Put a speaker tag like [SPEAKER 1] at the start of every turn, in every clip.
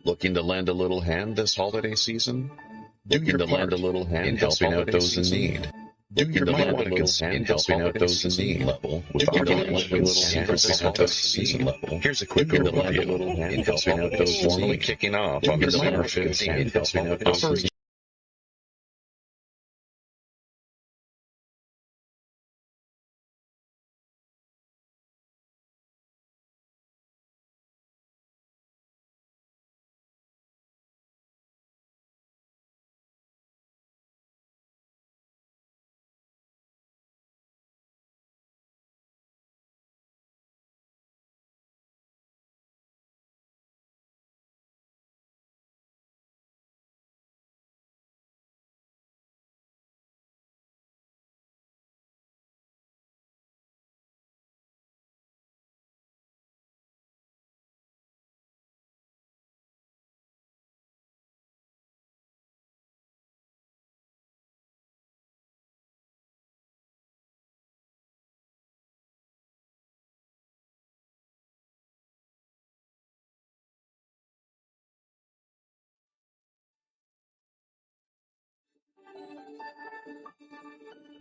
[SPEAKER 1] Looking to lend a little hand this holiday season? Do your part in helping out those in need. You might want to consider in helping out those in need level with Operation Secret Santa season level. Here's a quick overview in helping out those formally kicking off on December 15th. Operation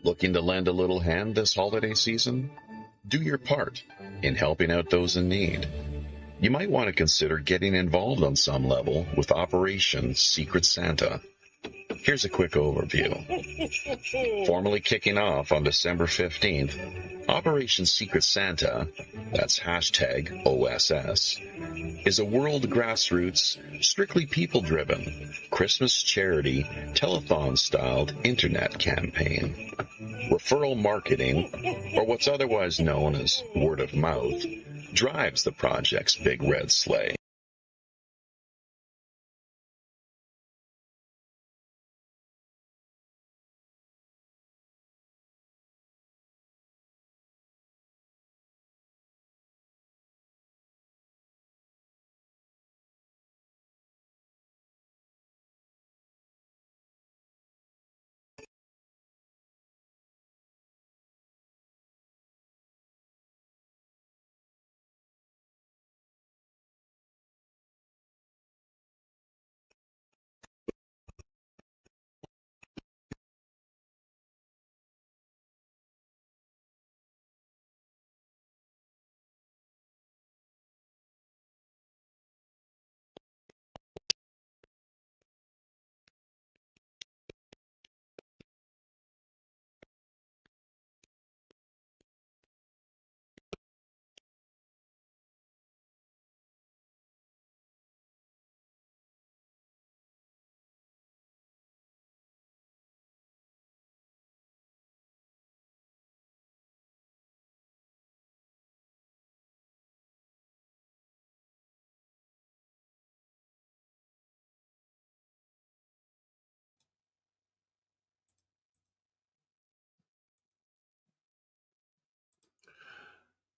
[SPEAKER 1] Looking to lend a little hand this holiday season? Do your part in helping out those in need. You might want to consider getting involved on some level with Operation Secret Santa. Here's a quick overview. Formally kicking off on December 15th, Operation Secret Santa, that's hashtag OSS, is a world grassroots, strictly people-driven, Christmas charity, telethon-styled internet campaign. Referral marketing, or what's otherwise known as word of mouth, drives the project's big red sleigh.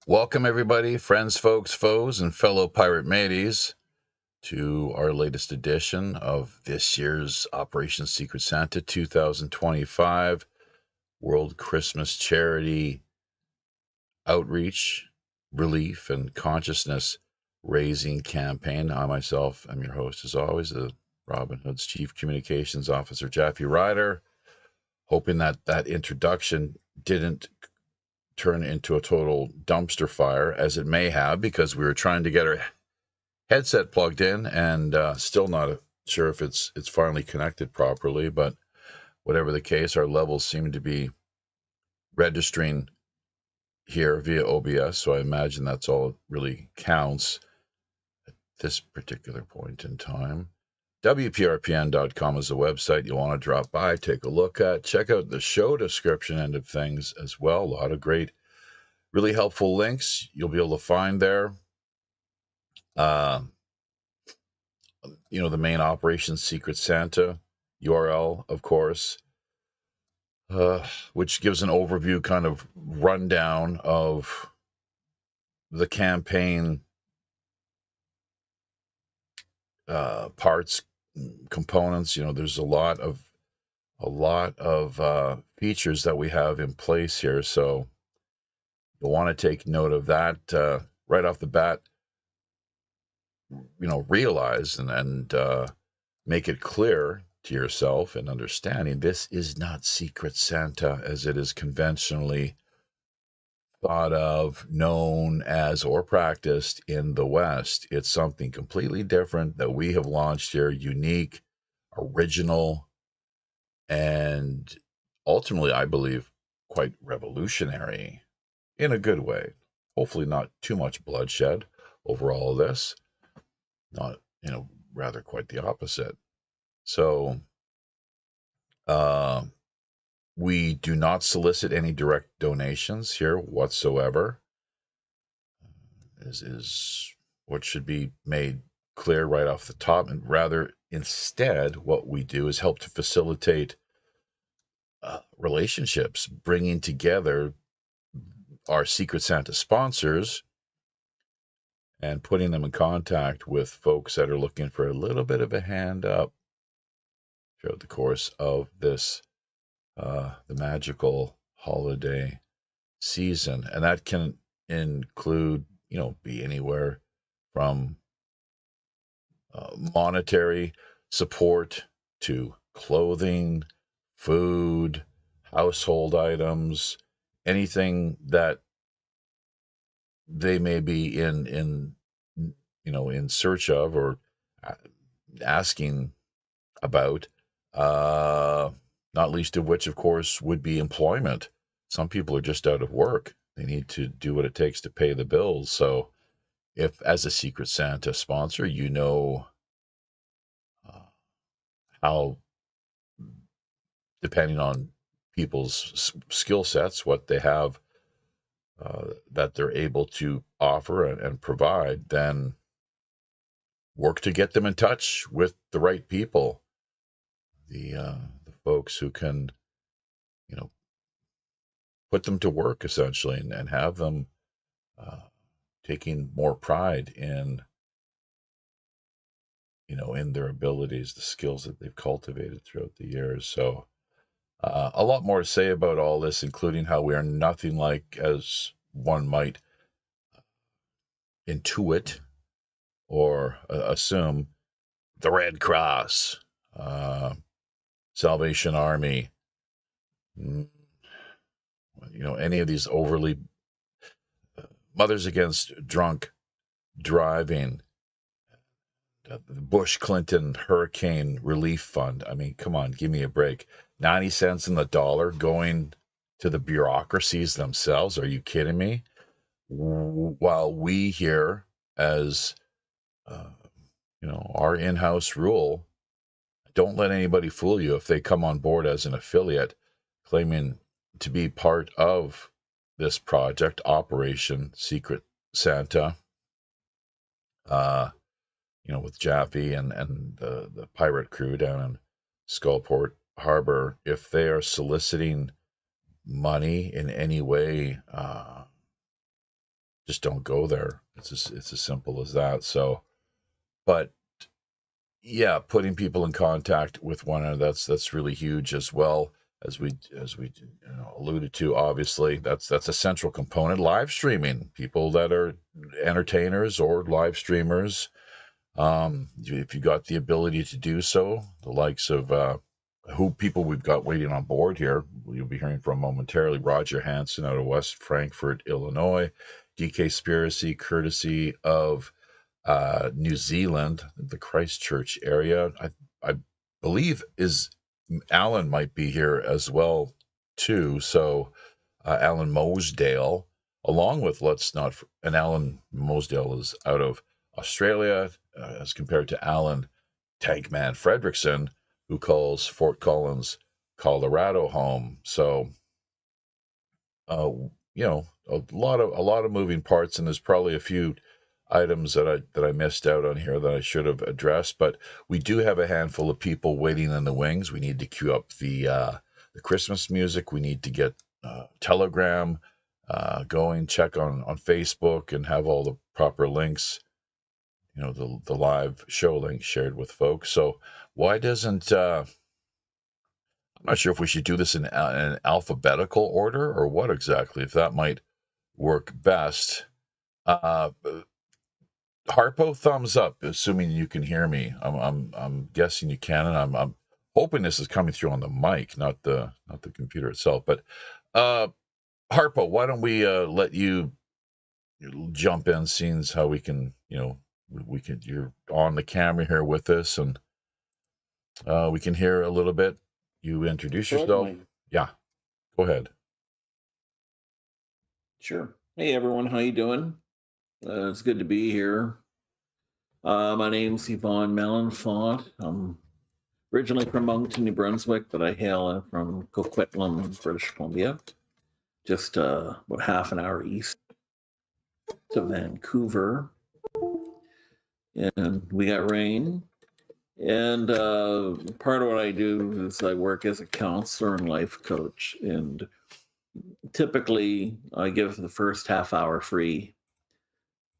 [SPEAKER 1] Welcome, everybody, friends, folks, foes, and fellow pirate mateys, to our latest edition of this year's Operation Secret Santa 2025 World Christmas Charity Outreach, Relief, and Consciousness Raising Campaign. I myself am your host, as always, the Robin Hood's Chief Communications Officer, Jaffe Ryder, hoping that that introduction didn't turn into a total dumpster fire, as it may have, because we were trying to get our headset plugged in and still not sure if it's finally connected properly. But whatever the case, our levels seem to be registering here via OBS, so I imagine that's all it really counts at this particular point in time. WPRPN.com is the website you'll want to drop by, take a look at. Check out the show description end of things as well. A lot of great, really helpful links you'll be able to find there. The main Operation Secret Santa URL, of course, which gives an overview kind of rundown of the campaign parts, components. There's a lot of features that we have in place here, so you'll want to take note of that right off the bat. realize and make it clear to yourself and understanding this is not Secret Santa as it is conventionally thought of, known as, or practiced in the West. It's something completely different that we have launched here, unique, original, and ultimately, I believe, quite revolutionary in a good way. Hopefully, not too much bloodshed over all of this. Not, rather quite the opposite. So, uh, we do not solicit any direct donations here whatsoever. Is what should be made clear right off the top, and rather instead, what we do is help to facilitate relationships, bringing together our Secret Santa sponsors and putting them in contact with folks that are looking for a little bit of a hand up throughout the course of this the magical holiday season. And that can include, be anywhere from monetary support to clothing, food, household items, anything that they may be in search of or asking about, uh, not least of which, of course, would be employment. Some people are just out of work. They need to do what it takes to pay the bills. So, if as a Secret Santa sponsor, uh, how, depending on people's skill sets, what they have that they're able to offer and provide, then work to get them in touch with the right people, the folks who can, you know, put them to work essentially and have them uh, taking more pride in their abilities, the skills that they've cultivated throughout the years. So a lot more to say about all this, including how we are nothing like, as one might intuit or assume, the Red Cross, uh, Salvation Army, mm, any of these overly Mothers Against Drunk Driving, the Bush Clinton Hurricane Relief Fund. I mean, come on, give me a break. 90 cents in the dollar going to the bureaucracies themselves. Are you kidding me? While we here, as uh, our in-house rule, don't let anybody fool you if they come on board as an affiliate claiming to be part of this project, Operation Secret Santa, uh, with Jaffe and the pirate crew down in Skullport Harbor. If they are soliciting money in any way, just don't go there. It's as simple as that. So, but yeah, putting people in contact with one another, that's really huge as well. As we alluded to, obviously that's a central component. Live streaming, people that are entertainers or live streamers, if you got the ability to do so, the likes of who people we've got waiting on board here, you'll be hearing from momentarily. Roger Hansen out of West Frankfort, Illinois. DK Spiracy, courtesy of New Zealand, the Christchurch area. I believe is Alan might be here as well too. So Alan Mosdale, along with and Alan Mosdale is out of Australia, as compared to Alan Tankman Fredrickson, who calls Fort Collins, Colorado home. So uh, a lot of moving parts, and there's probably a few items that I missed out on here that I should have addressed. But we do have a handful of people waiting in the wings. We need to queue up the Christmas music. We need to get Telegram going. Check on Facebook and have all the proper links. The live show link shared with folks. So why doesn't I'm not sure if we should do this in an alphabetical order or what exactly, if that might work best. Uh, Harpo, thumbs up, assuming you can hear me. I'm guessing you can, and I'm hoping this is coming through on the mic, not the computer itself. But Harpo, why don't we let you jump in, seeing how we can, you're on the camera here with us, and we can hear a little bit. You introduce yourself.
[SPEAKER 2] Certainly.
[SPEAKER 1] Yeah, go ahead.
[SPEAKER 2] Sure. Hey, everyone. How you doing? It's good to be here. My name's Yvonne Malenfant. I'm originally from Moncton, New Brunswick, but I hail from Coquitlam, British Columbia, just about half an hour east of Vancouver. And we got rain. And part of what I do is I work as a counselor and life coach. And typically, I give the first half hour free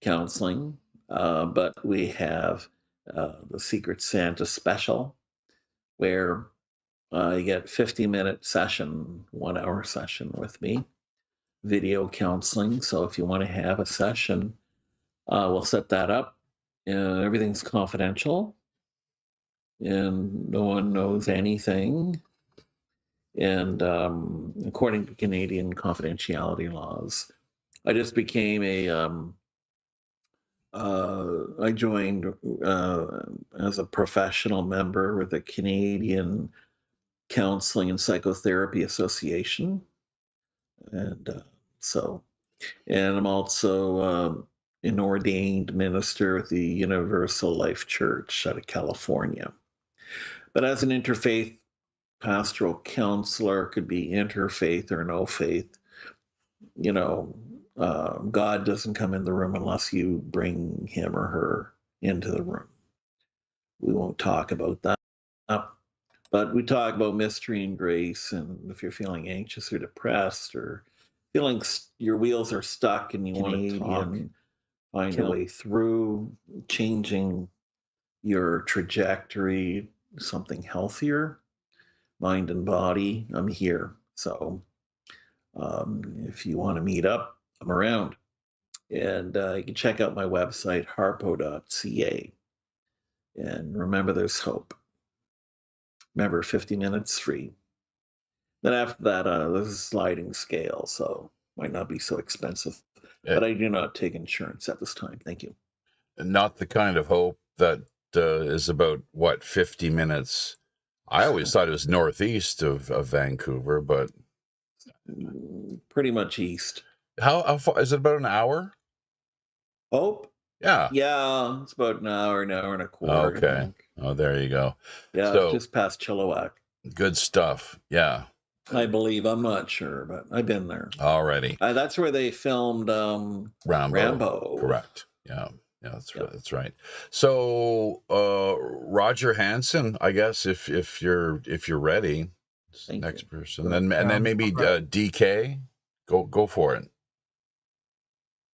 [SPEAKER 2] counseling, but we have the Secret Santa special where you get 50-minute session, 1 hour session with me, video counseling. So if you want to have a session, we'll set that up. Everything's confidential and no one knows anything. And according to Canadian confidentiality laws, I just became I joined as a professional member with the Canadian Counseling and Psychotherapy Association. And and I'm also an ordained minister with the Universal Life Church out of California. But as an interfaith pastoral counselor, could be interfaith or no faith, God doesn't come in the room unless you bring him or her into the room. We won't talk about that. But we talk about mystery and grace. And if you're feeling anxious or depressed or feeling your wheels are stuck and you want to talk, find a way through changing your trajectory, something healthier, mind and body, I'm here. So if you want to meet up, I'm around. And you can check out my website, harpo.ca. And remember, there's hope. Remember, 50 minutes free. Then after that, there's a sliding scale, so might not be so expensive. But I do not take insurance at this time. Thank you.
[SPEAKER 1] Not the kind of hope that is about, 50 minutes? I always thought it was northeast of Vancouver, but
[SPEAKER 2] pretty much east.
[SPEAKER 1] How far is it? About an hour?
[SPEAKER 2] Hope?
[SPEAKER 1] Yeah.
[SPEAKER 2] Yeah, it's about an hour and a quarter.
[SPEAKER 1] Okay. Oh, there you go.
[SPEAKER 2] Yeah, so, just past Chilliwack.
[SPEAKER 1] Good stuff. Yeah.
[SPEAKER 2] I believe. I'm not sure, but I've been there
[SPEAKER 1] already.
[SPEAKER 2] That's where they filmed Rambo.
[SPEAKER 1] Correct. Yeah. Yeah, that's right. So Roger Hansen, I guess if you're ready, next person, and then maybe DK, go for it.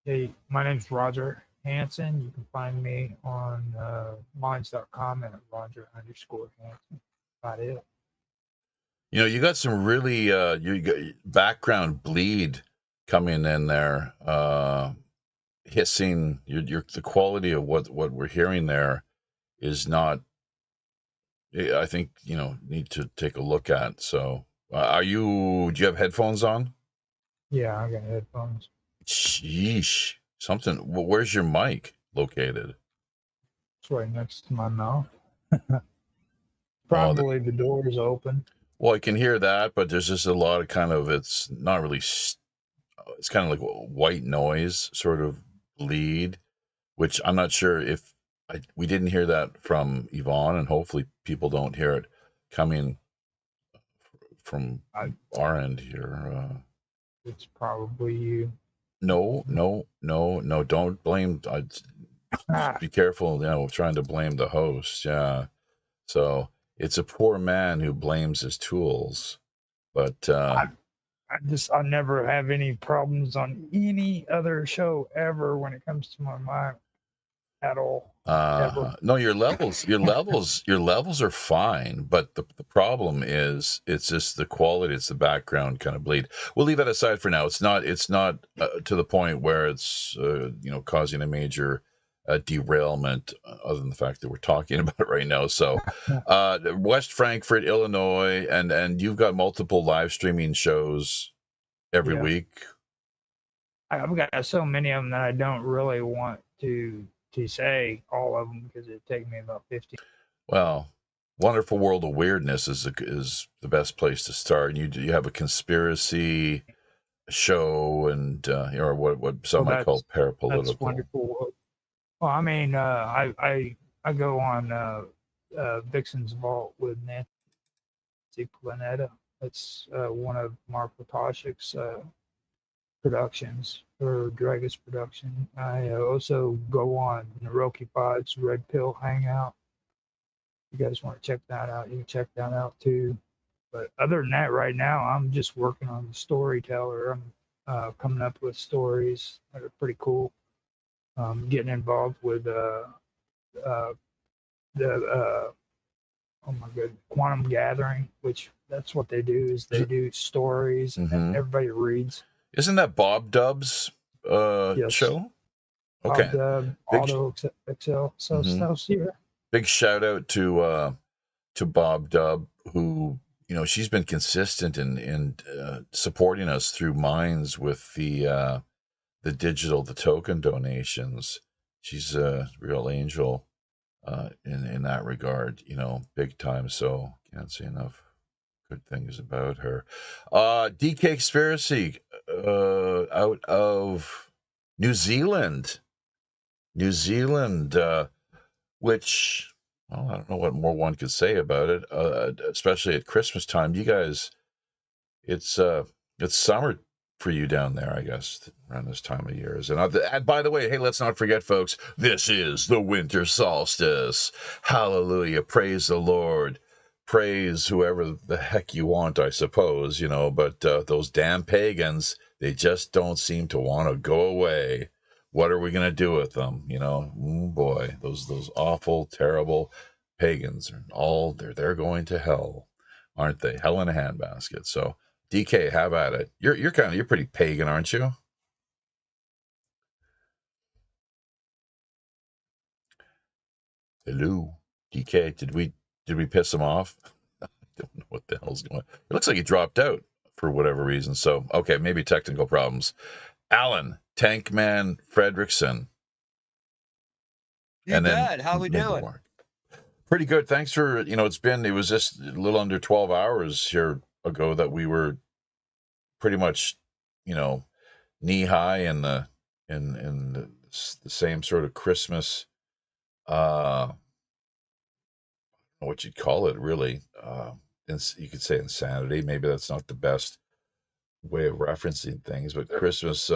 [SPEAKER 3] Hey, my name's Roger Hansen. You can find me on minds.com at Roger_Hansen. About it.
[SPEAKER 1] You got some really you got background bleed coming in there. Hissing, the quality of what we're hearing there is not, I think, need to take a look at. So do you have headphones on?
[SPEAKER 3] Yeah, I got headphones.
[SPEAKER 1] Sheesh. Something. Where's your mic located?
[SPEAKER 3] It's right next to my mouth. Probably the door is open.
[SPEAKER 1] Well, I can hear that, but there's just a lot of kind of, it's not really, it's kind of like white noise sort of bleed, which I'm not sure if we didn't hear that from Yvonne, and hopefully people don't hear it coming from our end here.
[SPEAKER 3] It's probably you.
[SPEAKER 1] No, don't blame. Be careful, trying to blame the host. Yeah. So it's a poor man who blames his tools. But
[SPEAKER 3] I never have any problems on any other show ever when it comes to my mic at all.
[SPEAKER 1] No, your levels are fine, but the problem is it's just the quality, it's the background kind of bleed. We'll leave that aside for now. It's not to the point where it's causing a major derailment, other than the fact that we're talking about it right now. So, West Frankfort, Illinois, and you've got multiple live streaming shows every
[SPEAKER 3] Yeah.
[SPEAKER 1] week.
[SPEAKER 3] I've got so many of them that I don't really want to say all of them because it'd take me about 50.
[SPEAKER 1] Well, Wonderful World of Weirdness is the best place to start. You have a conspiracy show and or what some might call parapolitical.
[SPEAKER 3] That's wonderful. Well, I mean, I go on Vixen's Vault with Nancy Planeta. It's one of Mark Potashik's productions, or Dragus production. I also go on Naroki Pod's Red Pill Hangout. If you guys want to check that out, you can check that out too. But other than that, right now, I'm just working on the storyteller. I'm coming up with stories that are pretty cool. Getting involved with the oh my god, Quantum Gathering, which that's what they do, is they do stories and everybody reads.
[SPEAKER 1] Isn't that Bob Dub's
[SPEAKER 3] Yes.
[SPEAKER 1] show? Okay.
[SPEAKER 3] Bob Dub, Auto Excel, stuff's here.
[SPEAKER 1] Big shout out to Bob Dub, who, you know, she's been consistent in supporting us through Minds with the token donations. She's a real angel in that regard, you know, big time. So can't say enough good things about her. DK Conspiracy out of New Zealand, which, well, I don't know what more one could say about it, especially at Christmas time. You guys, it's summer for you down there, I guess, around this time of year. And by the way, hey, let's not forget, folks, this is the winter solstice. Hallelujah. Praise the Lord. Praise whoever the heck you want, I suppose, you know, but those damn pagans, they just don't seem to want to go away. What are we going to do with them? You know, boy, those awful, terrible pagans they're going to hell, aren't they? Hell in a handbasket. So DK, have at it. You're pretty pagan, aren't you? Hello, DK. Did we piss him off? I don't know what the hell's going on. It looks like he dropped out for whatever reason. So okay, maybe technical problems. Alan Tankman Fredrickson.
[SPEAKER 4] You bet. How we doing?
[SPEAKER 1] Mark. Pretty good. Thanks for, you know, it was just a little under 12 hours here ago that we were pretty much, you know, knee high in the same sort of Christmas, I don't know what you'd call it, really. You could say insanity. Maybe that's not the best way of referencing things, but Christmas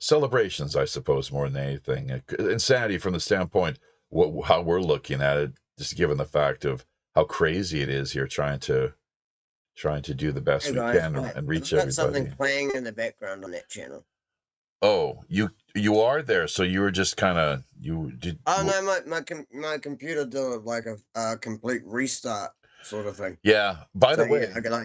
[SPEAKER 1] celebrations, I suppose, more than anything. Insanity from the standpoint how we're looking at it, just given the fact of how crazy it is here, trying to do the best we can and reach everybody.
[SPEAKER 4] Something playing in the background on that channel.
[SPEAKER 1] Oh, you are there, so you were just kind of
[SPEAKER 4] no, my computer did like a complete restart sort of thing.
[SPEAKER 1] Yeah. By the way,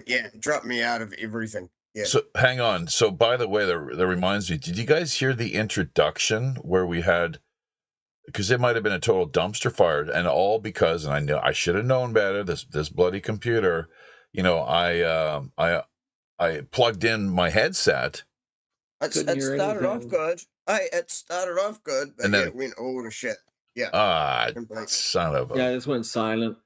[SPEAKER 4] it dropped me out of everything. Yeah.
[SPEAKER 1] So hang on. So by the way, that reminds me. Did you guys hear the introduction where we had? Because it might have been a total dumpster fire, and all because, and I know I should have known better. This bloody computer, you know, I plugged in my headset.
[SPEAKER 4] It started off good. It started off good, but then it went all to shit. Yeah.
[SPEAKER 1] Son of a.
[SPEAKER 2] Yeah, it just went silent.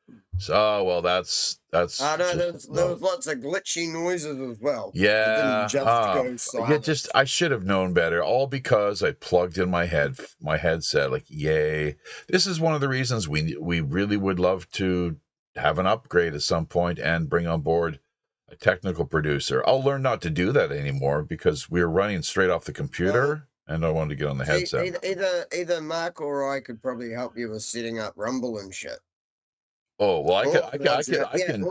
[SPEAKER 1] Oh well, that's.
[SPEAKER 4] There was lots of glitchy noises as well.
[SPEAKER 1] Yeah.
[SPEAKER 4] It didn't just go silent.
[SPEAKER 1] Yeah, I should have known better. All because I plugged in my headset. Like, yay! This is one of the reasons we really would love to have an upgrade at some point and bring on board a technical producer. I'll learn not to do that anymore because we're running straight off the computer. And I wanted to get on the headset.
[SPEAKER 4] Either Mark or I could probably help you with setting up Rumble and shit.
[SPEAKER 1] Oh well, I can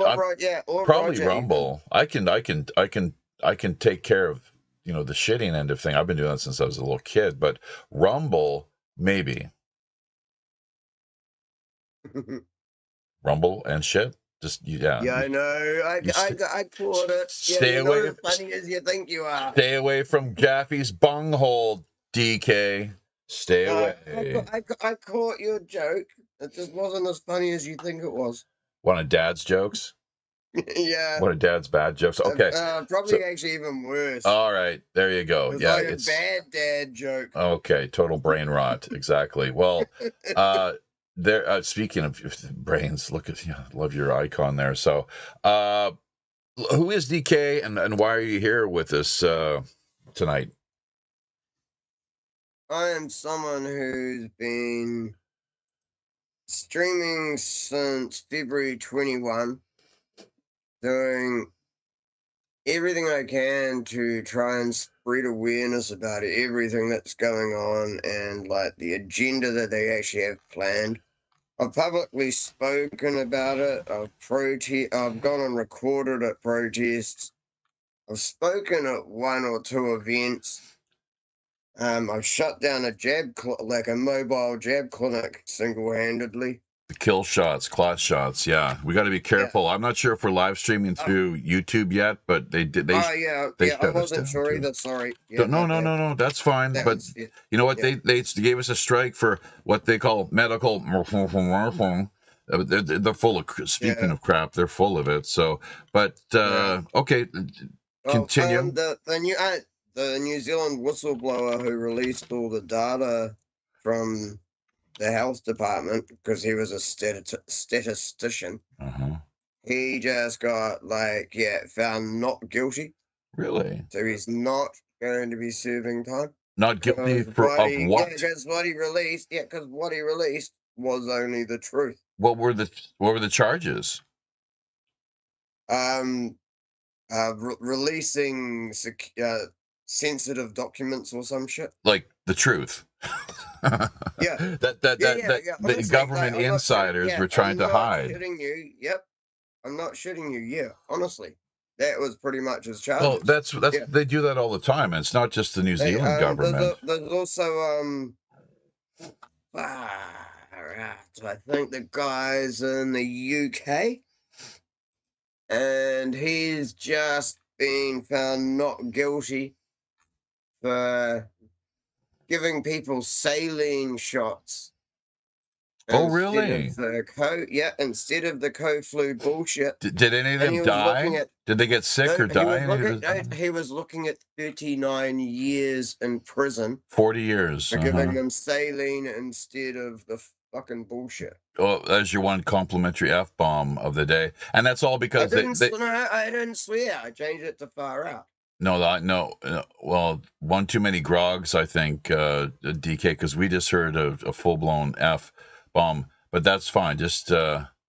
[SPEAKER 1] probably Rumble. I can take care of, you know, the shitting end of thing. I've been doing that since I was a little kid, but Rumble maybe. Rumble and shit. Just
[SPEAKER 4] Yeah, I know. I caught it.
[SPEAKER 1] Stay away.
[SPEAKER 4] Not as funny as you think you are.
[SPEAKER 1] Stay away from Gaffy's bunghole, DK. Stay away.
[SPEAKER 4] I caught your joke. It just wasn't as funny as you think it was.
[SPEAKER 1] One of Dad's jokes?
[SPEAKER 4] Yeah.
[SPEAKER 1] One of Dad's bad jokes? Okay.
[SPEAKER 4] Probably actually even worse.
[SPEAKER 1] All right. There you go.
[SPEAKER 4] It's
[SPEAKER 1] Yeah,
[SPEAKER 4] like a bad dad joke.
[SPEAKER 1] Okay. Total brain rot. Exactly. Well, speaking of brains, look at, love your icon there. So, who is DK and why are you here with us tonight?
[SPEAKER 4] I am someone who's been streaming since February 21, doing everything I can to try and spread awareness about everything that's going on and like the agenda that they actually have planned. I've publicly spoken about it. I've gone and recorded at protests. I've spoken at 1 or 2 events. I've shut down a mobile jab clinic single-handedly.
[SPEAKER 1] The kill shots, clot shots. Yeah, we got to be careful. Yeah. I'm not sure if we're live streaming through YouTube yet, but they did.
[SPEAKER 4] I wasn't sure either. Sorry.
[SPEAKER 1] Yeah, no. That's fine. But you know what? Yeah. They gave us a strike for what they call medical. They're full of. Speaking of crap, they're full of it. So, but okay, continue.
[SPEAKER 4] The New Zealand whistleblower who released all the data from the health department, because he was a statistician, he just got found not guilty.
[SPEAKER 1] Really?
[SPEAKER 4] So he's not going to be serving time.
[SPEAKER 1] Not guilty of what?
[SPEAKER 4] Yeah, because what he released. Yeah, because what he released was only the truth.
[SPEAKER 1] What were the charges?
[SPEAKER 4] Releasing sensitive documents or some shit.
[SPEAKER 1] Like the truth.
[SPEAKER 4] Yeah.
[SPEAKER 1] The government insiders were trying to hide.
[SPEAKER 4] I'm not shitting you. Yep. I'm not shitting you. Yeah. Honestly, that was pretty much his charge.
[SPEAKER 1] Well, that's they do that all the time, and it's not just the New Zealand government.
[SPEAKER 4] There's also I think the guy's in the UK, and he's just been found not guilty for giving people saline shots.
[SPEAKER 1] Oh, really?
[SPEAKER 4] Instead of the co-flu bullshit.
[SPEAKER 1] Did any of them die? Did they get sick or die?
[SPEAKER 4] He was looking at 39 years in prison.
[SPEAKER 1] 40 years.
[SPEAKER 4] For giving them saline instead of the fucking bullshit.
[SPEAKER 1] Well, there's your one complimentary F-bomb of the day. And that's all because
[SPEAKER 4] I didn't swear. I changed it to far out.
[SPEAKER 1] No. Well, one too many grogs, I think, DK, because we just heard a full-blown F-bomb. But that's fine. Just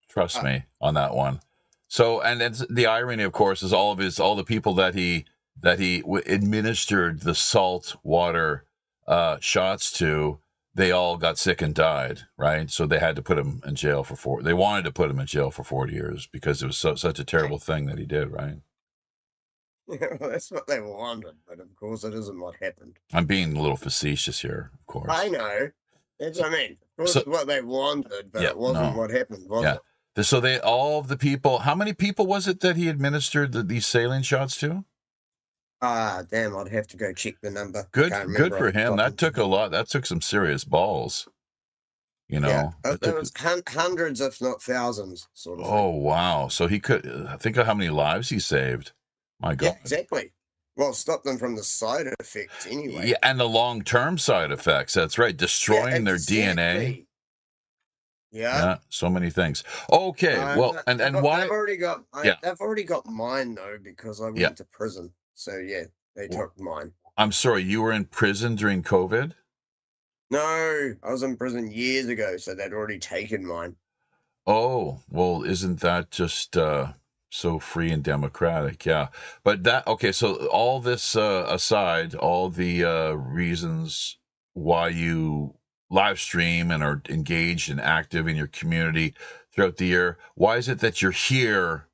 [SPEAKER 1] trust me on that one. So, and it's, the irony, of course, is all the people that he administered the salt water shots to, they all got sick and died, right? So they had to put him in jail for they wanted to put him in jail for 40 years because it was such a terrible thing that he did, right?
[SPEAKER 4] Yeah, well, that's what they wanted, but of course it isn't what happened.
[SPEAKER 1] I'm being a little facetious here, of course.
[SPEAKER 4] I know. That's what I mean. Of course it's what they wanted, but it wasn't what happened, was it?
[SPEAKER 1] So all of the people, how many people was it that he administered these saline shots to?
[SPEAKER 4] Damn, I'd have to go check the number.
[SPEAKER 1] Good for him. That took a lot. That took some serious balls. You know,
[SPEAKER 4] there was hundreds, if not thousands, sort of.
[SPEAKER 1] Oh, wow. So he could, think of how many lives he saved. My God.
[SPEAKER 4] Yeah, exactly. Well, stop them from the side effects anyway.
[SPEAKER 1] Yeah, and the long-term side effects. That's right. Destroying their DNA. Yeah, so many things. Okay, well, and why?
[SPEAKER 4] They've already got mine though, because I went to prison. So yeah, they took mine.
[SPEAKER 1] I'm sorry, you were in prison during COVID?
[SPEAKER 4] No, I was in prison years ago, so they'd already taken mine.
[SPEAKER 1] Oh, well, isn't that just so free and democratic? Yeah, but so all this aside, all the reasons why you live stream and are engaged and active in your community throughout the year, why is it that you're here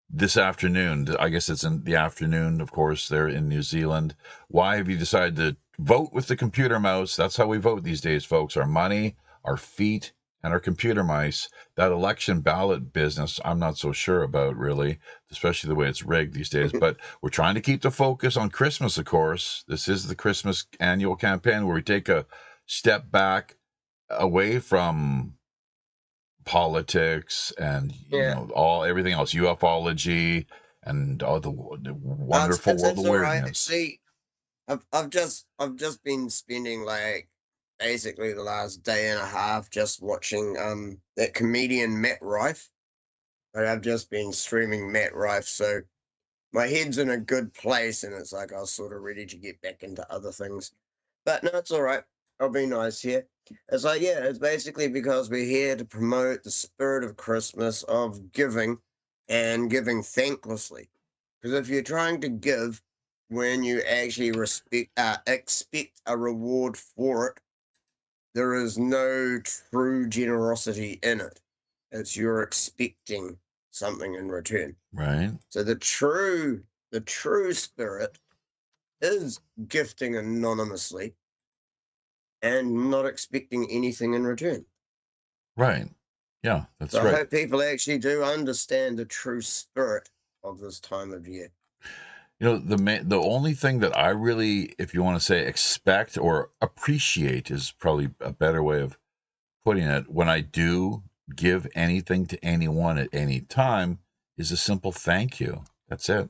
[SPEAKER 1] this afternoon? I guess it's in the afternoon, of course, there in New Zealand. Why have you decided to vote with the computer mouse? That's how we vote these days, folks. Our money, our feet, and our computer mice. That election ballot business, I'm not so sure about, really, especially the way it's rigged these days. But we're trying to keep the focus on Christmas, of course. This is the Christmas annual campaign where we take a step back away from politics and everything else, ufology, and all the wonderful world of
[SPEAKER 4] all right.
[SPEAKER 1] weirdness.
[SPEAKER 4] See, I've just been spending like basically the last day and a half just watching that comedian Matt Rife. But I've just been streaming Matt Rife, so my head's in a good place, and it's like I was sort of ready to get back into other things. But no, it's all right. I'll be nice here. It's like, yeah, it's basically because we're here to promote the spirit of Christmas, of giving, and giving thanklessly. Because if you're trying to give when you actually expect a reward for it, there is no true generosity in it. It's you're expecting something in return.
[SPEAKER 1] Right.
[SPEAKER 4] So the true spirit is gifting anonymously and not expecting anything in return.
[SPEAKER 1] Right. Yeah, that's
[SPEAKER 4] So
[SPEAKER 1] right.
[SPEAKER 4] I hope people actually do understand the true spirit of this time of year.
[SPEAKER 1] The only thing that I really, if you want to say expect or appreciate, is probably a better way of putting it. When I do give anything to anyone at any time, is a simple thank you. That's it.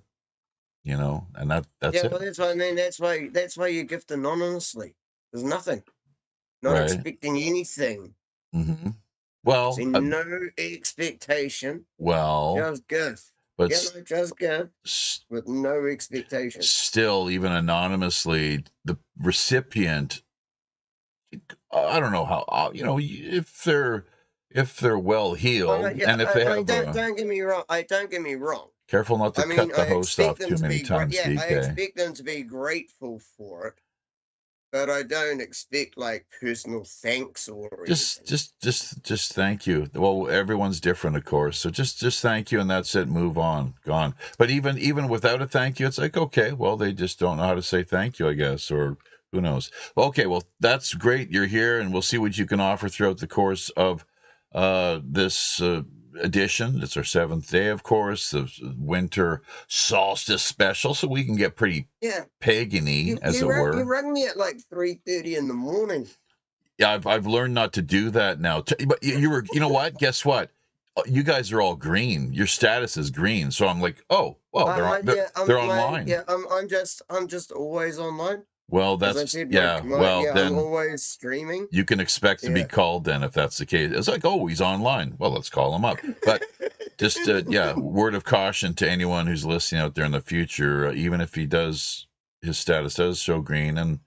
[SPEAKER 1] And that's
[SPEAKER 4] Yeah,
[SPEAKER 1] it.
[SPEAKER 4] well, that's what I mean. That's why you gift anonymously. There's nothing. Not
[SPEAKER 1] Right.
[SPEAKER 4] expecting anything.
[SPEAKER 1] Mm-hmm. Well,
[SPEAKER 4] See, no expectation.
[SPEAKER 1] well,
[SPEAKER 4] Just give.
[SPEAKER 1] but
[SPEAKER 4] Just give with no expectation.
[SPEAKER 1] Still, even anonymously, the recipient, I don't know how, if they're well healed, and if they have
[SPEAKER 4] don't get me wrong. Don't get me wrong.
[SPEAKER 1] Careful not to cut the host off too many times, DK.
[SPEAKER 4] I expect them to be grateful for it, but I don't expect like personal thanks or
[SPEAKER 1] just thank you. Well, everyone's different, of course, so just thank you, and that's it. Move on, gone. But even without a thank you, it's like, okay, well, they just don't know how to say thank you, I guess, or who knows. Okay, well, that's great. You're here, and we'll see what you can offer throughout the course of this edition. It's our 7th day, of course, the winter solstice special, so we can get pretty pagan-y, as it were.
[SPEAKER 4] You rang me at like 3:30 in the morning.
[SPEAKER 1] Yeah, I've learned not to do that now. But you know what? Guess what? You guys are all green. Your status is green. So I'm like, oh, well, they're online.
[SPEAKER 4] Yeah, I'm just always online.
[SPEAKER 1] Well, that's
[SPEAKER 4] then
[SPEAKER 1] I'm
[SPEAKER 4] always streaming.
[SPEAKER 1] You can expect to be called then if that's the case. It's like, oh, he's online. Well, let's call him up. But just word of caution to anyone who's listening out there in the future. Even if his status does show green, and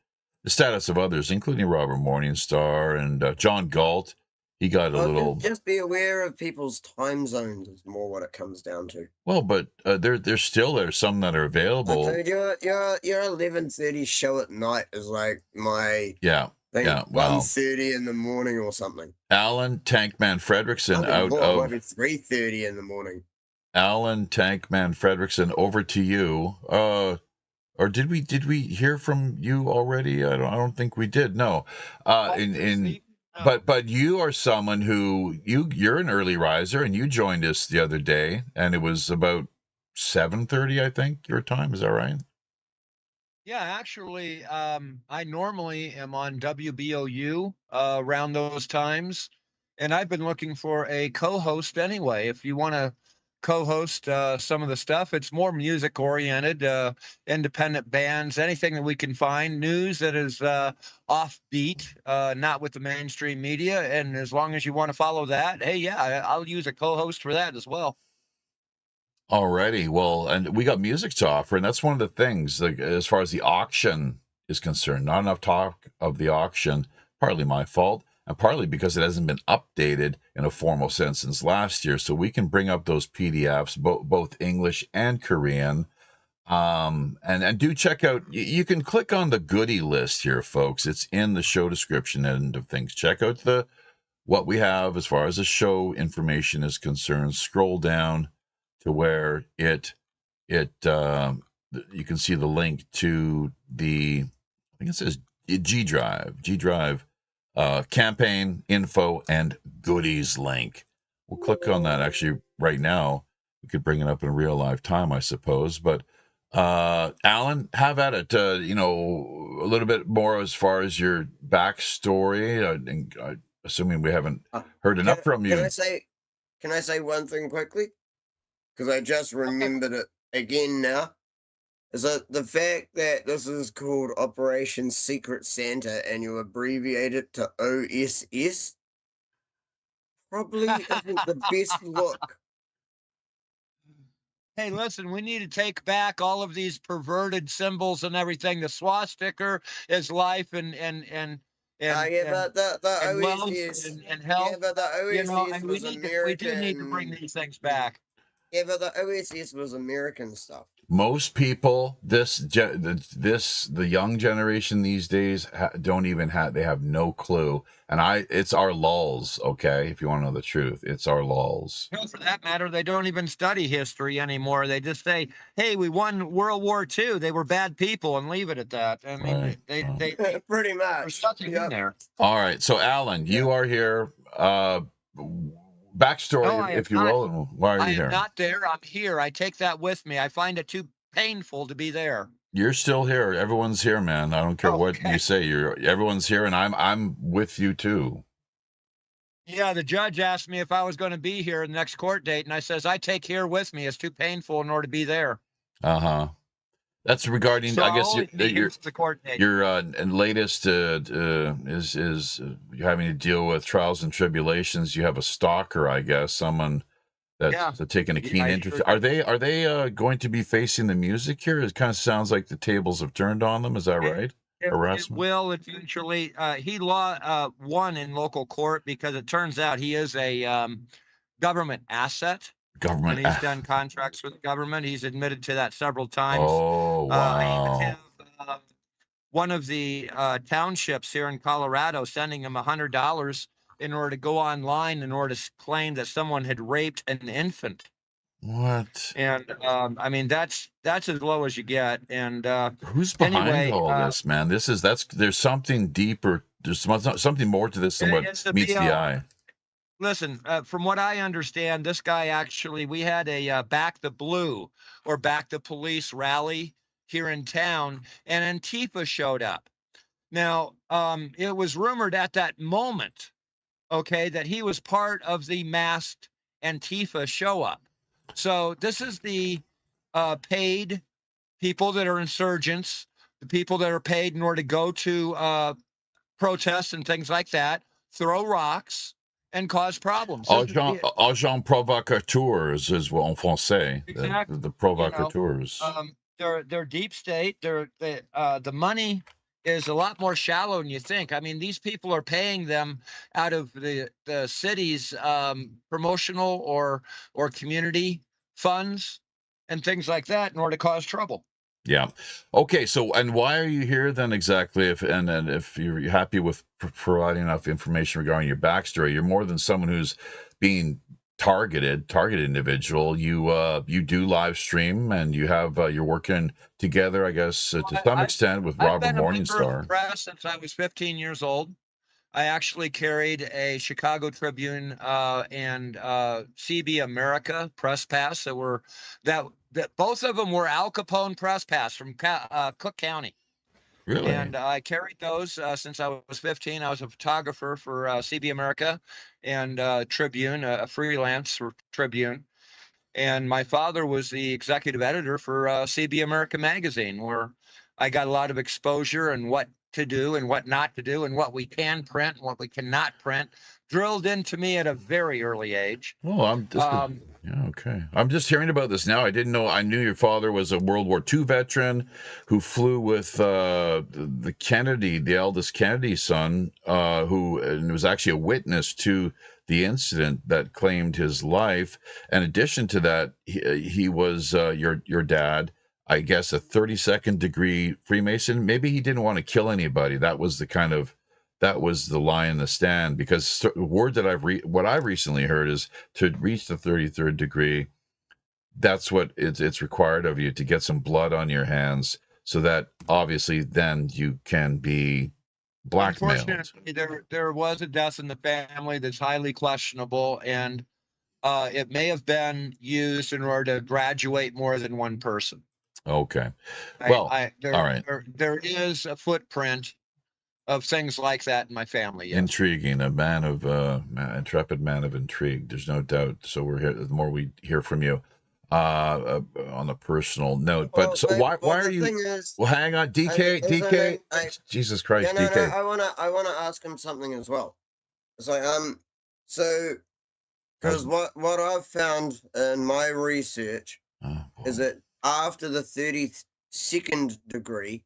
[SPEAKER 1] the status of others, including Robert Morningstar and John Galt, he got a little.
[SPEAKER 4] Just be aware of people's time zones is more what it comes down to.
[SPEAKER 1] Well, but there's still some that are available.
[SPEAKER 4] Your 11:30 show at night is like my
[SPEAKER 1] thing,
[SPEAKER 4] 1:30 in the morning or something.
[SPEAKER 1] Alan Tankman Fredrickson
[SPEAKER 4] out of 3:30 in the morning.
[SPEAKER 1] Alan Tankman Fredrickson, over to you. Or did we hear from you already? I don't think we did. No. But you are someone who you're an early riser, and you joined us the other day, and it was about 7:30, I think, your time. Is that right?
[SPEAKER 5] Yeah, actually, I normally am on WBOU around those times, and I've been looking for a co-host anyway. If you want to co-host some of the stuff, it's more music oriented, independent bands, anything that we can find, news that is offbeat, not with the mainstream media. And as long as you want to follow that, hey, yeah, I'll use a co-host for that as well.
[SPEAKER 1] Alrighty, well, and we got music to offer, and that's one of the things, like, as far as the auction is concerned. Not enough talk of the auction, partly my fault, and partly because it hasn't been updated in a formal sense since last year. So we can bring up those PDFs, both English and Korean. And do check out, you can click on the goodie list here, folks. It's in the show description end of things. Check out what we have as far as the show information is concerned. Scroll down to where you can see the link to I think it says G Drive, campaign info and goodies link. We'll click on that actually right now. We could bring it up in real live time, I suppose. But Alan, have at it. A little bit more as far as your backstory. Assuming we haven't heard enough from you.
[SPEAKER 4] Can I say one thing quickly? Because I just remembered it again now. Is that the fact that this is called Operation Secret Santa and you abbreviate it to OSS probably isn't the best look.
[SPEAKER 5] Hey, listen, we need to take back all of these perverted symbols and everything. The swastika is life and
[SPEAKER 4] but the
[SPEAKER 5] wealth
[SPEAKER 4] OSS,
[SPEAKER 5] and health.
[SPEAKER 4] yeah, but the OSS was American.
[SPEAKER 5] We do need to bring these things back.
[SPEAKER 4] Yeah, but the OSS was American stuff.
[SPEAKER 1] Most people, the young generation these days don't even they have no clue. And it's our lulls, okay? If you want to know the truth, it's our lulls.
[SPEAKER 5] No, for that matter, they don't even study history anymore. They just say, "Hey, we won World War II. They were bad people," and leave it at that. I mean,
[SPEAKER 1] right.
[SPEAKER 5] they
[SPEAKER 4] pretty much.
[SPEAKER 5] There's something in there.
[SPEAKER 1] All right, so Alan, you are here. Backstory, if you will. Why are you here?
[SPEAKER 5] I am not there. I'm here. I take that with me. I find it too painful to be there.
[SPEAKER 1] You're still here. Everyone's here, man. I don't care what you say. Everyone's here, and I'm with you too.
[SPEAKER 5] Yeah, the judge asked me if I was going to be here the next court date, and I says I take here with me. It's too painful in order to be there.
[SPEAKER 1] That's regarding,
[SPEAKER 5] so
[SPEAKER 1] I guess,
[SPEAKER 5] the court date.
[SPEAKER 1] Your latest is you're having to deal with trials and tribulations. You have a stalker, I guess, someone that's taking a keen interest. Are they going to be facing the music here? It kind of sounds like the tables have turned on them. Is that right?
[SPEAKER 5] It will eventually. He won in local court because it turns out he is a government asset. And he's done contracts with the government. He's admitted to that several times.
[SPEAKER 1] Oh, wow.
[SPEAKER 5] I have, one of the townships here in Colorado sending him $100 in order to go online in order to claim that someone had raped an infant.
[SPEAKER 1] What?
[SPEAKER 5] And I mean, that's as low as you get. And
[SPEAKER 1] who's behind all this, man? There's something deeper. There's something more to this than what meets the eye.
[SPEAKER 5] Listen, from what I understand, this guy actually, we had a Back the Blue or Back the Police rally here in town, and Antifa showed up. Now, it was rumored at that moment, okay, that he was part of the masked Antifa show up. So this is the paid people that are insurgents, the people that are paid in order to go to protests and things like that, throw rocks, and cause problems.
[SPEAKER 1] Agent provocateurs is what en français.
[SPEAKER 5] Exactly.
[SPEAKER 1] The provocateurs.
[SPEAKER 5] They're deep state. The money is a lot more shallow than you think. I mean, these people are paying them out of the city's promotional or community funds and things like that in order to cause trouble.
[SPEAKER 1] Yeah. Okay. So, and why are you here then exactly? If you're happy with providing enough information regarding your backstory, you're more than someone who's being targeted individual. You do live stream and you have you're working together, I guess, to some extent with Robert Morningstar. I've been a member of the
[SPEAKER 5] press since I was 15 years old. I actually carried a Chicago Tribune and CB America press pass that both of them were Al Capone press pass from Cook County.
[SPEAKER 1] Really?
[SPEAKER 5] And I carried those since I was 15. I was a photographer for CB America and Tribune, a freelance for Tribune. And my father was the executive editor for CB America magazine, where I got a lot of exposure and what to do and what not to do and what we can print and what we cannot print drilled into me at a very early age.
[SPEAKER 1] Oh, okay. I'm just hearing about this now. I didn't know. I knew your father was a World War II veteran who flew with the Kennedy, the eldest Kennedy son, who was actually a witness to the incident that claimed his life. In addition to that, he was your dad, I guess, a 32nd degree Freemason. Maybe he didn't want to kill anybody. That was the lie in the stand, because the word that what I've recently heard is to reach the 33rd degree. That's what it's required of you, to get some blood on your hands, so that obviously then you can be blackmailed.
[SPEAKER 5] Unfortunately, there was a death in the family that's highly questionable, and it may have been used in order to graduate more than one person.
[SPEAKER 1] Okay. Well, all right.
[SPEAKER 5] There is a footprint of things like that in my family. Yes.
[SPEAKER 1] Intriguing. A man of intrepid man of intrigue. There's no doubt. So we're here. The more we hear from you, on a personal note. But
[SPEAKER 4] Well,
[SPEAKER 1] so
[SPEAKER 4] but,
[SPEAKER 1] why
[SPEAKER 4] well,
[SPEAKER 1] are
[SPEAKER 4] the
[SPEAKER 1] you?
[SPEAKER 4] thing is,
[SPEAKER 1] Well, hang on, DK. Jesus Christ,
[SPEAKER 4] yeah, no,
[SPEAKER 1] DK.
[SPEAKER 4] I wanna ask him something as well. It's like, so, because what I've found in my research is that after the 32nd degree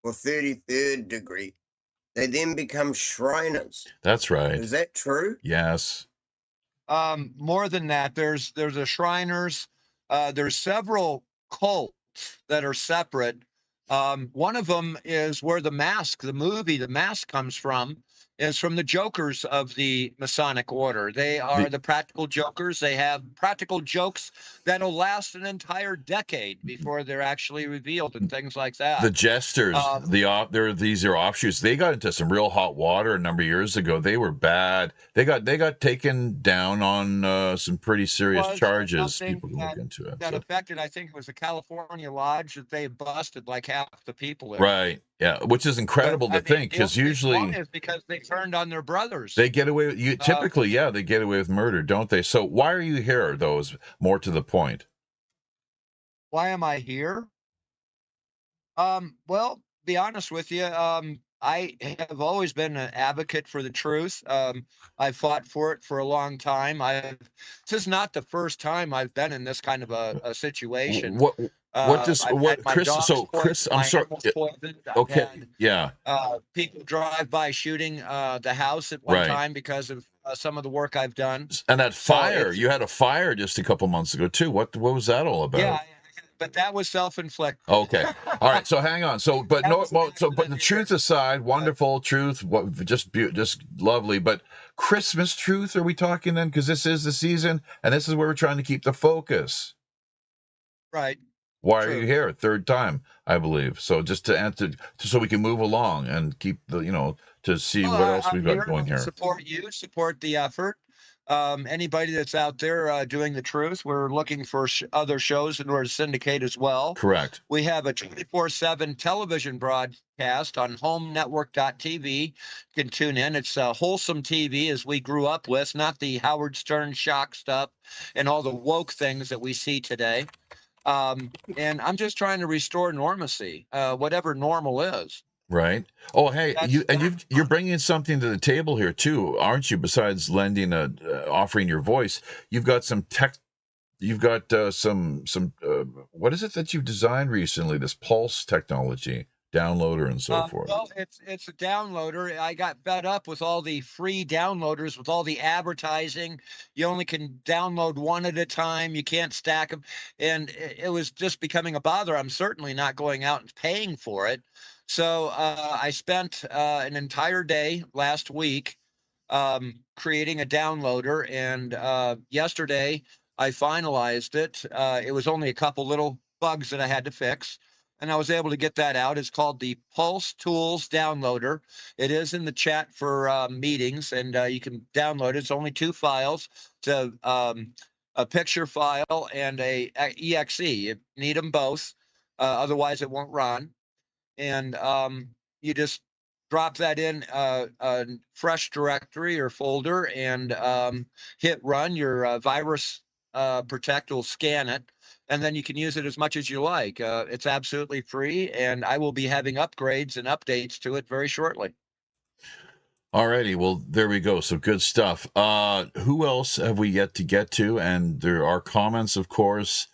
[SPEAKER 4] or 33rd degree, they then become Shriners.
[SPEAKER 1] That's right.
[SPEAKER 4] Is that true?
[SPEAKER 1] Yes.
[SPEAKER 5] More than that, there's a Shriners. There's several cults that are separate. One of them is where the movie The Mask comes from, is from the Jokers of the Masonic Order. They are the practical jokers. They have practical jokes that'll last an entire decade before they're actually revealed and things like that.
[SPEAKER 1] The jesters, these are offshoots. They got into some real hot water a number of years ago. They were bad. They got taken down on some pretty serious charges. People can look into it.
[SPEAKER 5] That affected, I think it was the California Lodge that they busted like half the people there.
[SPEAKER 1] Right. Yeah, which is incredible to think, because usually
[SPEAKER 5] is because they turned on their brothers.
[SPEAKER 1] They get away with typically, they get away with murder, don't they? So why are you here, though, is more to the point.
[SPEAKER 5] Why am I here? Well, be honest with you, I have always been an advocate for the truth. I've fought for it for a long time. This is not the first time I've been in this kind of a situation.
[SPEAKER 1] Chris? So Chris, I'm sorry. Okay, yeah.
[SPEAKER 5] People drive by shooting the house at one time because of some of the work I've done.
[SPEAKER 1] And that fire, you had a fire just a couple months ago too. What was that all about?
[SPEAKER 5] Yeah. But that was self-inflicted.
[SPEAKER 1] Okay, all right. So hang on. So, but but the truth aside, wonderful truth, just lovely. But Christmas truth, are we talking then? Because this is the season, and this is where we're trying to keep the focus.
[SPEAKER 5] Right.
[SPEAKER 1] Why are you here? Third time, I believe. So just to answer, so we can move along and keep the, to see what else we've got going here.
[SPEAKER 5] Support you, support the effort. Anybody that's out there doing the truth, we're looking for other shows in order to syndicate as well.
[SPEAKER 1] Correct.
[SPEAKER 5] We have a 24/7 television broadcast on homenetwork.tv. You can tune in. It's wholesome TV as we grew up with, not the Howard Stern shock stuff and all the woke things that we see today. And I'm just trying to restore normacy, whatever normal is.
[SPEAKER 1] Right. Oh, hey, you're bringing something to the table here too, aren't you? Besides lending offering your voice, you've got some tech. You've got some. What is it that you've designed recently? This Pulse technology downloader and so forth.
[SPEAKER 5] Well, it's a downloader. I got fed up with all the free downloaders, with all the advertising. You only can download one at a time. You can't stack them, and it was just becoming a bother. I'm certainly not going out and paying for it. So I spent an entire day last week creating a downloader, and yesterday I finalized it. It was only a couple little bugs that I had to fix, and I was able to get that out. It's called the Pulse Tools Downloader. It is in the chat for meetings, and you can download it. It's only 2 files. It's a picture file and a exe. You need them both, otherwise it won't run. And you just drop that in a fresh directory or folder and hit run. Your virus protect will scan it, and then you can use it as much as you like. It's absolutely free, and I will be having upgrades and updates to it very shortly.
[SPEAKER 1] All righty, well, there we go. So good stuff. Who else have we yet to get to? And there are comments, of course,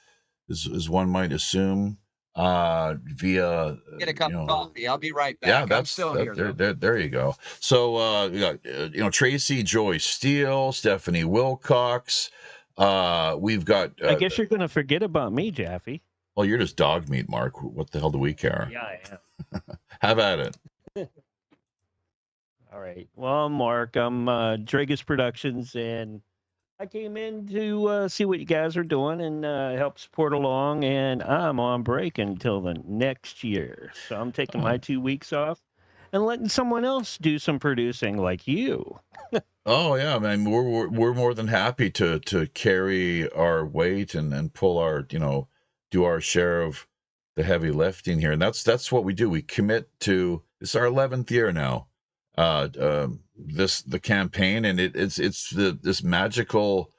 [SPEAKER 1] as one might assume. Via
[SPEAKER 5] get a cup of coffee. I'll be right back.
[SPEAKER 1] Yeah,
[SPEAKER 5] I'm still here.
[SPEAKER 1] There you go. So we got Tracy Joy Steele, Stephanie Wilcox. We've got.
[SPEAKER 6] I guess you're going to forget about me, Jaffe.
[SPEAKER 1] Well, you're just dog meat, Mark. What the hell do we care?
[SPEAKER 6] Yeah, I am.
[SPEAKER 1] Have at it.
[SPEAKER 6] All right. Well, I'm Mark. I'm Dragus Productions, and I came in to see what you guys are doing and help support along, and I'm on break until the next year. So I'm taking my 2 weeks off, and letting someone else do some producing like you.
[SPEAKER 1] Oh yeah, I mean we're more than happy to carry our weight and pull our, do our share of the heavy lifting here, and that's what we do. We commit to. It's our 11th year now. The campaign, and it's this magical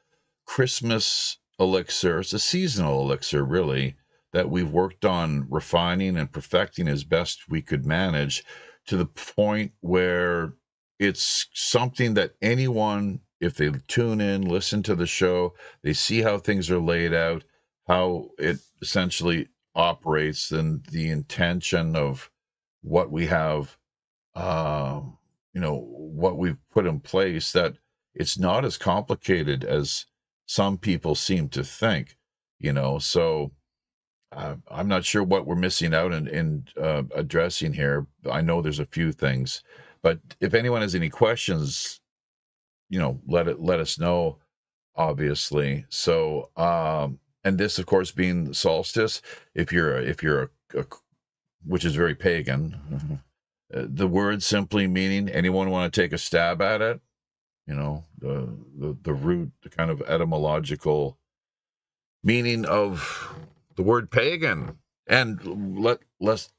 [SPEAKER 1] Christmas elixir. It's a seasonal elixir, really, that we've worked on refining and perfecting as best we could manage, to the point where it's something that anyone, if they tune in, listen to the show, they see how things are laid out, how it essentially operates, and the intention of what we have, what we've put in place, that it's not as complicated as some people seem to think, so I'm not sure what we're missing out in addressing here. I know there's a few things, but if anyone has any questions, let us know, obviously. So, and this, of course, being the solstice, if you're a which is very pagan, the word simply meaning, anyone want to take a stab at it? The root, the kind of etymological meaning of the word pagan. And let's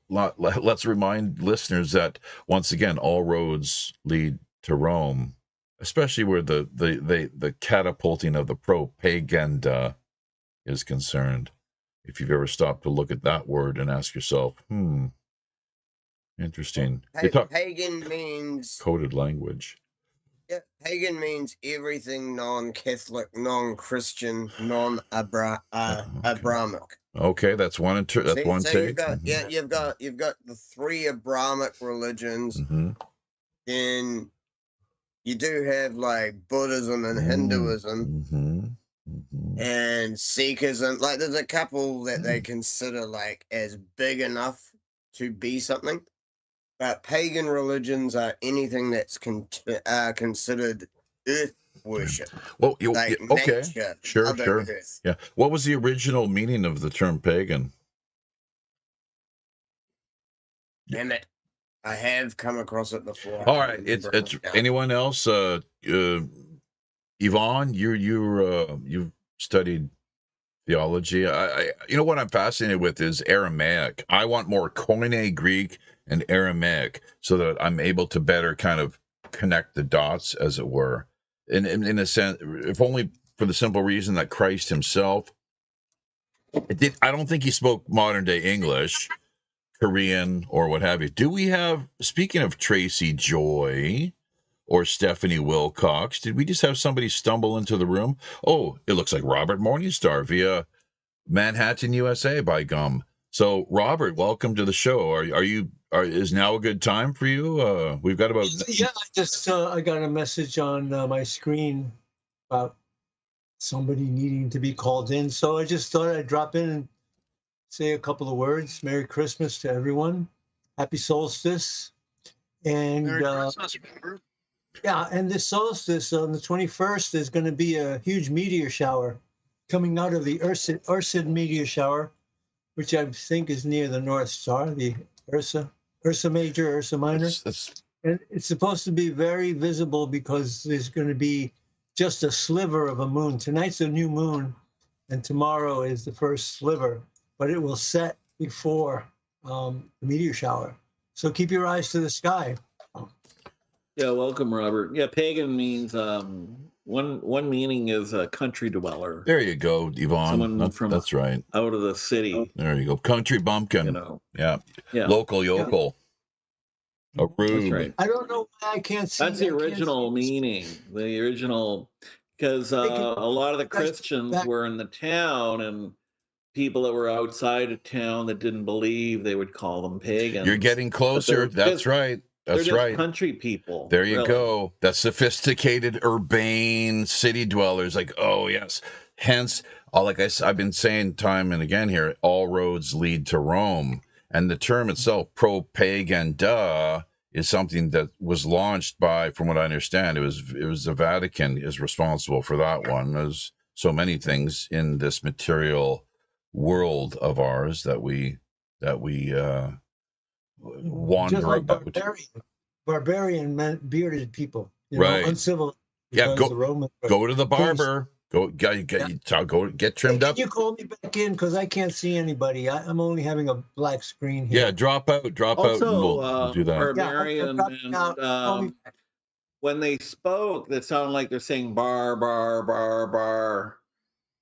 [SPEAKER 1] remind listeners that, once again, all roads lead to Rome, especially where the catapulting of the propaganda is concerned. If you've ever stopped to look at that word and ask yourself, interesting.
[SPEAKER 4] Pagan means
[SPEAKER 1] coded language.
[SPEAKER 4] Yeah, pagan means everything non-Catholic, non-Christian, non-Abrahamic.
[SPEAKER 1] Okay, that's one. That's one take.
[SPEAKER 4] You've got you've got the 3 Abrahamic religions.
[SPEAKER 1] Mm-hmm.
[SPEAKER 4] Then you do have like Buddhism and Hinduism, and Sikhism. Like, there's a couple that they consider like as big enough to be something. But pagan religions are anything that's considered earth worship.
[SPEAKER 1] Well,
[SPEAKER 4] like
[SPEAKER 1] okay,
[SPEAKER 4] nature,
[SPEAKER 1] sure.
[SPEAKER 4] Earth.
[SPEAKER 1] Yeah. What was the original meaning of the term pagan?
[SPEAKER 4] Damn it, I have come across it before.
[SPEAKER 1] All right, it's anyone else? Yvonne, you've studied theology. I what I'm fascinated with is Aramaic. I want more Koine Greek and Aramaic, so that I'm able to better kind of connect the dots, as it were. In a sense, if only for the simple reason that Christ himself, I don't think he spoke modern day English, Korean, or what have you. Do we have, speaking of Tracy Joy or Stephanie Wilcox, did we just have somebody stumble into the room? Oh, it looks like Robert Morningstar via Manhattan, USA, by gum. So, Robert, welcome to the show. Is now a good time for you? We've got about...
[SPEAKER 7] Yeah, I got a message on my screen about somebody needing to be called in. So I just thought I'd drop in and say a couple of words. Merry Christmas to everyone. Happy solstice. And
[SPEAKER 5] Merry Christmas.
[SPEAKER 7] yeah, and this solstice on the 21st, there's going to be a huge meteor shower coming out of the Ursa meteor shower, which I think is near the North Star, the Ursa Major, Ursa Minor. And it's supposed to be very visible because there's going to be just a sliver of a moon. Tonight's a new moon, and tomorrow is the first sliver, but it will set before the meteor shower. So keep your eyes to the sky.
[SPEAKER 2] Yeah, welcome, Robert. Yeah, pagan means one meaning is a country dweller.
[SPEAKER 1] There you go, Yvonne.
[SPEAKER 2] Someone from
[SPEAKER 1] that's right.
[SPEAKER 2] Out of the city.
[SPEAKER 1] There you go. Country bumpkin. Yeah. Local yokel. A rude.
[SPEAKER 2] That's right.
[SPEAKER 7] I don't know why I can't see.
[SPEAKER 2] That's the original meaning. The original, because a lot of the Christians were in the town, and people that were outside of town that didn't believe, they would call them pagans.
[SPEAKER 1] You're getting closer. That's right. That's
[SPEAKER 2] they're
[SPEAKER 1] right.
[SPEAKER 2] Just country people.
[SPEAKER 1] There you go. That sophisticated, urbane city dwellers. Like, oh yes. Hence, like I've been saying time and again here, all roads lead to Rome. And the term itself, propaganda, is something that was launched by, from what I understand, it was the Vatican is responsible for that one. There's so many things in this material world of ours that we
[SPEAKER 7] Just
[SPEAKER 1] wander
[SPEAKER 7] like
[SPEAKER 1] about.
[SPEAKER 7] barbarian meant bearded people,
[SPEAKER 1] Right.
[SPEAKER 7] uncivil,
[SPEAKER 1] Yeah,
[SPEAKER 7] because the Romans
[SPEAKER 1] go to the
[SPEAKER 7] changed.
[SPEAKER 1] barber. Go get trimmed
[SPEAKER 7] Hey,
[SPEAKER 1] up.
[SPEAKER 7] can you call me back in? Because I can't see anybody. I'm only having a black screen here.
[SPEAKER 1] Yeah, drop out, and
[SPEAKER 2] Also,
[SPEAKER 1] we'll do that.
[SPEAKER 7] Yeah, I'm
[SPEAKER 2] barbarian
[SPEAKER 7] dropping out. Call me
[SPEAKER 2] and
[SPEAKER 7] back.
[SPEAKER 2] when they spoke, that sounded like they're saying bar, bar, bar, bar.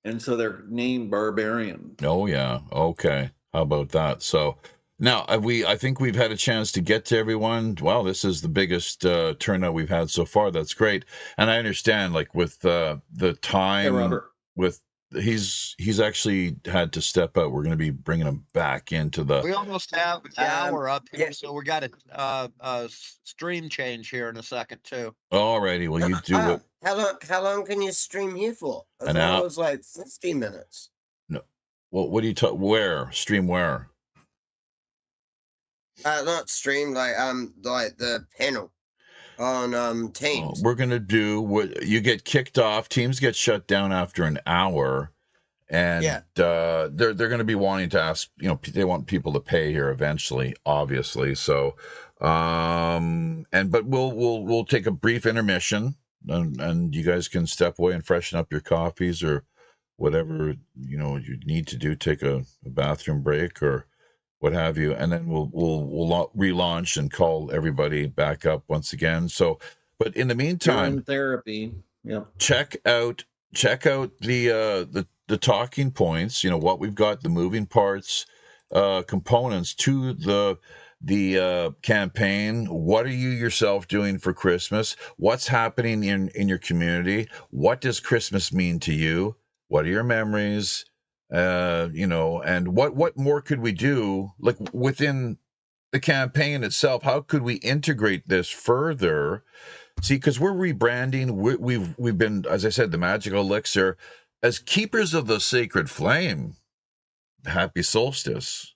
[SPEAKER 2] And so they're named barbarian.
[SPEAKER 1] Oh yeah. Okay. How about that? So now I think we've had a chance to get to everyone. Wow, this is the biggest turnout we've had so far. That's great. And I understand, like, with the
[SPEAKER 2] Hey,
[SPEAKER 1] time,
[SPEAKER 2] Robert.
[SPEAKER 1] with he's actually had to step out. We're going to be bringing him back into the.
[SPEAKER 5] We almost have the hour up here,
[SPEAKER 4] yeah.
[SPEAKER 5] so we got a stream change here in a second too.
[SPEAKER 1] Alrighty, well, you do what
[SPEAKER 4] How long can you stream here for? I
[SPEAKER 1] An
[SPEAKER 4] thought
[SPEAKER 1] hour.
[SPEAKER 4] it was like 50 minutes.
[SPEAKER 1] No. Well, what do you talk? Where stream where?
[SPEAKER 4] Not stream, like the panel on Teams.
[SPEAKER 1] We're gonna do what you get kicked off. Teams get shut down after an hour, and
[SPEAKER 4] Yeah.
[SPEAKER 1] they're going to be wanting to ask. They want people to pay here eventually, obviously. So, but we'll take a brief intermission, and you guys can step away and freshen up your coffees or whatever you need to do. Take a bathroom break or what have you, and then we'll relaunch and call everybody back up once again. So, but in the
[SPEAKER 2] You're
[SPEAKER 1] meantime,
[SPEAKER 2] in therapy. Yep.
[SPEAKER 1] check out the talking points. What we've got, the moving parts, components to the campaign. What are you yourself doing for Christmas? What's happening in your community? What does Christmas mean to you? What are your memories? And what more could we do, like, within the campaign itself? How could we integrate this further? See, because we're rebranding, we've been, as I said, the Magical Elixir as keepers of the sacred flame. Happy solstice.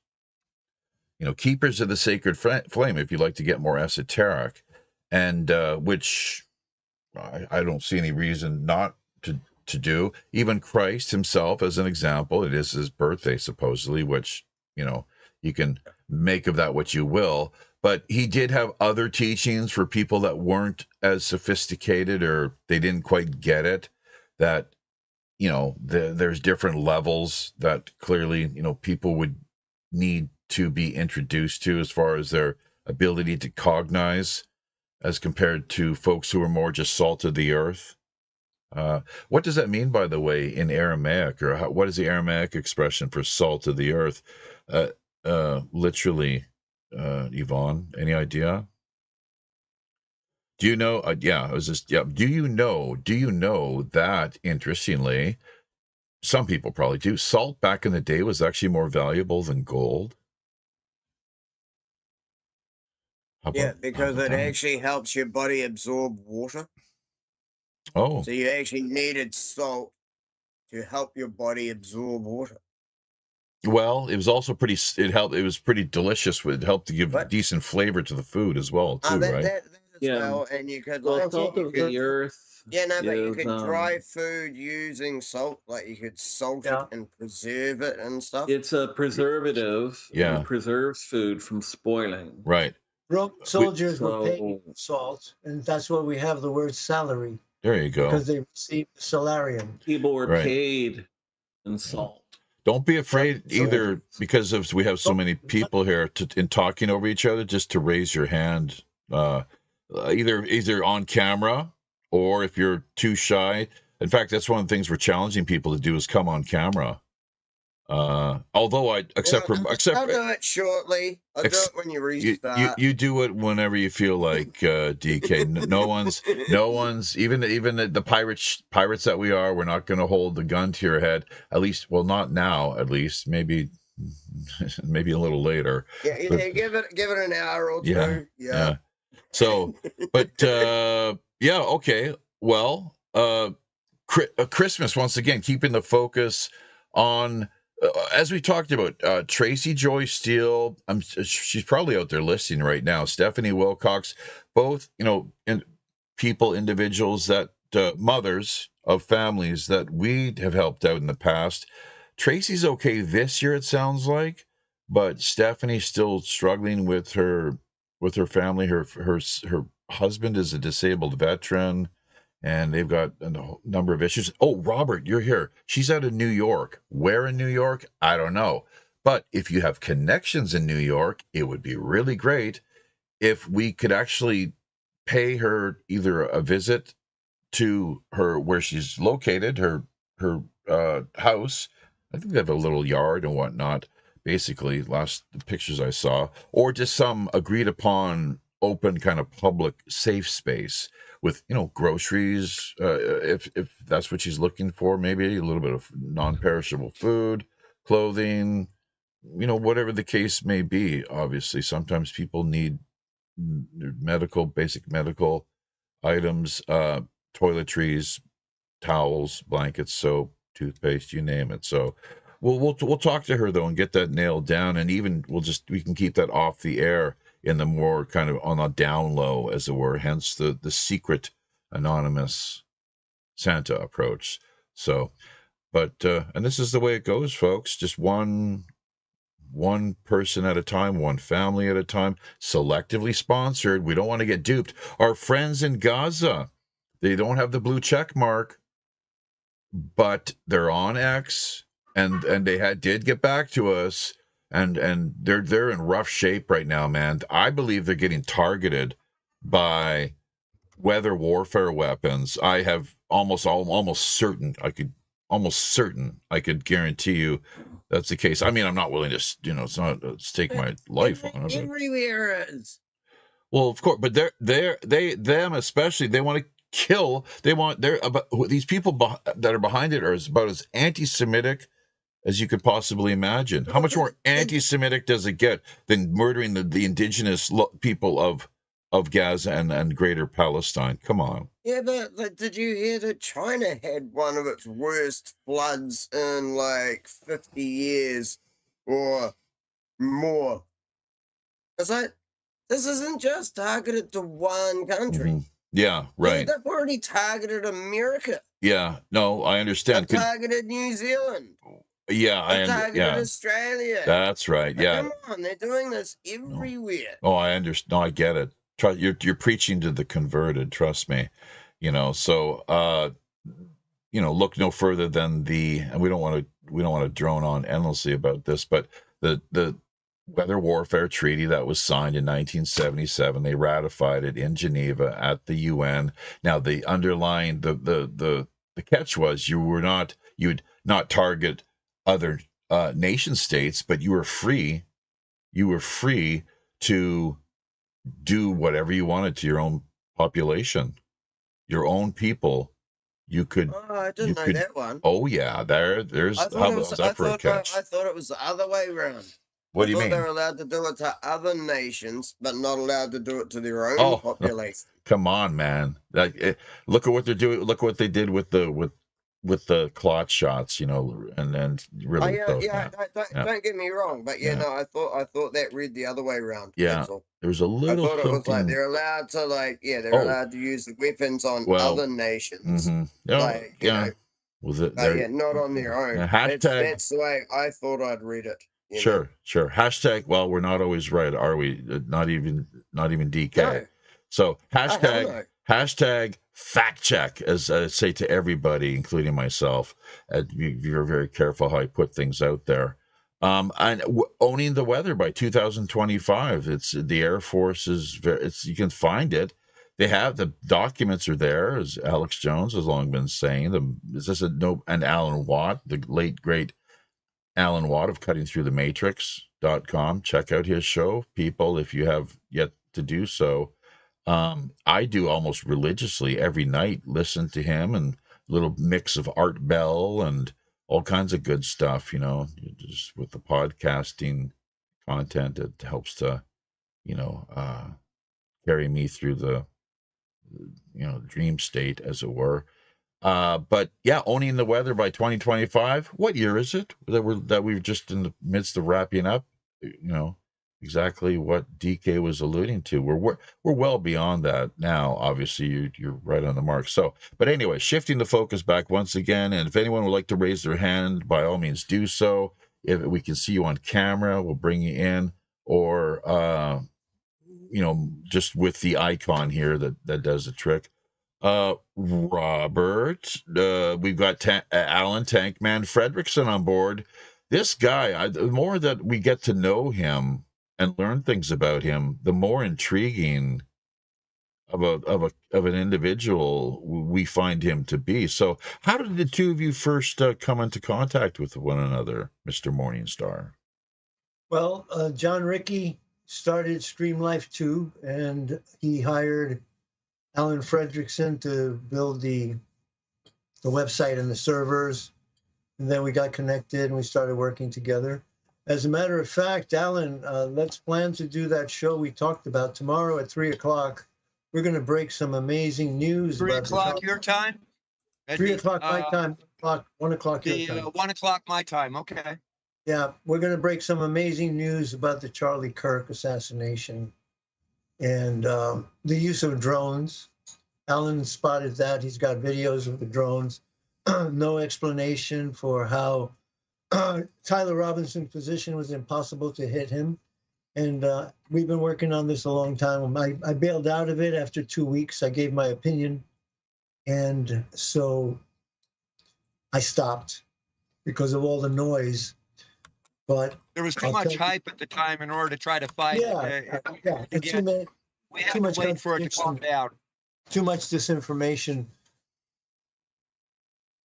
[SPEAKER 1] Keepers of the sacred flame, if you'd like to get more esoteric, and which I don't see any reason not to do. Even Christ himself, as an example, it is his birthday, supposedly, which, you can make of that what you will. But he did have other teachings for people that weren't as sophisticated, or they didn't quite get it, that, there's different levels that clearly, people would need to be introduced to as far as their ability to cognize, as compared to folks who are more just salt of the earth. What does that mean, by the way, in Aramaic, or what is the Aramaic expression for salt of the earth? Literally, Yvonne, any idea? Do you know? Yeah, I was just, yeah. Do you know that, interestingly, some people probably do, salt back in the day was actually more valuable than gold?
[SPEAKER 4] Because it actually helps your body absorb water.
[SPEAKER 1] Oh.
[SPEAKER 4] So you actually needed salt to help your body absorb water.
[SPEAKER 1] Well, it was also it was pretty delicious. It helped to give decent flavor to the food as well, too, right?
[SPEAKER 4] That as well, and you could like
[SPEAKER 2] salt of the earth.
[SPEAKER 4] Yeah, no, but you
[SPEAKER 2] is,
[SPEAKER 4] could dry food using salt, like you could salt it and preserve it and stuff.
[SPEAKER 2] It's a preservative.
[SPEAKER 1] Yeah.
[SPEAKER 2] It preserves food from spoiling.
[SPEAKER 1] Right.
[SPEAKER 7] Roman soldiers were paid salt, and that's why we have the word salary.
[SPEAKER 1] There you go.
[SPEAKER 7] Because they received the salarium.
[SPEAKER 2] People were paid in salt.
[SPEAKER 1] Don't be afraid either, because we have so many people here in talking over each other, just to raise your hand, either on camera, or if you're too shy. In fact, that's one of the things we're challenging people to do, is come on camera. Although I'll do it
[SPEAKER 4] shortly. I'll do it when you restart.
[SPEAKER 1] You do it whenever you feel like, DK. No one's even the pirates that we are. We're not going to hold the gun to your head. At least, well, not now. At least, maybe a little later.
[SPEAKER 4] Yeah, give it an hour or two. Yeah.
[SPEAKER 1] So, but yeah, okay. Well, Christmas, once again, keeping the focus on. As we talked about, Tracy Joy Steele, she's probably out there listening right now. Stephanie Wilcox, both, individuals that, mothers of families that we have helped out in the past. Tracy's okay this year, it sounds like. but Stephanie's still struggling with her family. Her husband is a disabled veteran, and they've got a number of issues. Oh, Robert, you're here. She's out of New York. Where in New York? I don't know. But if you have connections in New York, it would be really great if we could actually pay her either a visit to her where she's located, her house. I think they have a little yard and whatnot. Basically, last the pictures I saw, or just some agreed upon open kind of public safe space with groceries, if that's what she's looking for, maybe a little bit of non-perishable food, clothing, whatever the case may be. Obviously, sometimes people need basic medical items, toiletries, towels, blankets, soap, toothpaste, you name it. So we'll talk to her though and get that nailed down, and even we can keep that off the air in the more kind of on a down low, as it were. Hence the secret anonymous Santa approach. So, but and this is the way it goes, folks. Just one person at a time, one family at a time, selectively sponsored. We don't want to get duped. Our friends in Gaza, they don't have the blue check mark, but they're on X, and they did get back to us, and they're in rough shape right now, man. I believe they're getting targeted by weather warfare weapons. I have almost certain I could guarantee you that's the case. I mean, I'm not willing to, it's not to stake my life on it.
[SPEAKER 4] Everywhere is.
[SPEAKER 1] Well, of course, but them especially, they want to kill. These people that are behind it are about as anti-Semitic as you could possibly imagine. How much more anti-Semitic does it get than murdering the indigenous people of Gaza and Greater Palestine? Come on.
[SPEAKER 4] Yeah, but did you hear that China had one of its worst floods in like 50 years or more? It's like, this isn't just targeted to one country.
[SPEAKER 1] Mm-hmm. Yeah, right.
[SPEAKER 4] They've already targeted America.
[SPEAKER 1] Yeah, no, I understand.
[SPEAKER 4] They've targeted New Zealand.
[SPEAKER 1] Yeah, I
[SPEAKER 4] targeted Australia.
[SPEAKER 1] That's right. Yeah.
[SPEAKER 4] Come on, they're doing this everywhere.
[SPEAKER 1] Oh, I understand. No, I get it. You're preaching to the converted. Trust me. So look no further than and we don't want to drone on endlessly about this, but the weather warfare treaty that was signed in 1977, they ratified it in Geneva at the UN. Now the underlying the catch was you'd not target other nation states, but you were free to do whatever you wanted to your own population, your own people. You could.
[SPEAKER 4] Oh, I didn't know that one.
[SPEAKER 1] Oh yeah, there's.
[SPEAKER 4] I thought it was the other way around.
[SPEAKER 1] What do you mean?
[SPEAKER 4] They're allowed to do it to other nations, but not allowed to do it to their own population.
[SPEAKER 1] Come on, man! Look at what they're doing. Look what they did with the clot shots, and then really.
[SPEAKER 4] Don't get me wrong, but no, I thought that read the other way around.
[SPEAKER 1] Yeah, there was a little.
[SPEAKER 4] I thought it was like they're allowed to allowed to use the weapons on other nations.
[SPEAKER 1] Mm-hmm. Was it?
[SPEAKER 4] Not on their own. That's the way I thought I'd read it.
[SPEAKER 1] Sure. Hashtag. Well, we're not always right, are we? Not even DK.
[SPEAKER 4] No.
[SPEAKER 1] So hashtag fact check, as I say to everybody, including myself. You're very careful how I put things out there. And owning the weather by 2025. It's the Air Force is. You can find it. They have the documents are there, as Alex Jones has long been saying. And Alan Watt, the late great Alan Watt of CuttingThroughTheMatrix.com. Check out his show, people, if you have yet to do so. I do almost religiously every night, listen to him, and a little mix of Art Bell and all kinds of good stuff, just with the podcasting content. It helps to, carry me through the, dream state, as it were. But yeah, owning the weather by 2025. What year is it that we're just in the midst of wrapping up? Exactly what DK was alluding to. We're well beyond that now. Obviously, you're right on the mark. So, but anyway, shifting the focus back once again, and if anyone would like to raise their hand, by all means do so. if we can see you on camera, we'll bring you in, or just with the icon here that does the trick. Robert, we've got Alan Tankman Fredrickson on board. This guy, the more that we get to know him and learn things about him, the more intriguing of an individual we find him to be. So, how did the two of you first come into contact with one another, Mr. Morningstar?
[SPEAKER 7] Well, John Rickey started Stream Life 2, and he hired Alan Fredrickson to build the website and the servers. And then we got connected and we started working together. As a matter of fact, Alan, let's plan to do that show we talked about tomorrow at 3 o'clock. We're going to break some amazing news.
[SPEAKER 5] 3 o'clock your time?
[SPEAKER 7] 3 o'clock my time, 1 o'clock your time.
[SPEAKER 5] 1 o'clock my time, okay.
[SPEAKER 7] Yeah, we're going to break some amazing news about the Charlie Kirk assassination and the use of drones. Alan spotted that. He's got videos of the drones. No explanation for how Tyler Robinson's position was impossible to hit him. And we've been working on this a long time. I bailed out of it after 2 weeks. I gave my opinion. And so I stopped because of all the noise. But
[SPEAKER 5] there was too much hype at the time in order to try to fight.
[SPEAKER 7] Yeah.
[SPEAKER 5] We had to wait for it to calm down.
[SPEAKER 7] Too much disinformation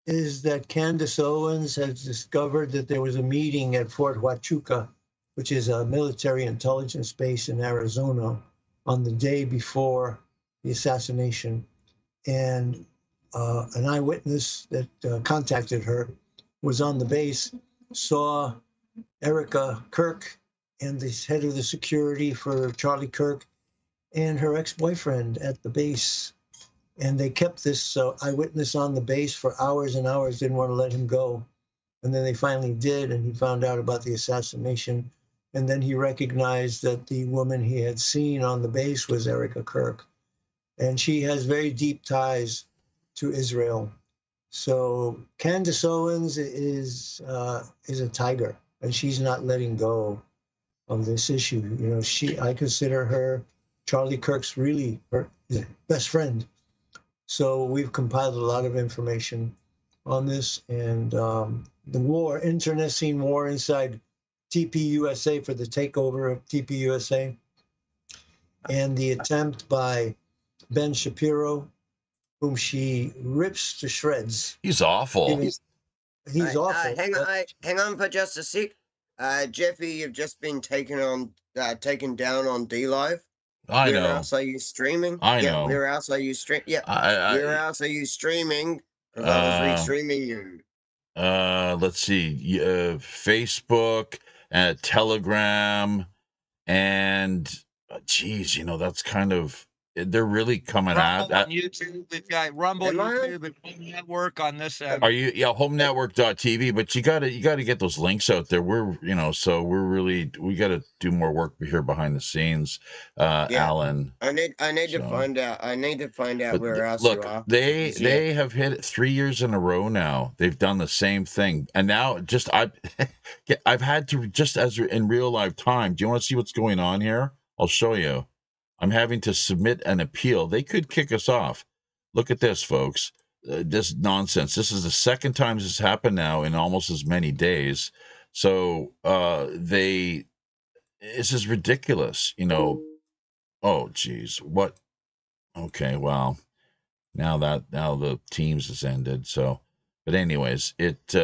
[SPEAKER 7] is that Candace Owens has discovered that there was a meeting at Fort Huachuca, which is a military intelligence base in Arizona, on the day before the assassination. And an eyewitness that contacted her was on the base, saw Erica Kirk and the head of the security for Charlie Kirk and her ex-boyfriend at the base. And they kept this eyewitness on the base for hours and hours, didn't want to let him go. And then they finally did, and he found out about the assassination. And then he recognized that the woman he had seen on the base was Erica Kirk. And she has very deep ties to Israel. So Candace Owens is a tiger, and she's not letting go of this issue. You know, I consider her Charlie Kirk's really her best friend. So we've compiled a lot of information on this, and the internecine war inside TPUSA for the takeover of TPUSA, and the attempt by Ben Shapiro, whom she rips to shreds.
[SPEAKER 1] He's awful.
[SPEAKER 7] He's awful.
[SPEAKER 4] Hang on for just a sec. Jeffy, you've just been taken down on DLive.
[SPEAKER 1] I know.
[SPEAKER 4] Where else are you streaming?
[SPEAKER 1] I know.
[SPEAKER 4] Where else are you streaming? Yeah. Where else are you streaming? Because I was re-streaming you.
[SPEAKER 1] Let's see. Facebook, Telegram, and geez, that's kind of, they're really coming out.
[SPEAKER 5] On YouTube, we've got Rumble, YouTube, and Home Network on this end.
[SPEAKER 1] Are you? Yeah, homenetwork.tv. But you gotta get those links out there. We got to do more work here behind the scenes, Alan.
[SPEAKER 4] I need to find out. I need to find out where else
[SPEAKER 1] you
[SPEAKER 4] are.
[SPEAKER 1] They have hit it 3 years in a row now. They've done the same thing, and now I've had to, just as in real life time. Do you want to see what's going on here? I'll show you. I'm having to submit an appeal. They could kick us off. Look at this, folks. This nonsense. This is the second time this has happened now in almost as many days. So this is ridiculous. Oh, geez. What? Okay, well, now the Teams has ended. So, but anyways, it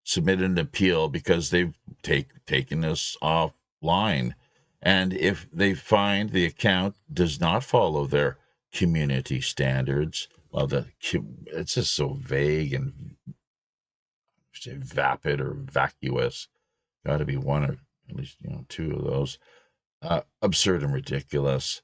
[SPEAKER 1] submitted an appeal because they've taken us offline. And if they find the account does not follow their community standards, well, it's just so vague and vapid or vacuous. Got to be one or at least two of those. Absurd and ridiculous.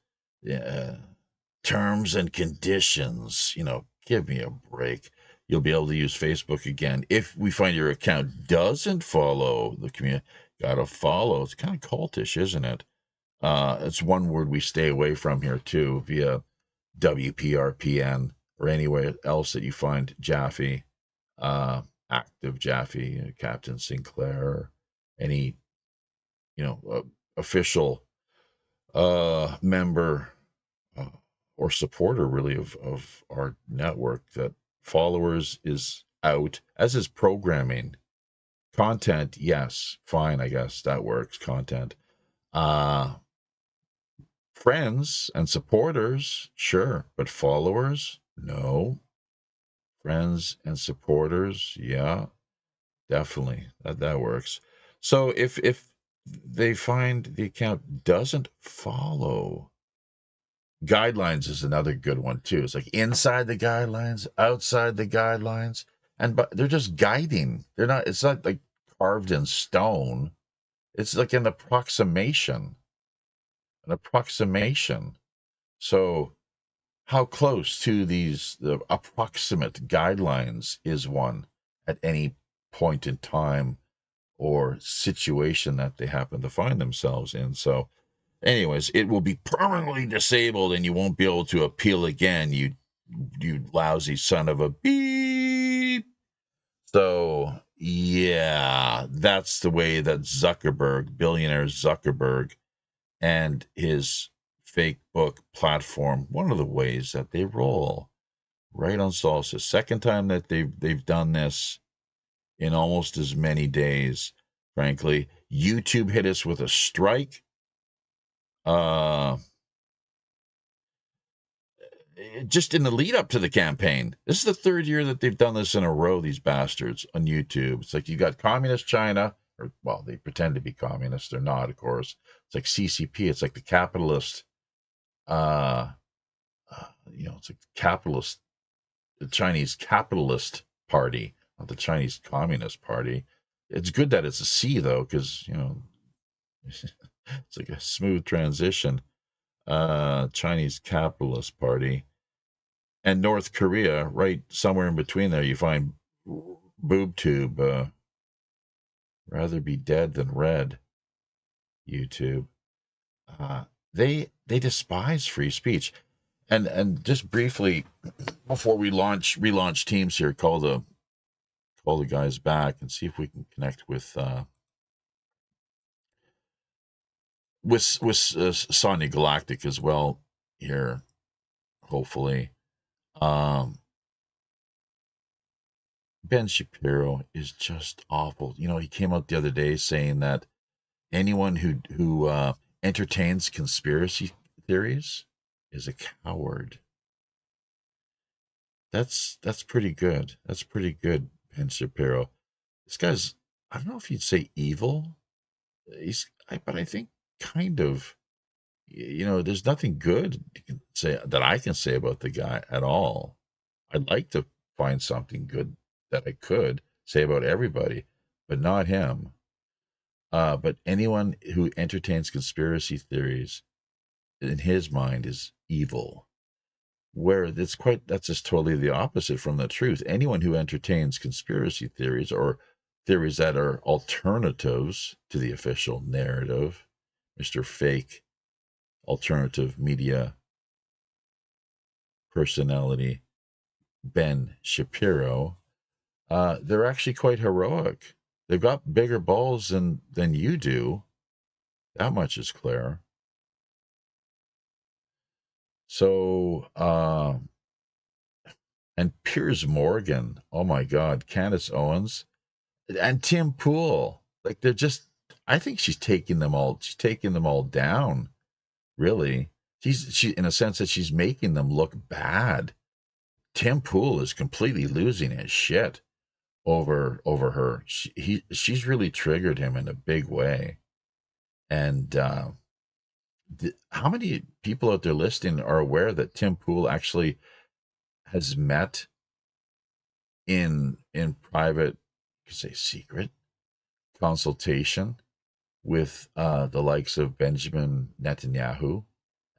[SPEAKER 1] Terms and conditions. Give me a break. You'll be able to use Facebook again if we find your account doesn't follow the community. Got to follow. It's kind of cultish, isn't it? It's one word we stay away from here too, via WPRPN or anywhere else that you find Jaffe, Alan active Jaffe, Captain Sinclair, any official member or supporter really of our network, that followers is out, as is programming. Content, yes, fine, I guess that works. Content. Friends and supporters, sure, but followers, no. Friends and supporters, yeah, definitely that works. So if they find the account doesn't follow guidelines, is another good one too. It's like inside the guidelines, outside the guidelines, but they're just guiding. They're not. It's not like carved in stone. It's like an approximation. An approximation. So how close to the approximate guidelines is one at any point in time or situation that they happen to find themselves in? So anyways, it will be permanently disabled and you won't be able to appeal again, you lousy son of a beep. So yeah, that's the way that billionaire Zuckerberg, and his fake book platform, one of the ways that they roll. Right on Solstice. Second time that they've done this in almost as many days, frankly. YouTube hit us with a strike. Just in the lead up to the campaign. This is the third year that they've done this in a row, these bastards, on YouTube. It's like you got communist China, or, well, they pretend to be communist. They're not, of course. It's like CCP. It's like the capitalist, it's like the Chinese Capitalist Party, not the Chinese Communist Party. It's good that it's a C, though, because, it's like a smooth transition. Chinese Capitalist Party. And North Korea, right somewhere in between there, you find BoobTube. Rather be dead than red. YouTube. They despise free speech. And just briefly, before we relaunch teams here, call the guys back and see if we can connect with Sonia Galactic as well here, hopefully. Ben Shapiro is just awful. He came out the other day saying that anyone who entertains conspiracy theories is a coward. That's pretty good. That's pretty good, Ben Shapiro. This guy's, I don't know if you'd say evil. But I think kind of, there's nothing good I can say about the guy at all. I'd like to find something good that I could say about everybody, but not him. But anyone who entertains conspiracy theories, in his mind, is evil. Where that's just totally the opposite from the truth. Anyone who entertains conspiracy theories or theories that are alternatives to the official narrative, Mr. Fake alternative media personality Ben Shapiro, they're actually quite heroic. They've got bigger balls than you do. That much is clear. So, and Piers Morgan, oh my God, Candace Owens, and Tim Pool, like I think she's taking them all down, really. She in a sense that she's making them look bad. Tim Pool is completely losing his shit over her. She's really triggered him in a big way. And how many people out there listening are aware that Tim Pool actually has met in private, you could say secret, consultation with the likes of Benjamin Netanyahu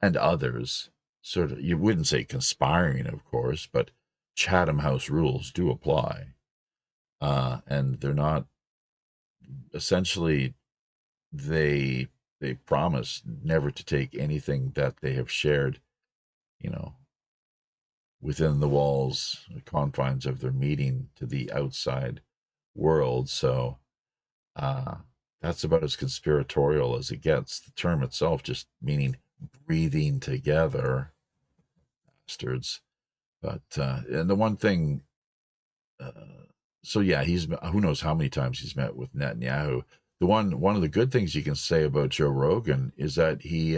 [SPEAKER 1] and others? Sort of, you wouldn't say conspiring, of course, but Chatham House rules do apply. And they're not, essentially, they promise never to take anything that they have shared, within the walls, the confines of their meeting, to the outside world. So that's about as conspiratorial as it gets. The term itself just meaning breathing together, bastards. But and the one thing, so yeah, he's who knows how many times he's met with Netanyahu. One of the good things you can say about Joe Rogan is that he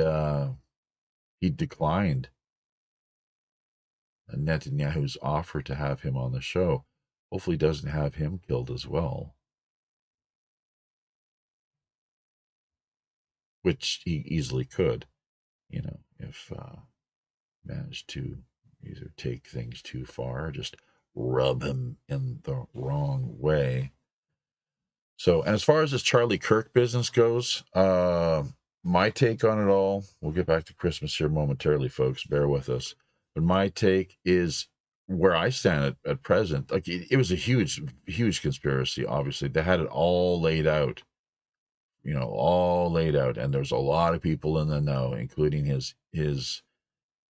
[SPEAKER 1] declined Netanyahu's offer to have him on the show. Hopefully, doesn't have him killed as well, which he easily could, if managed to either take things too far, or just rub him in the wrong way. So, and as far as this Charlie Kirk business goes, my take on it all, we'll get back to Christmas here momentarily, folks. Bear with us. But my take is where I stand at present. Like it was a huge, huge conspiracy. Obviously, they had it all laid out, all laid out, and there's a lot of people in the know, including his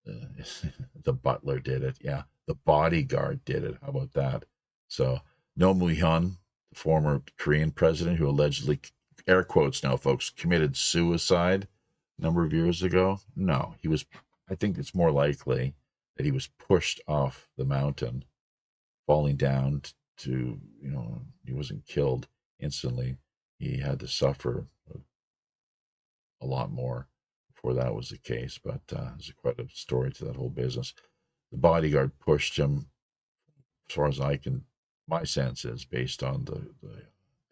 [SPEAKER 1] the butler did it. Yeah, the bodyguard did it. How about that? So, No Hyun, the former Korean president who allegedly, air quotes now, folks, committed suicide a number of years ago. No, he was. I think it's more likely that he was pushed off the mountain, falling down to, he wasn't killed instantly. He had to suffer a lot more before that was the case. But there's quite a story to that whole business. The bodyguard pushed him, as far as my sense is, based on the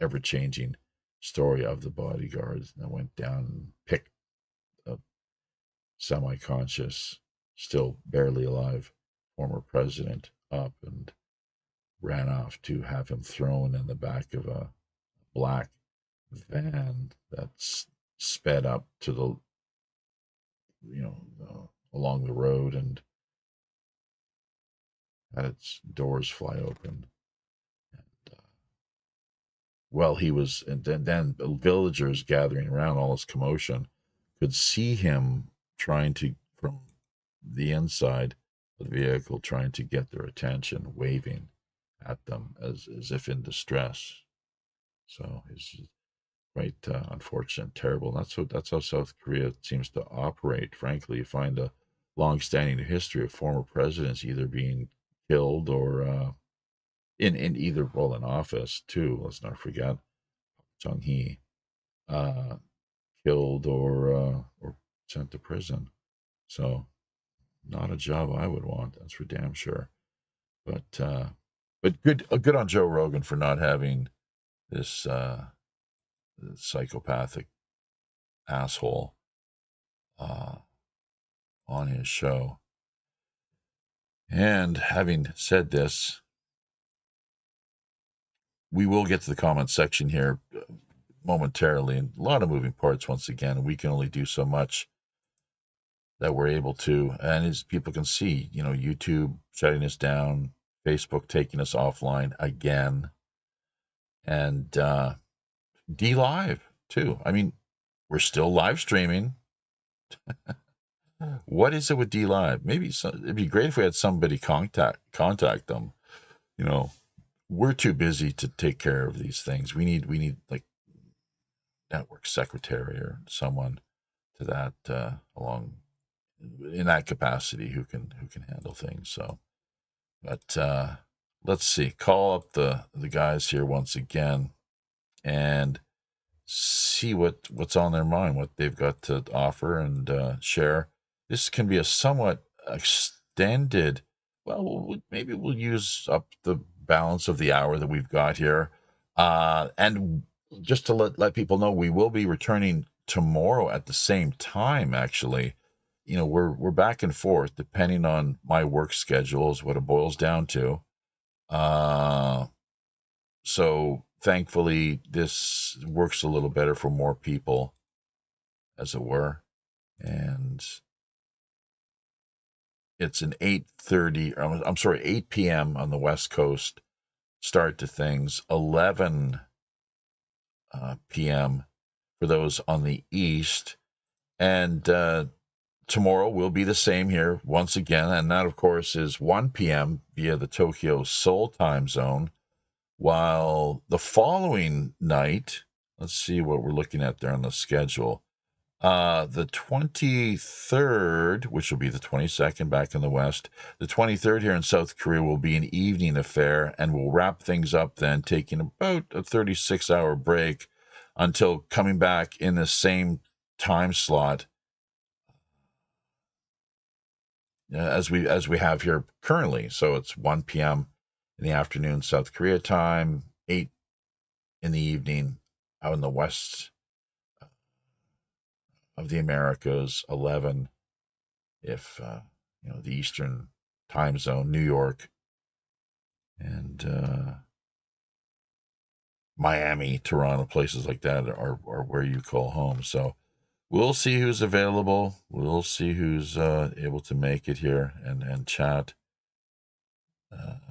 [SPEAKER 1] ever-changing story of the bodyguard, that went down and picked a semi-conscious, still barely alive former president up and ran off to have him thrown in the back of a black van that's sped up to the, along the road and had its doors fly open. And, he was, and then villagers gathering around, all this commotion, could see him trying to, from the inside of the vehicle, trying to get their attention, waving at them as if in distress. So it's quite unfortunate, terrible. And that's how South Korea seems to operate. Frankly, you find a long-standing history of former presidents either being killed or in either role in office too. Let's not forget Chung Hee, killed or sent to prison. So not a job I would want. That's for damn sure. But good on Joe Rogan for not having this psychopathic asshole on his show. And having said this, we will get to the comment section here momentarily, and a lot of moving parts once again. We can only do so much that we're able to, and as people can see, YouTube shutting us down, Facebook taking us offline again, and D Live too. I mean, we're still live streaming. What is it with D Live? Maybe it'd be great if we had somebody contact them. We're too busy to take care of these things. We need like network secretary or someone to that along in that capacity who can handle things. So, but let's see. Call up the guys here once again and see what's on their mind, what they've got to offer and share. This can be a somewhat extended. Well, maybe we'll use up the balance of the hour that we've got here. And just to let people know, we will be returning tomorrow at the same time, actually. We're back and forth depending on my work schedule is what it boils down to. So thankfully this works a little better for more people, as it were. And it's an 8 p.m. on the West Coast start to things, 11 p.m. for those on the East. And tomorrow will be the same here once again. And that, of course, is 1 p.m. via the Tokyo Seoul time zone. while the following night, let's see what we're looking at there on the schedule. The 23rd, which will be the 22nd back in the West, the 23rd here in South Korea will be an evening affair, and we'll wrap things up then, taking about a 36-hour break until coming back in the same time slot as we have here currently. So it's 1 p.m. in the afternoon South Korea time, 8 in the evening out in the west of the Americas, 11 if the Eastern time zone, New York and Miami, Toronto, places like that are where you call home. So we'll see who's available. We'll see who's able to make it here and chat.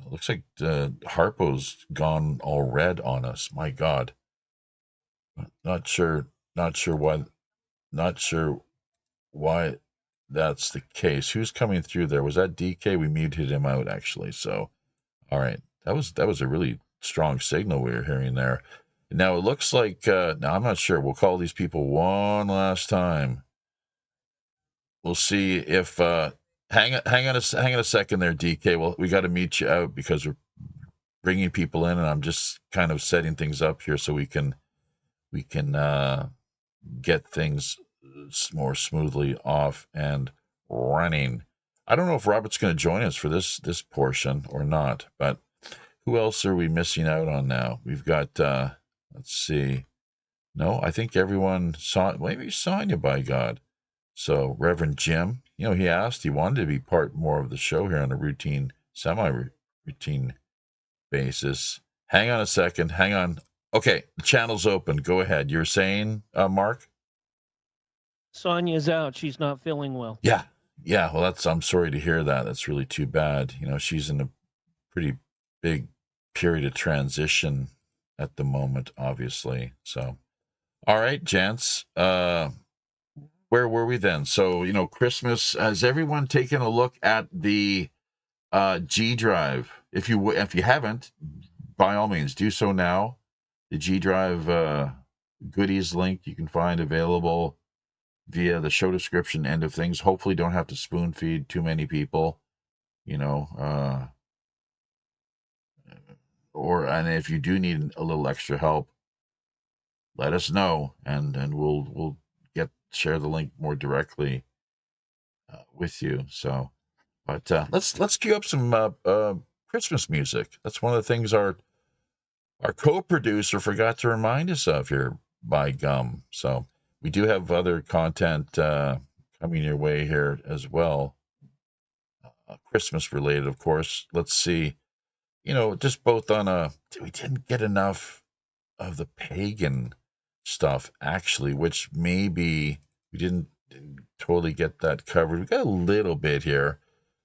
[SPEAKER 1] Looks like Harpo's gone all red on us. My God. Not sure why that's the case. Who's coming through there? Was that DK? We muted him out actually. So, all right, that was a really strong signal we were hearing there. Now it looks like now I'm not sure. We'll call these people one last time. We'll see if hang on a second there, DK. Well, we got to meet you out because we're bringing people in, and I'm just kind of setting things up here so we can get things more smoothly off and running. I don't know if Robert's going to join us for this portion or not, but who else are we missing out on now? We've got let's see. No, I think everyone saw, maybe Sonia, by God. So Reverend Jim, he asked, he wanted to be part more of the show here on a routine, semi-routine basis. Hang on a second. Hang on. Okay, the channel's open. Go ahead. You're saying, Mark?
[SPEAKER 6] Sonia's out. She's not feeling well.
[SPEAKER 1] Yeah. Well, I'm sorry to hear that. That's really too bad. She's in a pretty big period of transition at the moment, obviously. So, all right, gents. Where were we then? So, Christmas. Has everyone taken a look at the G Drive? If you haven't, by all means, do so now. The G Drive goodies link you can find available via the show description end of things. Hopefully, don't have to spoon feed too many people. And if you do need a little extra help, let us know, and we'll share the link more directly with you. So, but let's cue up some Christmas music. That's one of the things our co-producer forgot to remind us of here, by gum. So we do have other content coming your way here as well, Christmas related, of course. Let's see, just both on we didn't get enough of the pagan stuff, actually, which maybe we didn't totally get that covered. We got a little bit here,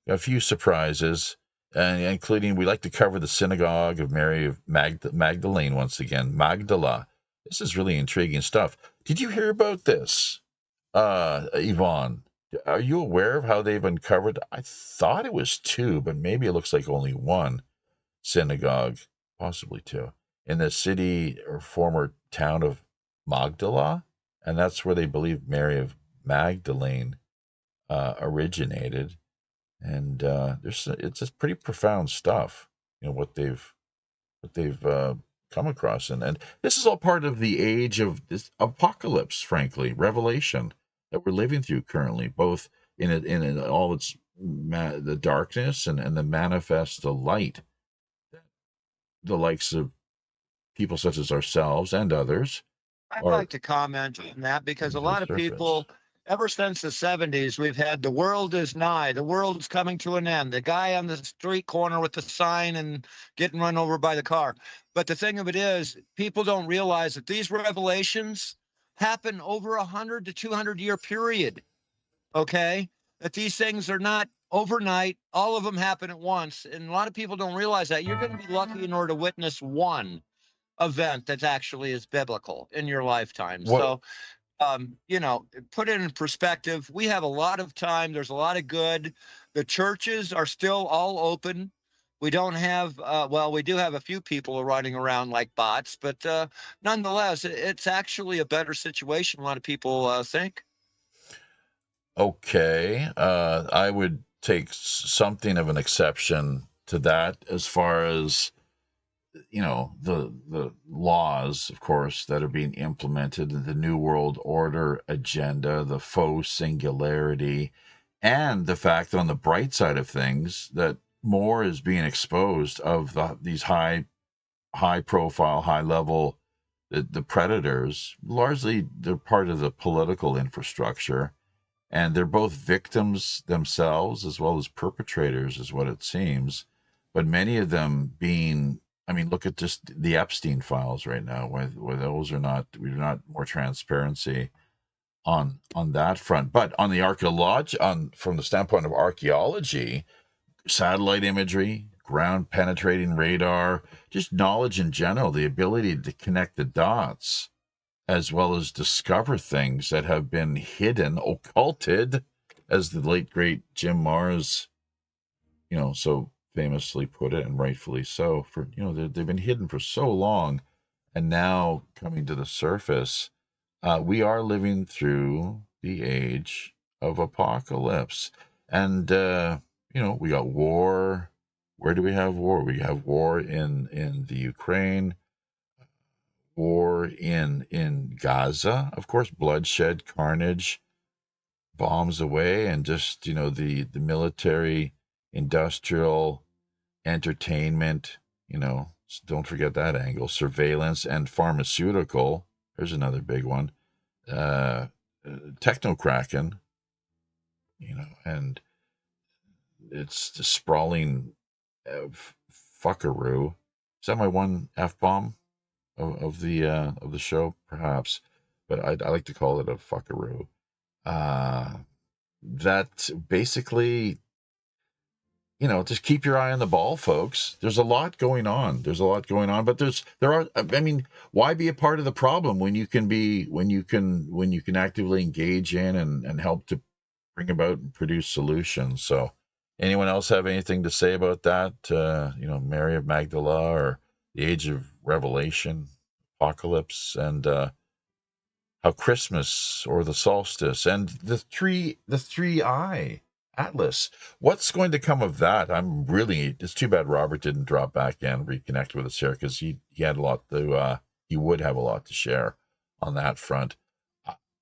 [SPEAKER 1] a few surprises, and including we like to cover the synagogue of Mary of Magdalene once again, Magdala. This is really intriguing stuff. Did you hear about this, Yvonne? Are you aware of how they've uncovered? I thought it was 2, but maybe it looks like only 1 synagogue, possibly 2, in the city or former town of Magdala, and that's where they believe Mary of Magdalene originated. And it's just pretty profound stuff, what they've come across, and this is all part of the age of this apocalypse, frankly, Revelation that we're living through currently, both in all its the darkness and the manifest the light, the likes of people such as ourselves and others.
[SPEAKER 5] I'd like to comment on that because a lot of people, ever since the 70s, we've had the world is nigh, the world's coming to an end, the guy on the street corner with the sign and getting run over by the car. But the thing of it is, people don't realize that these revelations happen over 100 to 200-year period, okay? That these things are not overnight. All of them happen at once. And a lot of people don't realize that. You're going to be lucky in order to witness one event that actually is biblical in your lifetime. So, put it in perspective. We have a lot of time. There's a lot of good. The churches are still all open. we don't have, well, we do have a few people running around like bots, but nonetheless, it's actually a better situation. A lot of people think.
[SPEAKER 1] Okay, I would take something of an exception to that as far as the laws, of course, that are being implemented in the New World Order agenda, the faux singularity, and the fact that on the bright side of things that more is being exposed of these high profile, high level the predators. Largely they're part of the political infrastructure, and they're both victims themselves as well as perpetrators, is what it seems. But many of them being, I mean, look at just the Epstein files right now, where those are not, we're not more transparency on that front. But on the from the standpoint of archaeology, satellite imagery, ground penetrating radar, just knowledge in general, the ability to connect the dots, as well as discover things that have been hidden, occulted, as the late great Jim Mars, so famously put it, and rightfully so. For they've been hidden for so long, and now coming to the surface. We are living through the age of apocalypse, and we got war. Where do we have war? We have war in the Ukraine. War in Gaza, of course, bloodshed, carnage, bombs away, and just the military, industrial, entertainment. Don't forget that angle. Surveillance and pharmaceutical. There's another big one. Technocracken. And it's the sprawling fuckaroo. Is that my one F-bomb of the show? Perhaps, but I like to call it a fuckaroo. That basically, just keep your eye on the ball, folks. There's a lot going on. But I mean, why be a part of the problem when you can actively engage in and help to bring about and produce solutions? So, anyone else have anything to say about that? Mary of Magdala, or the Age of Revelation, Apocalypse, and how Christmas or the solstice and the three eye Atlas. What's going to come of that? It's too bad Robert didn't drop back in, reconnect with us here, because he had a lot to he would have a lot to share on that front.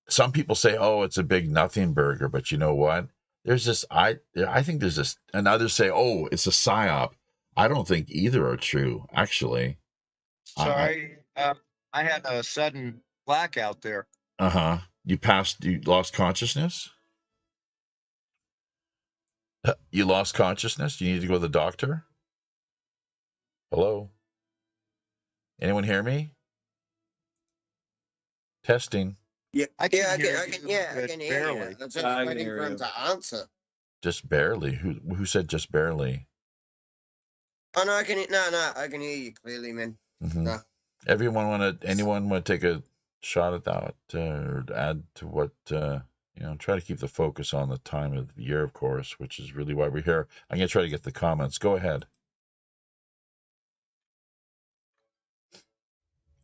[SPEAKER 1] Some people say, oh, it's a big nothing burger, but you know what? There's this, I think there's this, and others say, oh, it's a psyop. I don't think either are true, actually.
[SPEAKER 5] Sorry, I had a sudden blackout there.
[SPEAKER 1] Uh-huh. You lost consciousness? You lost consciousness? You need to go to the doctor? Hello? Anyone hear me? Testing.
[SPEAKER 4] Yeah,
[SPEAKER 5] I can hear
[SPEAKER 4] you. I'm just waiting for him to answer.
[SPEAKER 1] Just barely. Who said just barely?
[SPEAKER 4] Oh no, I can hear you clearly, man.
[SPEAKER 1] Mm-hmm.
[SPEAKER 4] No.
[SPEAKER 1] Anyone want to take a shot at that, or add to what try to keep the focus on the time of the year, of course, which is really why we're here. I'm gonna try to get the comments. Go ahead.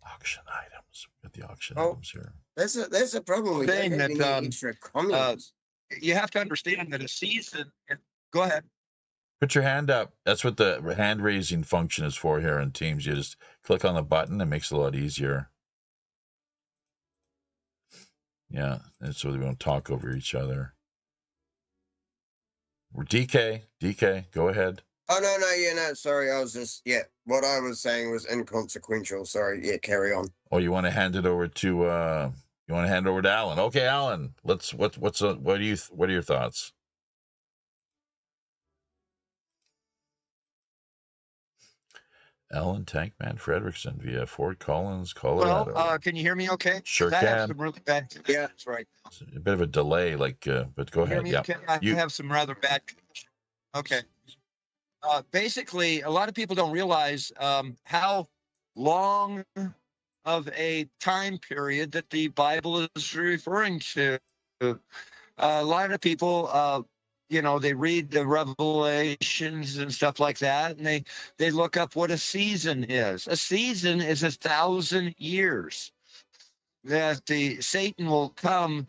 [SPEAKER 1] Auction items. Got the auction items here.
[SPEAKER 4] There's a problem with
[SPEAKER 5] saying that
[SPEAKER 4] extra comments.
[SPEAKER 5] You have to understand that a season. Go ahead.
[SPEAKER 1] Put your hand up. That's what the hand raising function is for here in Teams. You just click on the button. It makes it a lot easier. Yeah, and so we don't talk over each other. DK, go ahead.
[SPEAKER 4] Oh no, sorry, I was just what I was saying was inconsequential. Sorry, carry on.
[SPEAKER 1] Oh, you want to hand it over to Alan? Okay, Alan. What are your thoughts? Alan Tankman Fredrickson via Fort Collins, Colorado.
[SPEAKER 5] Well, can you hear me okay?
[SPEAKER 1] Sure can.
[SPEAKER 5] I have some really bad conditions right now.
[SPEAKER 1] It's a bit of a delay, but go ahead.
[SPEAKER 5] Yeah. Okay? I have some rather bad conditions. Okay. Basically, a lot of people don't realize how long of a time period that the Bible is referring to. A lot of people they read the Revelations and stuff like that, and they look up what a season is. A season is 1,000 years that the Satan will come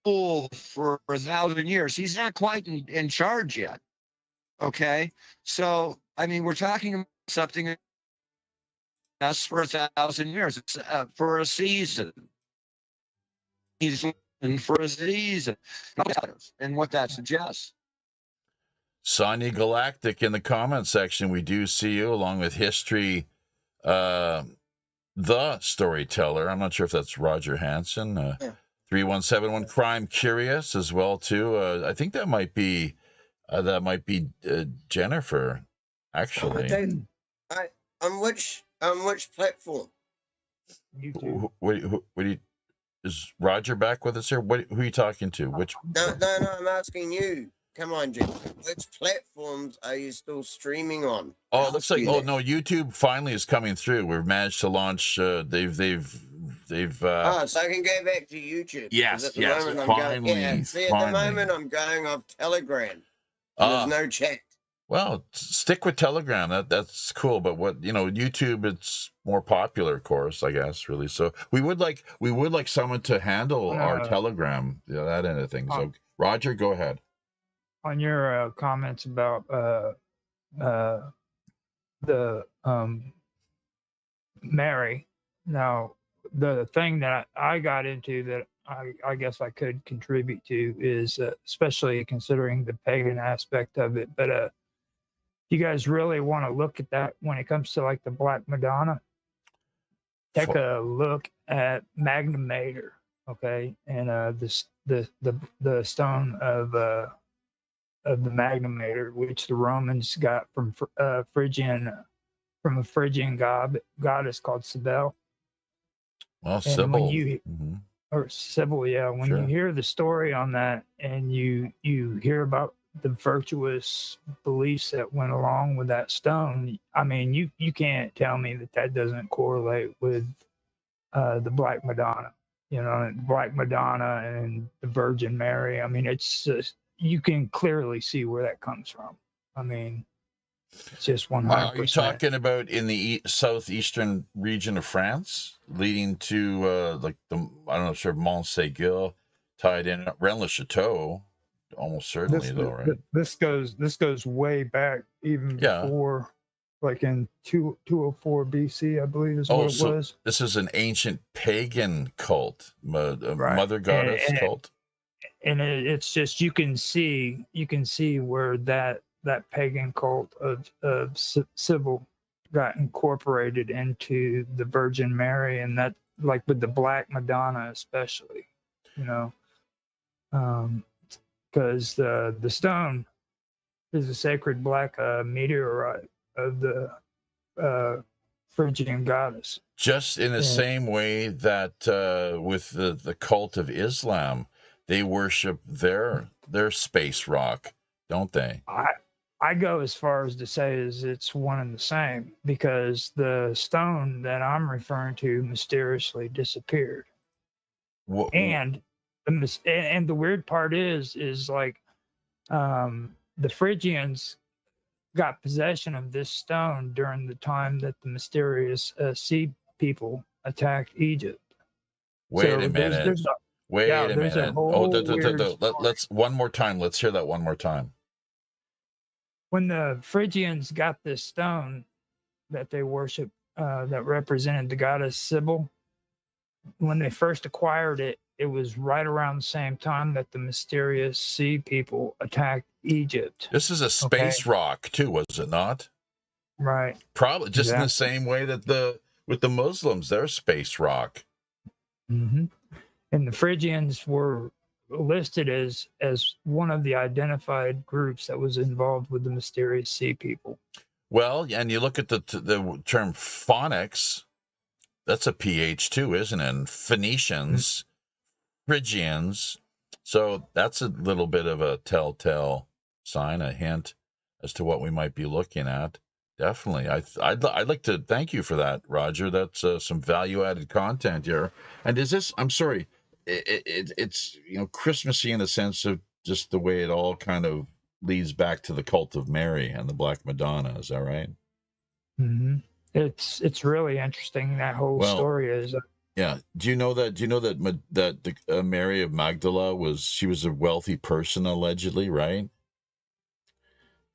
[SPEAKER 5] full for 1,000 years. He's not quite in charge yet. Okay, so I mean, we're talking about something that's for 1,000 years. It's for a season. He's in for a season, and what that suggests.
[SPEAKER 1] Sonia Galactic in the comment section, we do see you along with History, the Storyteller. I'm not sure if that's Roger Hansen. 3171 Crime Curious as well too. I think that might be Jennifer, actually.
[SPEAKER 4] On which platform?
[SPEAKER 3] YouTube.
[SPEAKER 1] What do you? Is Roger back with us here? Who are you talking to? Which?
[SPEAKER 4] No, I'm asking you. Come on, Jim. Which platforms are you still streaming on?
[SPEAKER 1] Oh, it looks like YouTube finally is coming through. We've managed to launch. They've.
[SPEAKER 4] So I can go back to YouTube.
[SPEAKER 1] Yes,
[SPEAKER 4] Finally. At the moment I'm going off Telegram. There's no chat.
[SPEAKER 1] Well, stick with Telegram. That's cool. But YouTube, it's more popular, of course, I guess, really. So we would like someone to handle our Telegram, that end of things. So Roger, go ahead.
[SPEAKER 3] On your comments about the Mary. Now, the thing that I got into that I guess I could contribute to is especially considering the pagan aspect of it, but you guys really want to look at that when it comes to like the Black Madonna, take a look at Magnum Mater, okay, and the stone of the Magnum Mater, which the Romans got from a Phrygian goddess called Cybele.
[SPEAKER 1] Well, Sybil.
[SPEAKER 3] Or Sybil, yeah. When you hear the story on that, and you hear about the virtuous beliefs that went along with that stone, I mean, you can't tell me that doesn't correlate with the Black Madonna. Black Madonna and the Virgin Mary. I mean, it's just, you can clearly see where that comes from. I mean, it's just 100%.
[SPEAKER 1] Are you talking about in the southeastern region of France, leading to I don't know, sure, Mont-Ségur, tied in Rennes-le-Château, almost certainly right?
[SPEAKER 3] This goes way back, even before, like in 204 BC, I believe is what it was.
[SPEAKER 1] This is an ancient pagan cult, mother goddess cult.
[SPEAKER 3] And it's just you can see where that pagan cult of Sybil got incorporated into the Virgin Mary, and that, like with the Black Madonna especially, because the stone is a sacred black meteorite of the Phrygian goddess.
[SPEAKER 1] Just in the same way that with the cult of Islam, they worship their space rock, don't they?
[SPEAKER 3] I go as far as to say is it's one and the same, because the stone that I'm referring to mysteriously disappeared. And the weird part is like the Phrygians got possession of this stone during the time that the mysterious sea people attacked Egypt.
[SPEAKER 1] Wait a minute. Let's one more time. Let's hear that one more time.
[SPEAKER 3] When the Phrygians got this stone that they worship, that represented the goddess Sybil, when they first acquired it, it was right around the same time that the mysterious sea people attacked Egypt.
[SPEAKER 1] This is a space rock too, was it not?
[SPEAKER 3] Right.
[SPEAKER 1] Probably just in the same way that with the Muslims, they're space rock.
[SPEAKER 3] Mm-hmm. And the Phrygians were listed as one of the identified groups that was involved with the mysterious sea people.
[SPEAKER 1] Well, and you look at the term phonics, that's a PH too, isn't it? And Phoenicians, Phrygians. So that's a little bit of a telltale sign, a hint as to what we might be looking at. Definitely. I'd like to thank you for that, Roger. That's some value-added content here. And is this, I'm sorry, it's Christmassy in the sense of just the way it all kind of leads back to the cult of Mary and the Black Madonna. Is that right?
[SPEAKER 3] Hmm. It's really interesting. That whole
[SPEAKER 1] Well,
[SPEAKER 3] story is.
[SPEAKER 1] yeah. Do you know that? Mary of Magdala was a wealthy person allegedly, right?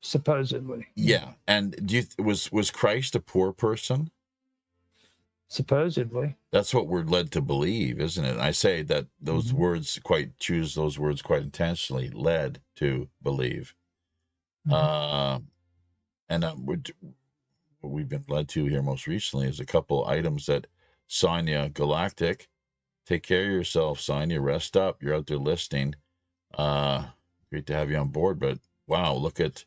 [SPEAKER 3] Supposedly.
[SPEAKER 1] Yeah. And was Christ a poor person?
[SPEAKER 3] Supposedly.
[SPEAKER 1] That's what we're led to believe, isn't it? And I say that those words choose those words quite intentionally, led to believe.
[SPEAKER 3] Mhm.
[SPEAKER 1] And what we've been led to here most recently is a couple items that Sonia Galactic, take care of yourself, Sonia, rest up. You're out there listening. Great to have you on board, but wow, look at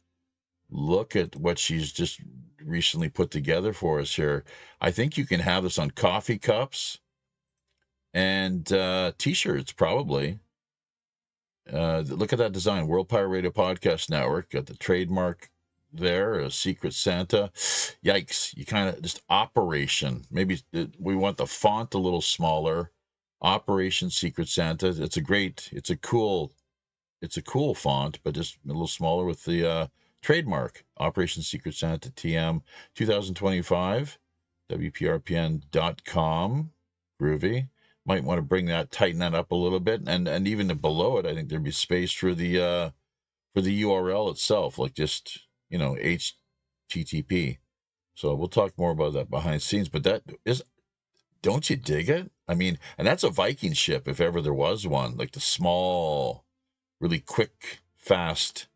[SPEAKER 1] what she's just recently put together for us here. I think you can have this on coffee cups and t-shirts probably. Look at that design. World Pirate Radio Podcast Network got the trademark there, a Secret Santa. Yikes. You kind of just Operation. Maybe we want the font a little smaller. Operation Secret Santa. It's a cool font, but just a little smaller with the trademark. Operation Secret Santa TM 2025, WPRPN.com. Groovy. Might want to tighten that up a little bit. And even below it, I think there'd be space for the URL itself, like just, HTTP. So we'll talk more about that behind the scenes, but don't you dig it? I mean, and that's a Viking ship, if ever there was one, like the small, really quick, fast,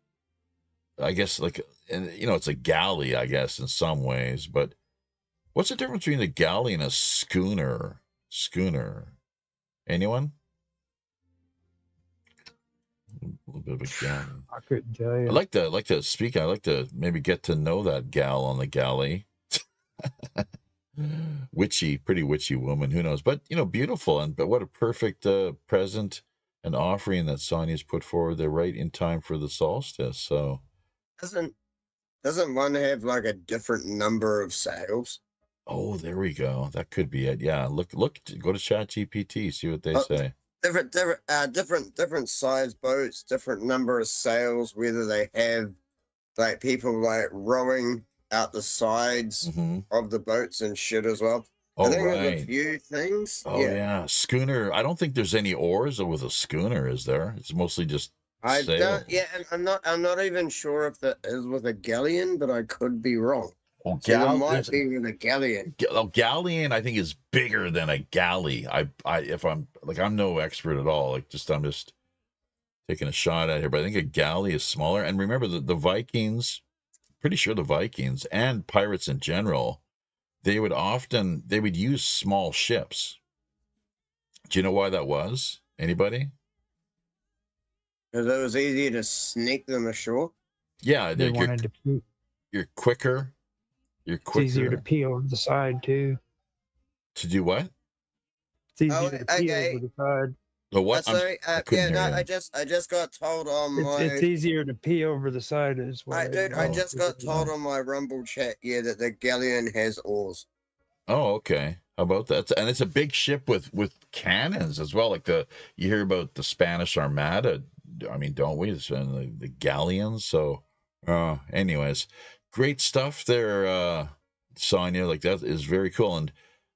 [SPEAKER 1] I guess, and it's a galley, I guess, in some ways, but what's the difference between a galley and a schooner? Anyone? A little bit of a galley.
[SPEAKER 3] I couldn't tell you.
[SPEAKER 1] I like to maybe get to know that gal on the galley. Pretty witchy woman, who knows? But beautiful, but what a perfect present and offering that Sonia's put forward there right in time for the solstice. So
[SPEAKER 4] Doesn't one have like a different number of sails?
[SPEAKER 1] oh, there we go. That could be it. Yeah, look, go to ChatGPT, see what they say.
[SPEAKER 4] Different size boats, different number of sails, whether they have like people like rowing out the sides of the boats and shit as well.
[SPEAKER 1] Oh,
[SPEAKER 4] I think
[SPEAKER 1] right.
[SPEAKER 4] there's a few things.
[SPEAKER 1] Oh yeah. Schooner. I don't think there's any oars with a schooner, is there? It's mostly just sail.
[SPEAKER 4] And I'm not even sure if that is with a galleon, but I could be wrong.
[SPEAKER 1] Oh,
[SPEAKER 4] So it might be with a galleon.
[SPEAKER 1] Galleon, I think, is bigger than a galley. I'm no expert at all. I'm just taking a shot at here, but I think a galley is smaller. And remember the Vikings, pretty sure the Vikings and pirates in general, they would use small ships. Do you know why that was? Anybody?
[SPEAKER 4] Because it was easier to sneak them ashore.
[SPEAKER 1] Yeah,
[SPEAKER 3] They wanted to.
[SPEAKER 1] You're quicker.
[SPEAKER 3] It's easier to pee over the side too.
[SPEAKER 1] To do what?
[SPEAKER 3] It's easier to pee over the side.
[SPEAKER 1] The what?
[SPEAKER 4] Sorry. I just got told on my.
[SPEAKER 3] It's easier to pee over the side as well.
[SPEAKER 4] I just got told on my Rumble chat that the galleon has oars.
[SPEAKER 1] Oh, okay. How about that? And it's a big ship with cannons as well. Like you hear about the Spanish Armada. I mean, don't we? The galleons. So, anyways, great stuff there, Sonia. Like that is very cool. And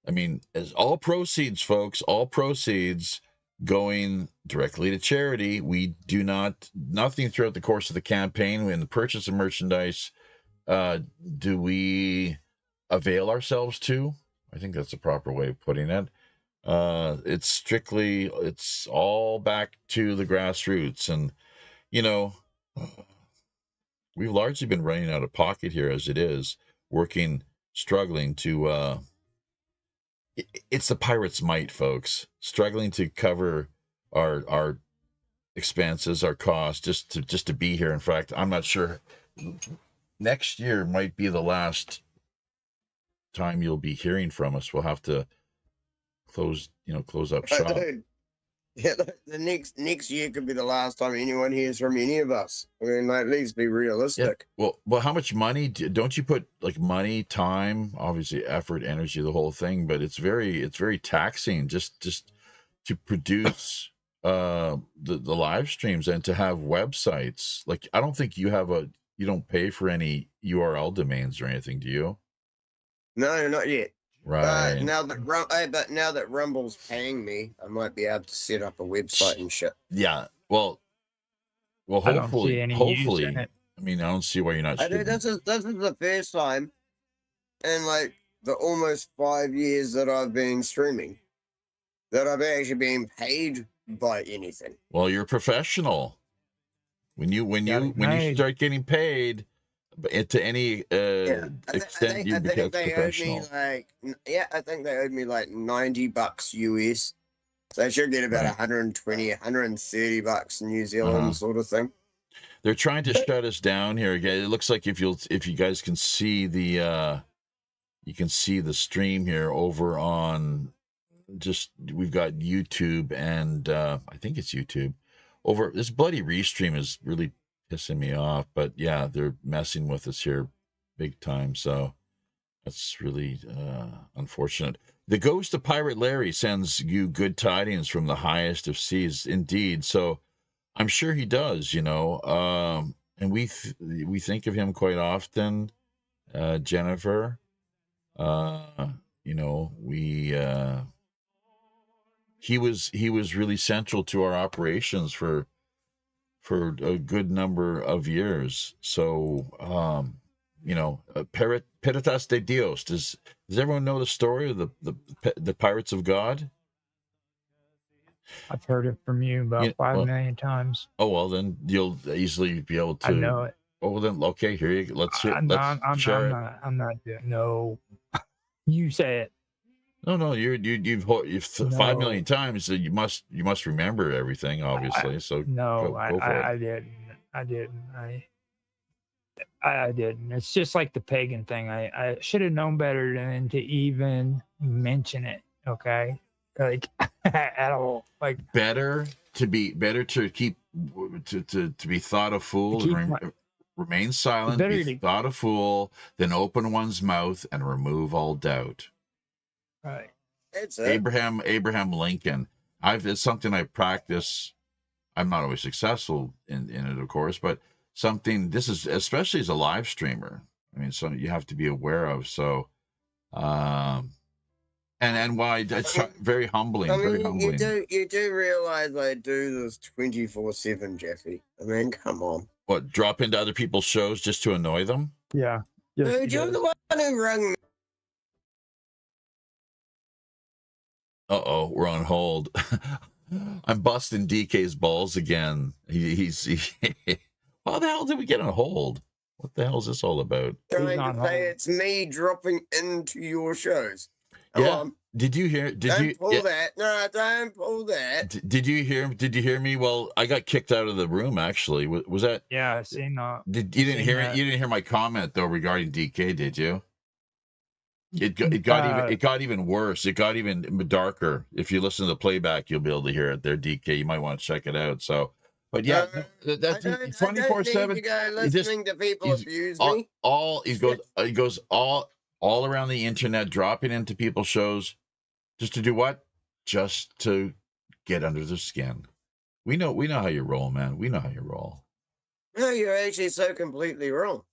[SPEAKER 1] I mean, as all proceeds, folks, going directly to charity. We do nothing throughout the course of the campaign in the purchase of merchandise. Do we avail ourselves to? I think that's the proper way of putting it. It's all back to the grassroots. And, we've largely been running out of pocket here as it is, struggling to, it's the pirate's might, folks, struggling to cover our expenses, our costs, just to be here. In fact, I'm not sure. Next year might be the last time you'll be hearing from us. We'll have to close up shop.
[SPEAKER 4] Yeah, the next year could be the last time anyone hears from any of us. I mean, at least be realistic.
[SPEAKER 1] Yeah. Well, how much money don't you put, like, money, time, obviously effort, energy, the whole thing, but it's very taxing just to produce the live streams and to have websites. Like, I don't think you don't pay for any URL domains or anything, do you?
[SPEAKER 4] No, not yet.
[SPEAKER 1] Right.
[SPEAKER 4] But now that Rumble's paying me, I might be able to set up a website and shit.
[SPEAKER 1] Yeah. Well,
[SPEAKER 3] I don't see any use in it.
[SPEAKER 1] I mean, I don't see why you're not.
[SPEAKER 4] This is the first time in like the almost 5 years that I've been streaming that I've actually been paid by anything.
[SPEAKER 1] Well, you're a professional. When you start getting paid to any extent, you become professional.
[SPEAKER 4] I think they owed me like $90 US. So I should get about 120, 130 bucks New Zealand sort of thing.
[SPEAKER 1] They're trying to shut us down here again. It looks like if you guys can see the stream here over on we've got YouTube and I think it's YouTube. Over this bloody restream is really pissing me off, but yeah, they're messing with us here big time. So that's really unfortunate. The ghost of Pirate Larry sends you good tidings from the highest of seas, indeed. So I'm sure he does, and we think of him quite often, Jennifer. He was really central to our operations for a good number of years. So Peritas de Dios. Does everyone know the story of the Pirates of God?
[SPEAKER 3] I've heard it from you about 5 million times.
[SPEAKER 1] Oh, well, then you'll easily be able to.
[SPEAKER 3] I know it.
[SPEAKER 1] Oh, well, then, okay, here you go. Let's hear it.
[SPEAKER 3] I'm not. No, you say it.
[SPEAKER 1] No, you've 5 million times. So you must remember everything, obviously.
[SPEAKER 3] I didn't. I didn't. It's just like the pagan thing. I should have known better than to even mention it. Okay, like at all. Like
[SPEAKER 1] better to keep to be thought a fool and remain silent. Be thought a fool, then open one's mouth and remove all doubt.
[SPEAKER 3] Right.
[SPEAKER 4] It's
[SPEAKER 1] Abraham Lincoln. It's something I practice. I'm not always successful in it, of course, but this is, especially as a live streamer, I mean, something you have to be aware of. So, and why it's very humbling. Very humbling.
[SPEAKER 4] You do realize I do this 24/7, Jeffy. I mean, come on.
[SPEAKER 1] What, drop into other people's shows just to annoy them?
[SPEAKER 3] Yeah.
[SPEAKER 4] Dude, you're the one who rang me.
[SPEAKER 1] Uh-oh, we're on hold. I'm busting DK's balls again. He's how the hell did we get on hold? What the hell is this all about?
[SPEAKER 4] Trying to say it's me dropping into your shows. Come on.
[SPEAKER 1] Did you hear?
[SPEAKER 4] Don't pull that. No, don't pull that.
[SPEAKER 1] Did you hear me? Well, I got kicked out of the room. Actually, was that?
[SPEAKER 3] Yeah, I seen that.
[SPEAKER 1] You didn't hear it? You didn't hear my comment though regarding DK, did you? It got even worse. It got even darker. If you listen to the playback, you'll be able to hear it there, DK. You might want to check it out. So, but yeah, that's 24/7.
[SPEAKER 4] Listening to people abuse me.
[SPEAKER 1] He goes all around the internet, dropping into people's shows, just to do what? Just to get under their skin. We know how you roll, man. We know how you roll.
[SPEAKER 4] No, you're actually so completely wrong.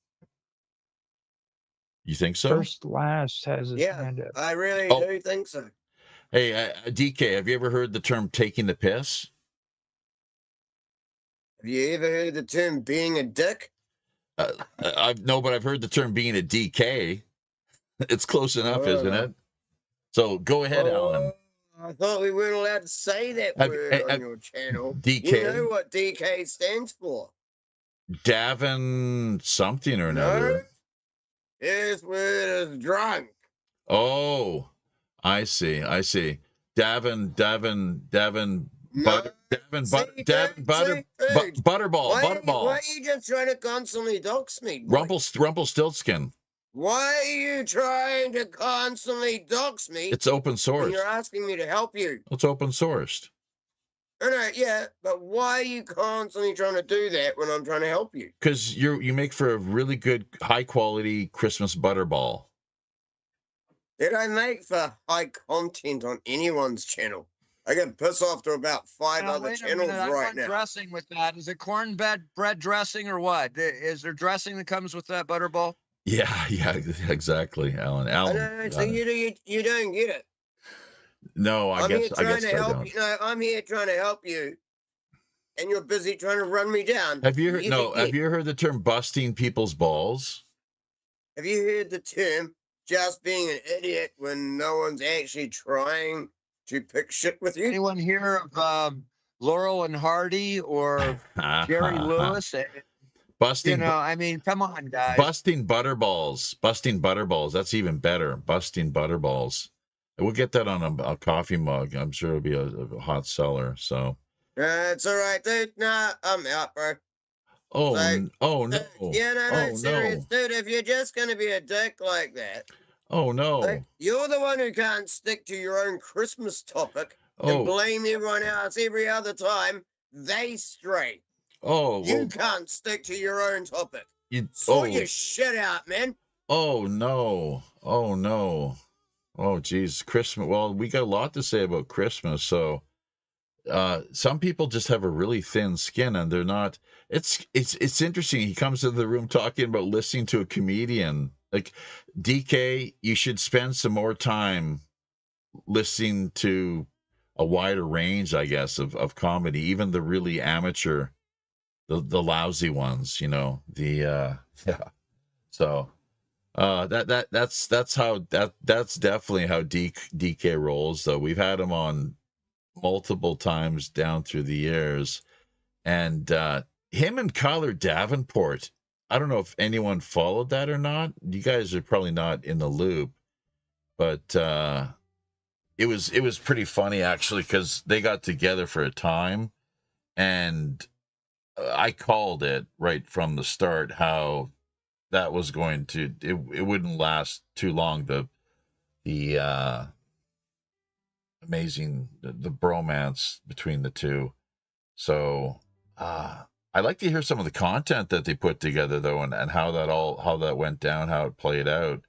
[SPEAKER 1] You think so?
[SPEAKER 3] First Last has his hand up.
[SPEAKER 4] I really do think so.
[SPEAKER 1] Hey, DK, have you ever heard the term taking the piss?
[SPEAKER 4] Have you ever heard the term being a dick?
[SPEAKER 1] No, but I've heard the term being a DK. It's close enough, isn't it? So go ahead, Alan.
[SPEAKER 4] I thought we weren't allowed to say that word on your channel.
[SPEAKER 1] DK.
[SPEAKER 4] You know what DK stands for?
[SPEAKER 1] Davin something or another.
[SPEAKER 4] No. His word is drunk.
[SPEAKER 1] Oh, I see. Davin Butterball.
[SPEAKER 4] Why are you just trying to constantly dox me?
[SPEAKER 1] Rumpelstiltskin.
[SPEAKER 4] Why are you trying to constantly dox me?
[SPEAKER 1] It's open source.
[SPEAKER 4] And you're asking me to help you.
[SPEAKER 1] It's open sourced.
[SPEAKER 4] Yeah, but why are you constantly trying to do that when I'm trying to help you?
[SPEAKER 1] Because you make for a really good, high quality Christmas butterball.
[SPEAKER 4] Did I make for high content on anyone's channel? I can piss off to about 5
[SPEAKER 5] Now,
[SPEAKER 4] other
[SPEAKER 5] wait a
[SPEAKER 4] channels
[SPEAKER 5] minute. I
[SPEAKER 4] right
[SPEAKER 5] want
[SPEAKER 4] now.
[SPEAKER 5] dressing with that. Is it cornbread dressing or what? Is there dressing that comes with that butterball?
[SPEAKER 1] Yeah, exactly, Alan.
[SPEAKER 4] I
[SPEAKER 1] Alan,
[SPEAKER 4] don't, so you don't get it.
[SPEAKER 1] no, I
[SPEAKER 4] I'm here
[SPEAKER 1] guess
[SPEAKER 4] trying to
[SPEAKER 1] I
[SPEAKER 4] help
[SPEAKER 1] don't.
[SPEAKER 4] you. No, I'm here trying to help you, and you're busy trying to run me down.
[SPEAKER 1] Have you heard?
[SPEAKER 4] Yet
[SPEAKER 1] No,
[SPEAKER 4] again.
[SPEAKER 1] have you heard the term busting people's balls?
[SPEAKER 4] Have you heard the term just being an idiot when no one's actually trying to pick shit with you?
[SPEAKER 5] Anyone hear of Laurel and Hardy or Jerry Lewis?
[SPEAKER 1] Busting,
[SPEAKER 5] I mean, come on, guys.
[SPEAKER 1] busting butterballs. Busting butterballs. That's even better. Busting butterballs. We'll get that on a coffee mug. I'm sure it'll be a hot seller. So.
[SPEAKER 4] It's all right, dude. Nah, I'm out, bro.
[SPEAKER 1] Oh,
[SPEAKER 4] So,
[SPEAKER 1] oh no.
[SPEAKER 4] Yeah, no,
[SPEAKER 1] Oh,
[SPEAKER 4] serious,
[SPEAKER 1] no.
[SPEAKER 4] dude. If you're just gonna be a dick like that,
[SPEAKER 1] Oh no.
[SPEAKER 4] like, you're the one who can't stick to your own Christmas topic and
[SPEAKER 1] Oh.
[SPEAKER 4] blame everyone else every other time they stray.
[SPEAKER 1] Oh.
[SPEAKER 4] You
[SPEAKER 1] Well,
[SPEAKER 4] can't stick to your own topic.
[SPEAKER 1] you.
[SPEAKER 4] Sort
[SPEAKER 1] Oh.
[SPEAKER 4] your shit out, man.
[SPEAKER 1] Oh no. Oh no. Oh geez, Christmas. Well, we got a lot to say about Christmas. So, some people just have a really thin skin, and they're not. It's interesting. He comes into the room talking about listening to a comedian. Like, DK, you should spend some more time listening to a wider range, I guess, of comedy, even the really amateur, the lousy ones. Yeah. So. That's definitely how DK rolls, though. We've had him on multiple times down through the years, and him and Kyler Davenport, I don't know if anyone followed that or not. You guys are probably not in the loop, but it was pretty funny, actually, because they got together for a time, and I called it right from the start how that was going to it wouldn't last too long. The amazing the bromance between the two. So I'd like to hear some of the content that they put together, though, and how that went down, how it played out.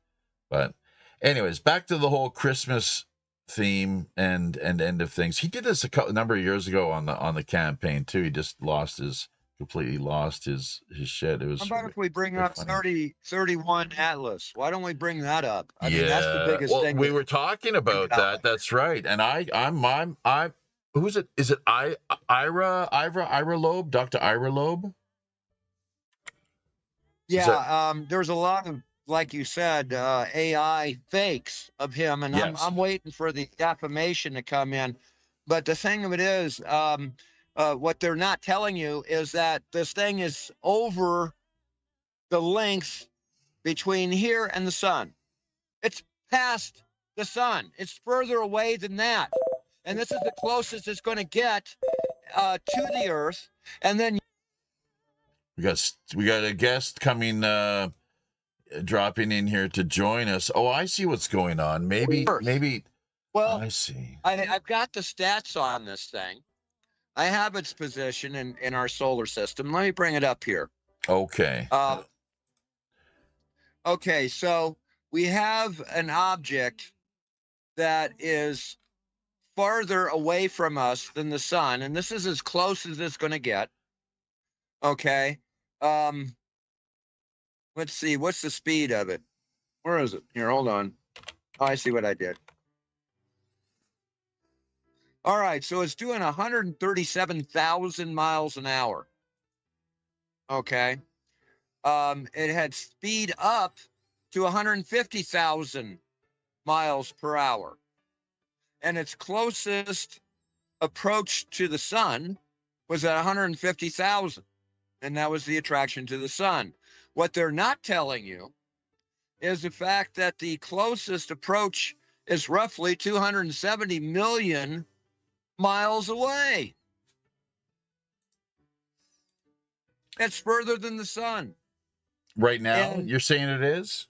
[SPEAKER 1] But anyways, back to the whole Christmas theme and end of things. He did this a number of years ago on the campaign too. He just completely lost his shit. It was.
[SPEAKER 5] How about if we bring up
[SPEAKER 1] funny.
[SPEAKER 5] 31 Atlas? Why don't we bring that up? I mean, that's the biggest thing.
[SPEAKER 1] We were talking about that. That's right. And I'm who's it? Is it Ira Loeb? Dr. Ira Loeb?
[SPEAKER 5] Yeah, there's a lot of, like you said, AI fakes of him, and
[SPEAKER 1] Yes.
[SPEAKER 5] I'm waiting for the defamation to come in. But the thing of it is, what they're not telling you is that this thing is over the length between here and the sun. It's past the sun. It's further away than that. And this is the closest it's going to get to the Earth. And then
[SPEAKER 1] we got a guest coming, dropping in here to join us. Oh, I see what's going on. Maybe. Well, I see.
[SPEAKER 5] I've got the stats on this thing. I have its position in our solar system. Let me bring it up here.
[SPEAKER 1] Okay.
[SPEAKER 5] Okay, so we have an object that is farther away from us than the sun, and this is as close as it's going to get. Okay. Let's see. What's the speed of it? Where is it? Here, hold on. Oh, I see what I did. All right, so it's doing 137,000 miles an hour. Okay. It had speed up to 150,000 miles per hour. And its closest approach to the sun was at 150,000. And that was the attraction to the sun. What they're not telling you is the fact that the closest approach is roughly 270 million miles away. It's further than the sun.
[SPEAKER 1] Right now, you're saying it is?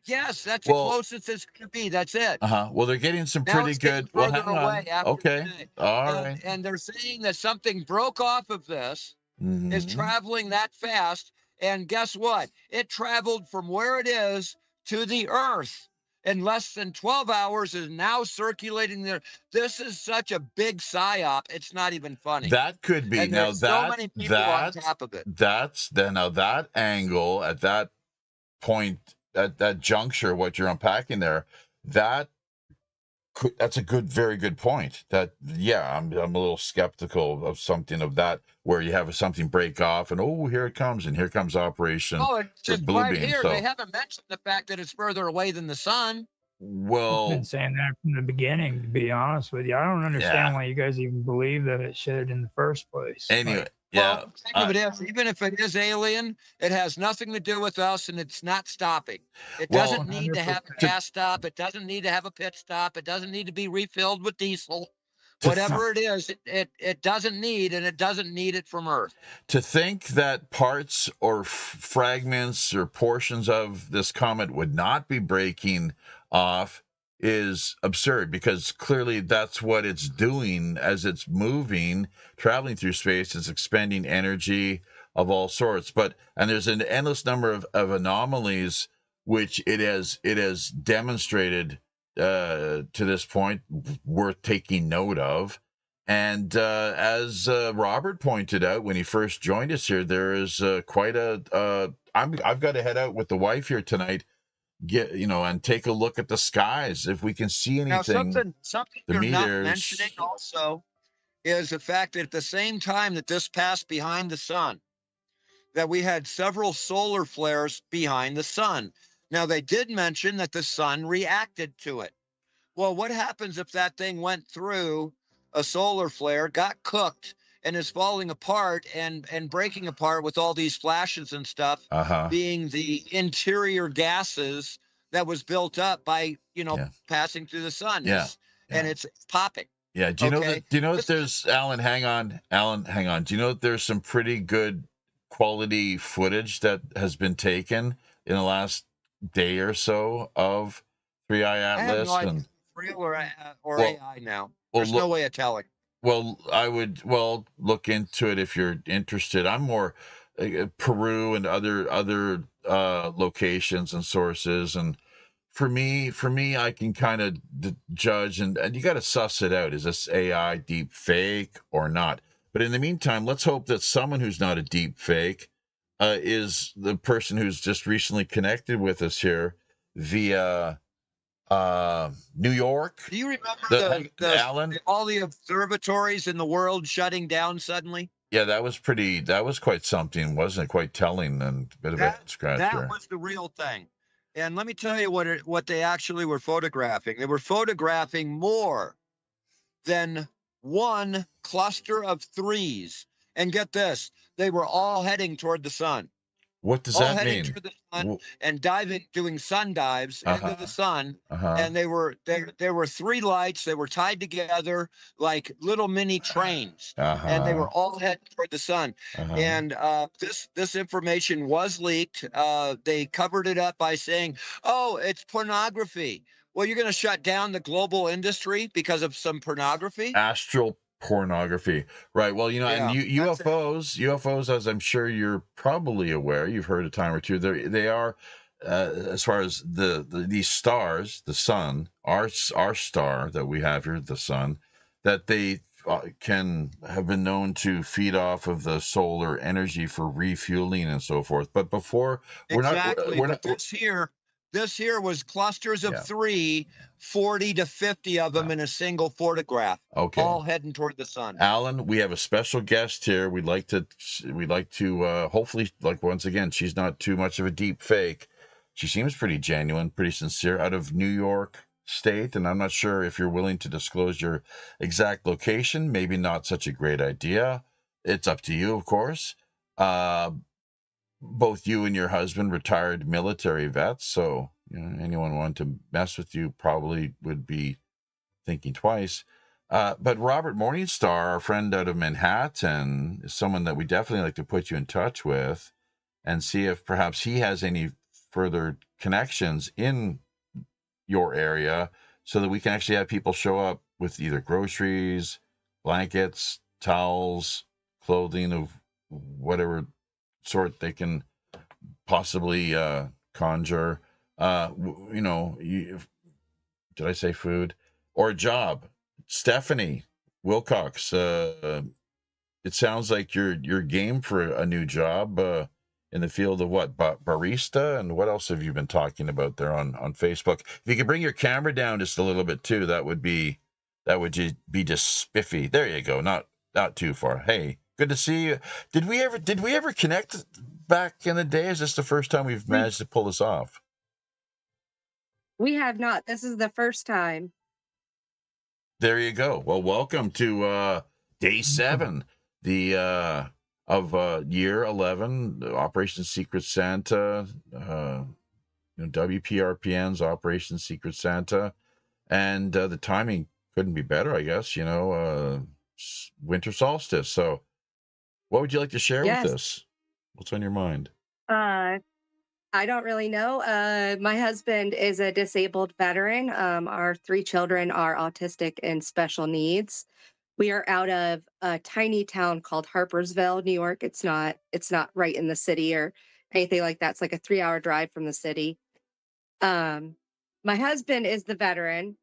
[SPEAKER 5] Yes, that's the closest it's going to be. That's it.
[SPEAKER 1] Well, they're getting some pretty good. Well, hang on. Okay. All right.
[SPEAKER 5] And they're saying that something broke off of this, is traveling that fast. And guess what? It traveled from where it is to the Earth. in less than 12 hours is now circulating there. This is such a big psyop. It's not even funny.
[SPEAKER 1] That could be.
[SPEAKER 5] And
[SPEAKER 1] Now
[SPEAKER 5] there's so many people on top of it.
[SPEAKER 1] That's then now that angle at that point, at that juncture, what you're unpacking there, that's a very good point. That, yeah, I'm a little skeptical of something of that where you have something break off and, oh, here it comes, and here comes Operation
[SPEAKER 5] It's just
[SPEAKER 1] Blue
[SPEAKER 5] right
[SPEAKER 1] Beam.
[SPEAKER 5] here.
[SPEAKER 1] So,
[SPEAKER 5] They haven't mentioned the fact that it's further away than the sun.
[SPEAKER 3] I've
[SPEAKER 1] well,
[SPEAKER 3] been saying that from the beginning, to be honest with you. I don't understand why you guys even believe that it should in the first place.
[SPEAKER 1] anyway,
[SPEAKER 5] Well, the thing of it is, even if it is alien, it has nothing to do with us, and it's not stopping. It doesn't need to have a gas stop. It doesn't need to have a pit stop. It doesn't need to be refilled with diesel. Whatever it is, it doesn't need, and it doesn't need it from Earth.
[SPEAKER 1] To think that parts or fragments or portions of this comet would not be breaking off is absurd, because clearly that's what it's doing as it's moving, traveling through space. It's expending energy of all sorts. And there's an endless number of anomalies which it has demonstrated to this point, worth taking note of. And as Robert pointed out when he first joined us here, there is quite a. I've got to head out with the wife here tonight, and take a look at the skies if we can see anything.
[SPEAKER 5] Now, something you're not mentioning also is the fact that at the same time that this passed behind the sun, that we had several solar flares behind the sun. Now, they did mention that the sun reacted to it. Well, what happens if that thing went through a solar flare, got cooked, and is falling apart and breaking apart with all these flashes and stuff, being the interior gases that was built up by, passing through the sun. And it's popping.
[SPEAKER 1] Yeah. Do you know that there's, Alan, hang on. Do you know that there's some pretty good quality footage that has been taken in the last day or so of 3i Atlas?
[SPEAKER 5] I have no idea if it's real or AI now. There's no way of telling.
[SPEAKER 1] Well, I would look into it if you're interested. I'm more Peru and other locations and sources, and for me, I can kind of judge, and you got to suss it out. Is this AI deep fake or not? But in the meantime, let's hope that someone who's not a deep fake is the person who's just recently connected with us here via New York.
[SPEAKER 5] Do you remember
[SPEAKER 1] Alan?
[SPEAKER 5] all the observatories in the world shutting down suddenly?
[SPEAKER 1] Yeah, that was quite something, wasn't it? Quite telling, and a bit of a scratcher.
[SPEAKER 5] That was the real thing. And let me tell you what they actually were photographing. They were photographing more than one cluster of threes. And get this, they were all heading toward the sun.
[SPEAKER 1] What does that mean?
[SPEAKER 5] Toward the sun and doing sun dives into the sun. And there were three lights. They were tied together like little mini trains, and they were all heading toward the sun. And this information was leaked. They covered it up by saying, "Oh, it's pornography." Well, you're going to shut down the global industry because of some pornography?
[SPEAKER 1] Astral pornography, right? Well, and UFOs, as I'm sure you're probably aware, you've heard a time or two, they are as far as these stars, the sun, our star that we have here, the sun, that they can have been known to feed off of the solar energy for refueling and so forth. But before we're not
[SPEAKER 5] this here was clusters of 40 to 50 of them in a single photograph.
[SPEAKER 1] Okay.
[SPEAKER 5] All heading toward the sun.
[SPEAKER 1] Alan, we have a special guest here. We'd like to hopefully, like, once again, she's not too much of a deep fake. She seems pretty genuine, pretty sincere, out of New York State. And I'm not sure if you're willing to disclose your exact location. Maybe not such a great idea. It's up to you, of course. Both you and your husband retired military vets, so anyone wanting to mess with you probably would be thinking twice. But Robert Morningstar, our friend out of Manhattan, is someone that we definitely like to put you in touch with and see if perhaps he has any further connections in your area so that we can actually have people show up with either groceries, blankets, towels, clothing of whatever sort they can possibly conjure, Did I say food or a job? Stephanie Wilcox, it sounds like you're game for a new job in the field of what, barista, and what else have you been talking about there on Facebook? If you could bring your camera down just a little bit too, that would be just spiffy. There you go, not too far. Hey, good to see you. Did we ever connect back in the day? Is this the first time we've managed to pull this off?
[SPEAKER 8] We have not. This is the first time.
[SPEAKER 1] There you go. Well, welcome to day 7, the of year 11, Operation Secret Santa, WPRPN's Operation Secret Santa, and the timing couldn't be better, I guess. Winter solstice. So, what would you like to share with us? What's on your mind?
[SPEAKER 8] I don't really know. My husband is a disabled veteran. Our 3 children are autistic and special needs. We are out of a tiny town called Harpersville, New York. It's not right in the city or anything like that. It's like a 3-hour drive from the city. My husband is the veteran.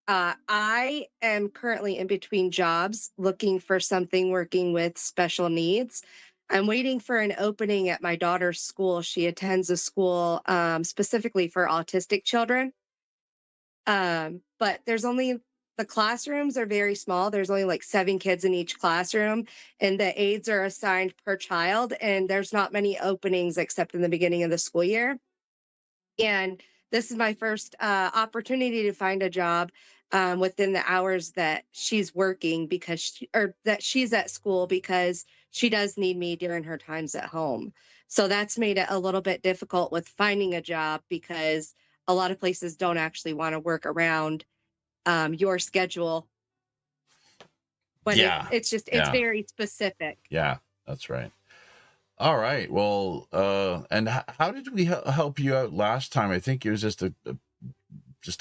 [SPEAKER 8] I am currently in between jobs looking for something working with special needs. I'm waiting for an opening at my daughter's school. She attends a school specifically for autistic children. But the classrooms are very small. There's only like 7 kids in each classroom, and the aides are assigned per child. And there's not many openings except in the beginning of the school year. And this is my first opportunity to find a job within the hours that she's working that she's at school, because she does need me during her times at home. So that's made it a little bit difficult with finding a job, because a lot of places don't actually want to work around your schedule. But it's very specific.
[SPEAKER 1] Yeah, that's right. All right. Well, and how did we help you out last time? I think it was just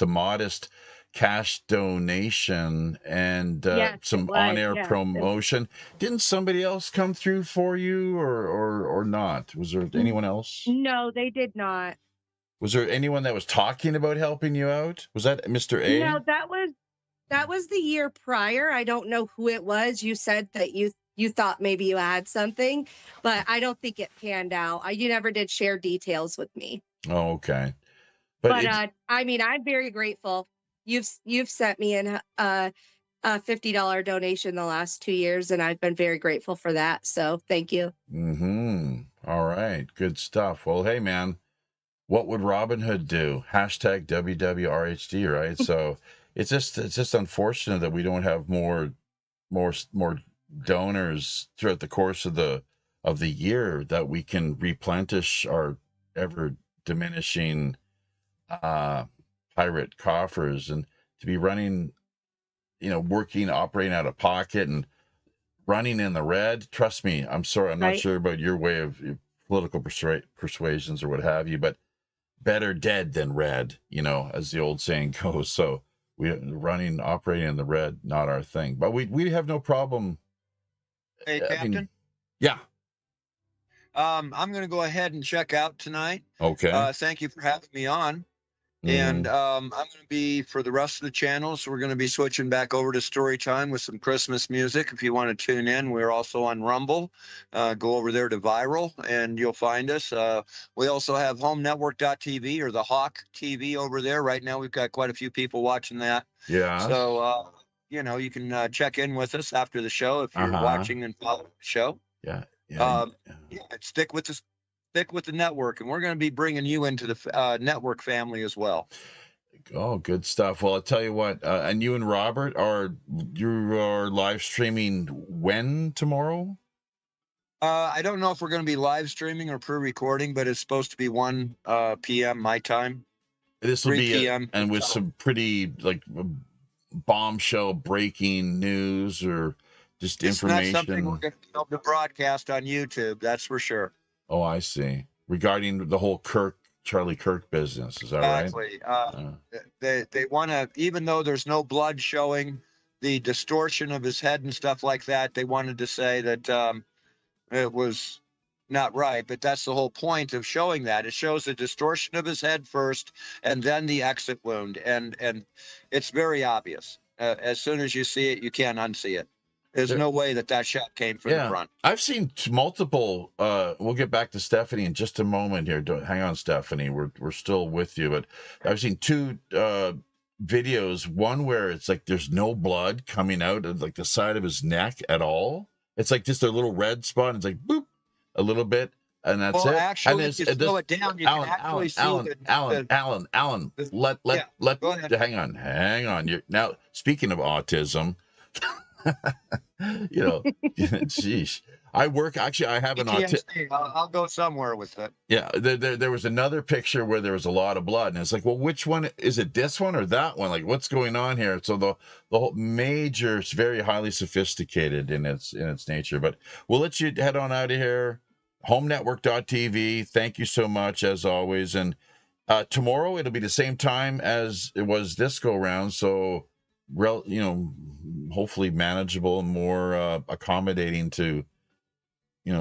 [SPEAKER 1] a modest cash donation and some on-air promotion. Didn't somebody else come through for you, or not? Was there anyone else?
[SPEAKER 8] No, they did not.
[SPEAKER 1] Was there anyone that was talking about helping you out? Was that Mr. A?
[SPEAKER 8] No, that was the year prior. I don't know who it was. You said that you thought maybe you had something, but I don't think it panned out. You never did share details with me.
[SPEAKER 1] Oh, okay.
[SPEAKER 8] But I mean, I'm very grateful. You've sent me a $50 donation the last 2 years, and I've been very grateful for that. So thank you.
[SPEAKER 1] All right. Good stuff. Well, hey, man, what would Robin Hood do? # WWRHD, right? So it's just unfortunate that we don't have more donors throughout the course of the year, that we can replenish our ever diminishing pirate coffers, and to be running, operating out of pocket and running in the red. Trust me, I'm sorry, I'm not sure about your way of political persuasions or what have you, but better dead than red, as the old saying goes. So operating in the red, not our thing, but we have no problem.
[SPEAKER 5] Hey, Captain.
[SPEAKER 1] Yeah.
[SPEAKER 5] I'm going to go ahead and check out tonight.
[SPEAKER 1] Okay.
[SPEAKER 5] Thank you for having me on. And I'm going to be, for the rest of the channels, we're going to be switching back over to story time with some Christmas music. If you want to tune in, we're also on Rumble. Go over there to Viral, and you'll find us. We also have HomeNetwork.tv, or the Hawk TV over there. Right now, we've got quite a few people watching that.
[SPEAKER 1] Yeah.
[SPEAKER 5] So, you can check in with us after the show if you're watching and following the show.
[SPEAKER 1] Yeah.
[SPEAKER 5] Stick with the network, and we're going to be bringing you into the network family as well.
[SPEAKER 1] Oh, good stuff. Well, I'll tell you what, and you and Robert you are live streaming when tomorrow?
[SPEAKER 5] I don't know if we're going to be live streaming or pre-recording, but it's supposed to be 1 p.m. my time.
[SPEAKER 1] This will be PM. And with some pretty bombshell breaking news, or just information.
[SPEAKER 5] It's not something we're going to be able to broadcast on YouTube, that's for sure.
[SPEAKER 1] Oh, I see. Regarding the whole Charlie Kirk business, is that
[SPEAKER 5] right? Exactly. They want to, even though there's no blood showing the distortion of his head and stuff like that, they wanted to say that it was not right, but that's the whole point of showing that. It shows the distortion of his head first, and then the exit wound, and it's very obvious. As soon as you see it, you can't unsee it. There's no way that shot came from the front.
[SPEAKER 1] I've seen multiple. We'll get back to Stephanie in just a moment here. Hang on, Stephanie. We're still with you, but I've seen two videos. One where it's like there's no blood coming out of like the side of his neck at all. It's like just a little red spot. It's like boop, a little bit, and that's it.
[SPEAKER 5] Actually,
[SPEAKER 1] and
[SPEAKER 5] if you slow it down, you can actually see
[SPEAKER 1] Alan. Let
[SPEAKER 5] go ahead.
[SPEAKER 1] hang on. You're now speaking of autism. You know, sheesh. I have an autism.
[SPEAKER 5] I'll go somewhere with it.
[SPEAKER 1] Yeah, there was another picture where there was a lot of blood, and it's like, well, which one is it? This one or that one? Like, what's going on here? So the whole major, it's very highly sophisticated in its nature. But we'll let you head on out of here. HomeNetwork.tv. Thank you so much as always, and tomorrow it'll be the same time as it was this go round. So, hopefully manageable and more accommodating to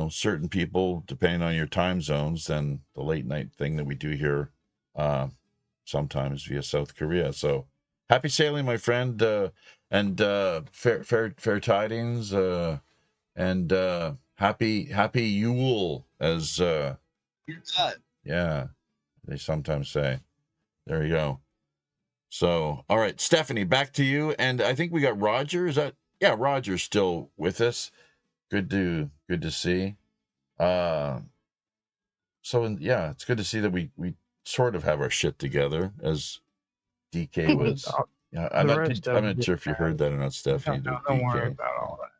[SPEAKER 1] certain people depending on your time zones than the late night thing that we do here sometimes via South Korea. So happy sailing, my friend, and fair tidings, and happy Yule, as yeah, they sometimes say. There you go. So, all right, Stephanie, back to you. And I think we got Roger. Roger's still with us. Good to see. It's good to see that we sort of have our shit together, as DK was. Yeah, I'm not sure if you heard that or not, Stephanie.
[SPEAKER 3] Don't worry about all that.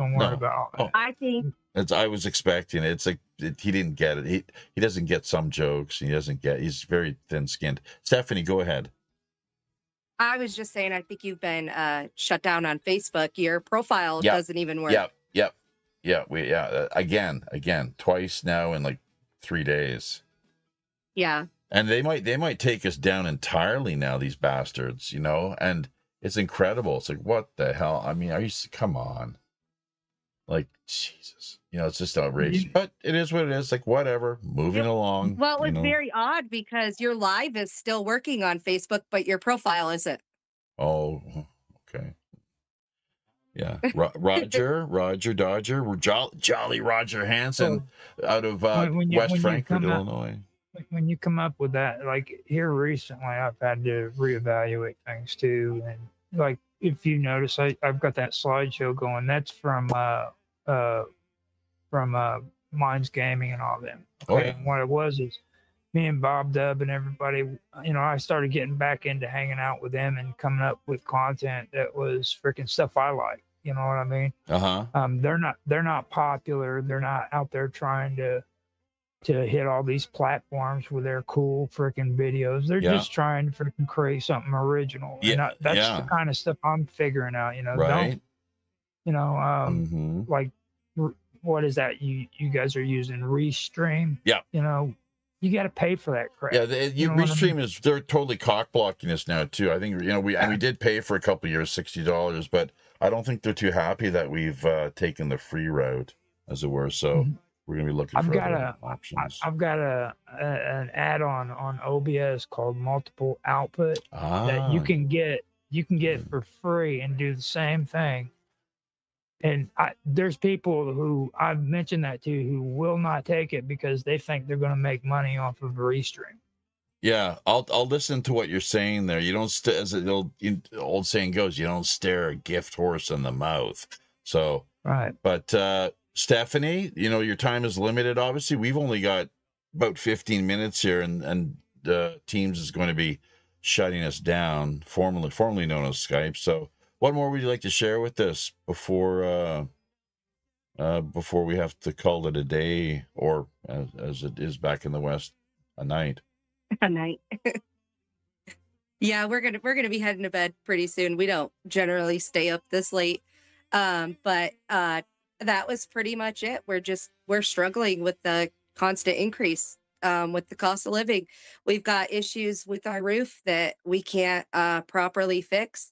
[SPEAKER 3] Don't worry about all that.
[SPEAKER 8] I think
[SPEAKER 1] I was expecting it. It's like he didn't get it. He doesn't get some jokes. He's very thin-skinned. Stephanie, go ahead.
[SPEAKER 8] I was just saying, I think you've been shut down on Facebook. Your profile doesn't even work. Again, twice now in like 3 days. Yeah.
[SPEAKER 1] And they might take us down entirely now, these bastards, and it's incredible. It's like, what the hell? I mean, come on. Like, Jesus. It's just outrageous. But it is what it is. Like, whatever. Moving along.
[SPEAKER 8] Well, it's very odd because your live is still working on Facebook, but your profile isn't.
[SPEAKER 1] Oh, okay. Yeah. Roger Dodger, Jolly Roger Hansen out of West Frankfort, Illinois.
[SPEAKER 3] When you come up with that, like here recently, I've had to reevaluate things too. And like, if you notice, I've got that slideshow going. That's from Minds Gaming and all them. Okay?
[SPEAKER 1] Oh, yeah.
[SPEAKER 3] And what it was is me and Bob Dub and everybody, I started getting back into hanging out with them and coming up with content that was freaking stuff I like. You know what I mean? They're not popular. They're not out there trying to hit all these platforms with their cool freaking videos. They're just trying to freaking create something original.
[SPEAKER 1] Yeah,
[SPEAKER 3] and that's the kind of stuff I'm figuring out.
[SPEAKER 1] Right.
[SPEAKER 3] Like, what is that you guys are using? Restream.
[SPEAKER 1] Yeah.
[SPEAKER 3] You got to pay for that crap.
[SPEAKER 1] Yeah, Restream they're totally cock blocking us now too. I think we did pay for a couple of years $60, but I don't think they're too happy that we've taken the free route, as it were. So we're gonna be looking for other options.
[SPEAKER 3] I've got an add-on on OBS called Multiple Output that you can get for free and do the same thing. And there's people who I've mentioned that to who will not take it because they think they're going to make money off of a restream.
[SPEAKER 1] Yeah, I'll listen to what you're saying there. You don't, as the old saying goes, you don't stare a gift horse in the mouth. So,
[SPEAKER 3] right.
[SPEAKER 1] But Stephanie, your time is limited. Obviously, we've only got about 15 minutes here, and Teams is going to be shutting us down, formerly known as Skype. So, what more would you like to share with us before we have to call it a day, or as it is back in the West, a night?
[SPEAKER 8] A night. Yeah, we're gonna be heading to bed pretty soon. We don't generally stay up this late, but that was pretty much it. We're struggling with the constant increase with the cost of living. We've got issues with our roof that we can't properly fix.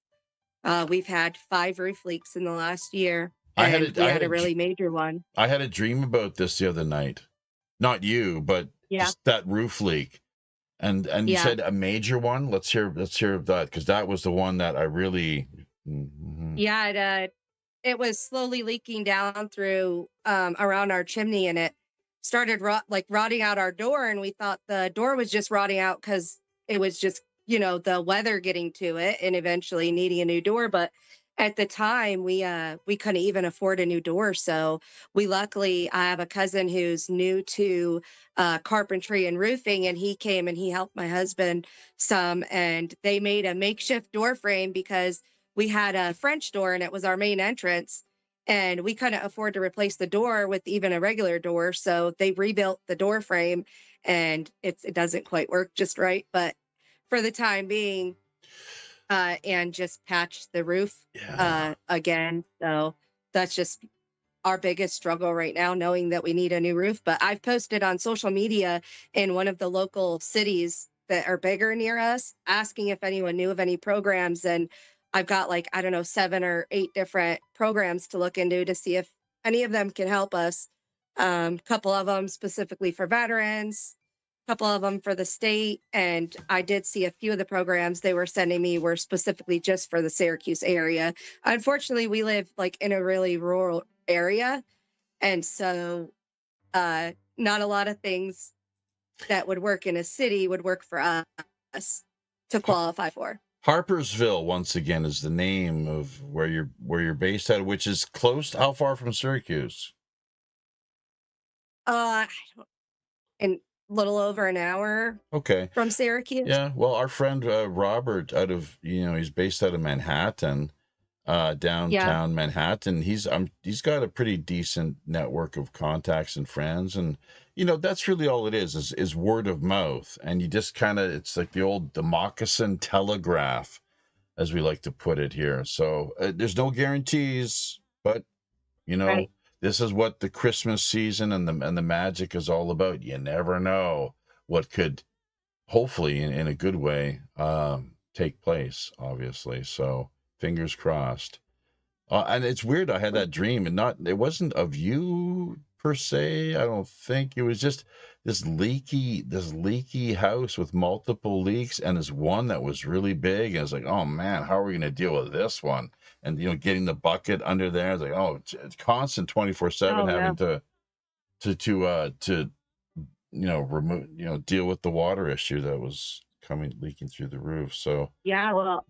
[SPEAKER 8] We've had 5 roof leaks in the last year.
[SPEAKER 1] I had
[SPEAKER 8] and we had a really major one.
[SPEAKER 1] I had a dream about this the other night. Not you, but
[SPEAKER 8] Yeah.
[SPEAKER 1] just that roof leak. And you
[SPEAKER 8] Yeah.
[SPEAKER 1] said a major one. Let's hear that, because that was the one that I really. Mhm.
[SPEAKER 8] Yeah, it was slowly leaking down through around our chimney, and it started rotting out our door, and we thought the door was just rotting out because it was just, the weather getting to it and eventually needing a new door. But at the time we couldn't even afford a new door, so I have a cousin who's new to carpentry and roofing, and he came and he helped my husband some, and they made a makeshift door frame because we had a French door and it was our main entrance, and we couldn't afford to replace the door with even a regular door. So they rebuilt the door frame, and it doesn't quite work just right, but for the time being, and just patched the roof again. So that's just our biggest struggle right now, knowing that we need a new roof. But I've posted on social media in one of the local cities that are bigger near us, asking if anyone knew of any programs. And I've got 7 or 8 different programs to look into to see if any of them can help us. Couple of them specifically for veterans, couple of them for the state. And I did see a few of the programs they were sending me were specifically just for the Syracuse area. Unfortunately, we live in a really rural area, and so not a lot of things that would work in a city would work for us to qualify for.
[SPEAKER 1] Harpersville, once again, is the name of where you're based at, which is close. How far from Syracuse?
[SPEAKER 8] In little over an hour.
[SPEAKER 1] Okay.
[SPEAKER 8] From Syracuse.
[SPEAKER 1] Yeah. Well, our friend Robert, he's based out of Manhattan, downtown Manhattan. He's got a pretty decent network of contacts and friends, and that's really all it is word of mouth. And you just it's like the moccasin telegraph, as we like to put it here. So there's no guarantees, but
[SPEAKER 8] Right.
[SPEAKER 1] this is what the Christmas season and the magic is all about. You never know what could, hopefully in a good way, take place, obviously. So fingers crossed. And it's weird, I had that dream, and it wasn't of you per se. I don't think. It was just this leaky house with multiple leaks, and this one that was really big. And I was like, oh man, how are we going to deal with this one? And getting the bucket under there. I was like, oh, it's constant 24/7 having to remove, deal with the water issue that was leaking through the roof. So
[SPEAKER 8] yeah, well,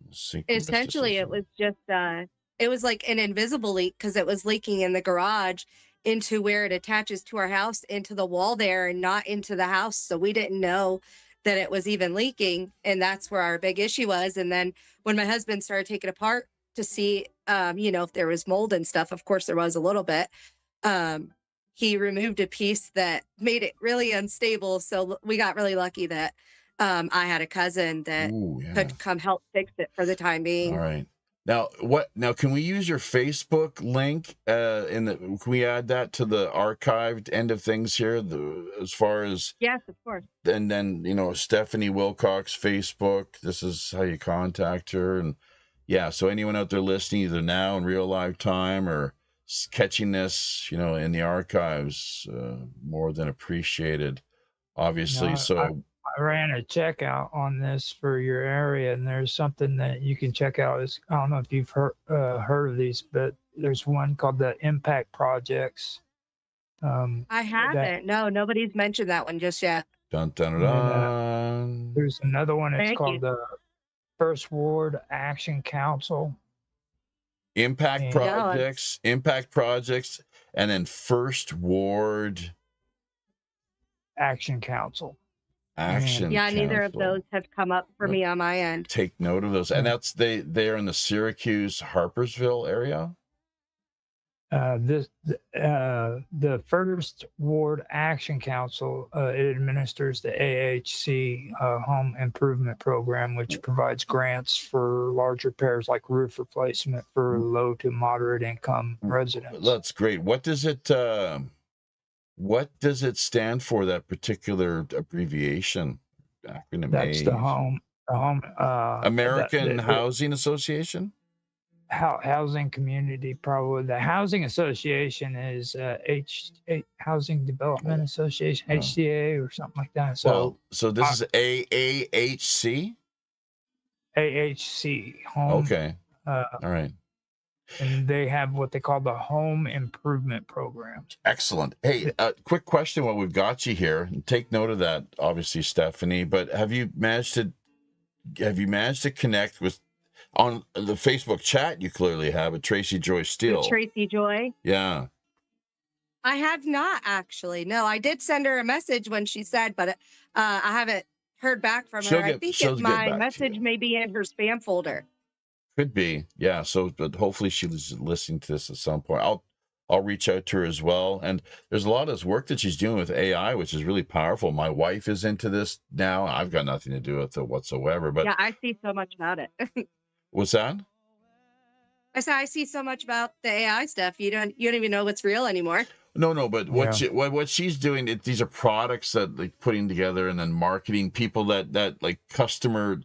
[SPEAKER 8] essentially it was just it was like an invisible leak because it was leaking in the garage into where it attaches to our house, into the wall there, and not into the house. So we didn't know that it was even leaking, and that's where our big issue was. And then when my husband started taking it apart to see if there was mold and stuff, of course there was a little bit, he removed a piece that made it really unstable. So we got really lucky that I had a cousin that could come help fix it for the time being.
[SPEAKER 1] All right. Now, can we use your Facebook link can we add that to the archived end of things here, as far as?
[SPEAKER 8] Yes, of course.
[SPEAKER 1] And then, Stephanie Wilcox Facebook, this is how you contact her. And yeah, so anyone out there listening, either now in real life time or catching this, in the archives, more than appreciaed, obviously.
[SPEAKER 3] I ran a checkout on this for your area, and there's something that you can check out. I don't know if you've heard of these, but there's one called the Impact Projects.
[SPEAKER 8] I haven't. No, nobody's mentioned that one just yet.
[SPEAKER 1] Dun, dun, dun, dun.
[SPEAKER 3] There's another one. It's called the First Ward Action Council.
[SPEAKER 1] Impact Projects, and then First Ward
[SPEAKER 3] Action Council.
[SPEAKER 8] Yeah, neither of those have come up for me on my end.
[SPEAKER 1] Take note of those. And that's they're in the Syracuse Harpersville area.
[SPEAKER 3] The First Ward Action Council it administers the AHC Home Improvement Program, which provides grants for large repairs like roof replacement for low to moderate income residents.
[SPEAKER 1] That's great. What does it stand for, that particular abbreviation? Acronym?
[SPEAKER 3] That's the home
[SPEAKER 1] American Housing Association?
[SPEAKER 3] housing community, probably the housing association is Housing Development Association,
[SPEAKER 1] Oh.
[SPEAKER 3] HCA or something like that.
[SPEAKER 1] Well,
[SPEAKER 3] So
[SPEAKER 1] so this is AAHC?
[SPEAKER 3] AHC home,
[SPEAKER 1] Okay.
[SPEAKER 3] uh,
[SPEAKER 1] All right.
[SPEAKER 3] and they have what they call the home improvement program.
[SPEAKER 1] Excellent. Hey, quick question while we've got you here. Take note of that, obviously, Stephanie. But have you managed to connect with on the Facebook chat? You clearly have with Tracy Joy Steele.
[SPEAKER 8] With Tracy Joy.
[SPEAKER 1] Yeah.
[SPEAKER 8] I have not actually. No, I did send her a message when she said, but I haven't heard back from her. I think
[SPEAKER 1] she'll get
[SPEAKER 8] my
[SPEAKER 1] back to
[SPEAKER 8] message
[SPEAKER 1] you.
[SPEAKER 8] may be in her spam folder.
[SPEAKER 1] Could be, yeah. So, but hopefully she's listening to this at some point. I'll reach out to her as well. And there's a lot of this work that she's doing with AI, which is really powerful. My wife is into this now. I've got nothing to do with it whatsoever. But
[SPEAKER 8] yeah, I see so much about it.
[SPEAKER 1] what's that?
[SPEAKER 8] I said I see so much about the AI stuff. You don't even know what's real anymore.
[SPEAKER 1] No, but what she's doing, these are products that like putting together and then marketing people that like customer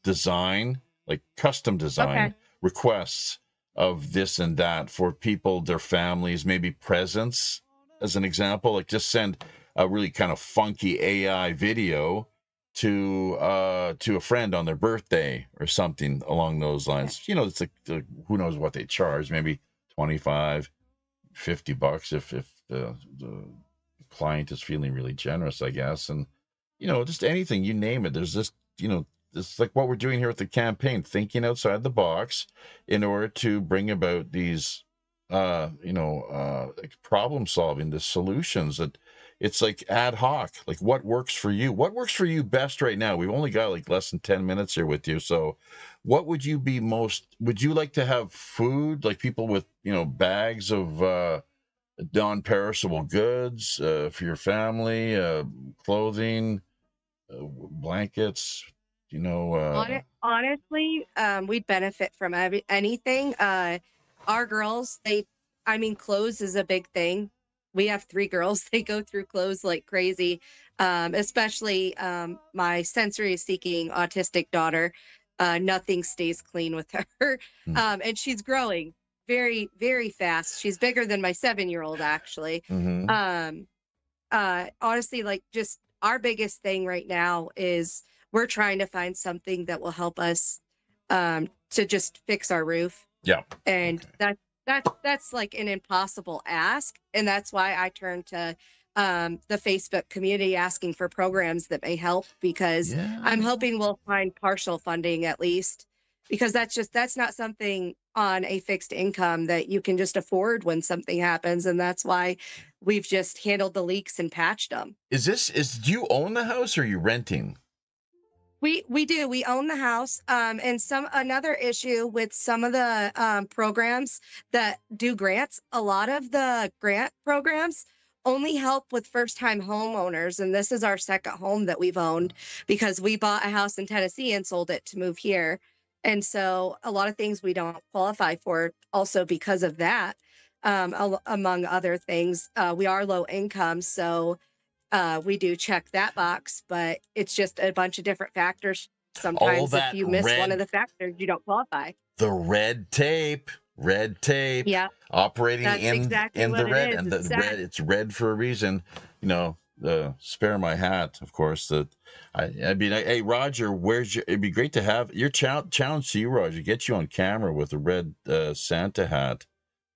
[SPEAKER 1] design, like custom design requests of this and that for people, their families, maybe presents as an example. Like just send a really kind of funky AI video to a friend on their birthday or something along those lines. You know, it's like who knows what they charge, maybe $25, $50 if the client is feeling really generous, I guess. And you know, just anything, you name it. There's just, you know, it's like what we're doing here with the campaign, thinking outside the box in order to bring about these like problem solving, the solutions. That it's like ad hoc, like what works for you best right now. We've only got like less than 10 minutes here with you, so what would you like to have food, like people with, you know, bags of non-perishable goods for your family, clothing, blankets, you know.
[SPEAKER 8] Honestly, we'd benefit from anything. Our girls, clothes is a big thing. We have 3 girls. They go through clothes like crazy, especially my sensory seeking autistic daughter. Nothing stays clean with her. And she's growing very, very fast. She's bigger than my 7-year-old, actually. Honestly, like just our biggest thing right now is we're trying to find something that will help us to just fix our roof.
[SPEAKER 1] Yeah.
[SPEAKER 8] And that's like an impossible ask. And that's why I turned to the Facebook community asking for programs that may help, because I'm hoping we'll find partial funding at least, because that's not something on a fixed income that you can just afford when something happens. And that's why we've just handled the leaks and patched them.
[SPEAKER 1] Do you own the house or are you renting?
[SPEAKER 8] We do. We own the house. And another issue with some of the programs that do grants, a lot of the grant programs only help with first-time homeowners. And this is our second home that we've owned, because we bought a house in Tennessee and sold it to move here. And so a lot of things we don't qualify for also because of that, among other things. We are low income, so we do check that box, but it's just a bunch of different factors. Sometimes if you miss one of the factors, you don't qualify.
[SPEAKER 1] The red tape. Yeah. Operating in the red, and the red, it's red for a reason. You know, spare my hat, of course. Hey, Roger, it'd be great to have your challenge to you, Roger, get you on camera with a red Santa hat.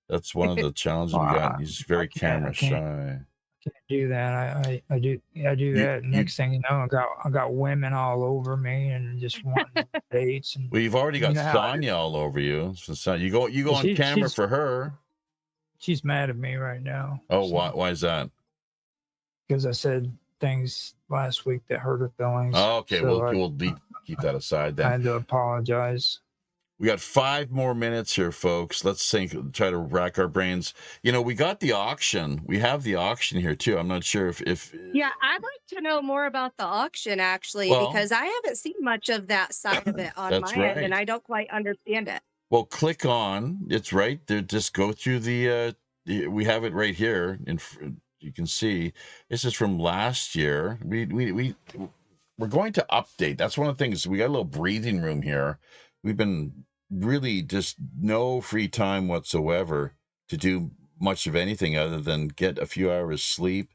[SPEAKER 1] That's one of the challenges we got. He's very camera shy.
[SPEAKER 3] Can't do that. I do that. Next thing you know, I got women all over me and just wanting dates. And
[SPEAKER 1] well, you've already got Sonia all over you. So you go on camera for her.
[SPEAKER 3] She's mad at me right now.
[SPEAKER 1] Oh, so. Why is that?
[SPEAKER 3] Because I said things last week that hurt her feelings.
[SPEAKER 1] Oh, okay. So we'll keep that aside then.
[SPEAKER 3] I had to apologize.
[SPEAKER 1] We got 5 more minutes here, folks. Let's try to rack our brains. You know, we got the auction. We have the auction here too. I'm not sure if
[SPEAKER 8] Yeah, I'd like to know more about the auction actually, because I haven't seen much of that side of it on my end, and I don't quite understand it.
[SPEAKER 1] Well, click on. It's right there. Just go through we have it right here, and you can see this is from last year. We're going to update. That's one of the things. We got a little breathing room here. We've been really just no free time whatsoever to do much of anything other than get a few hours sleep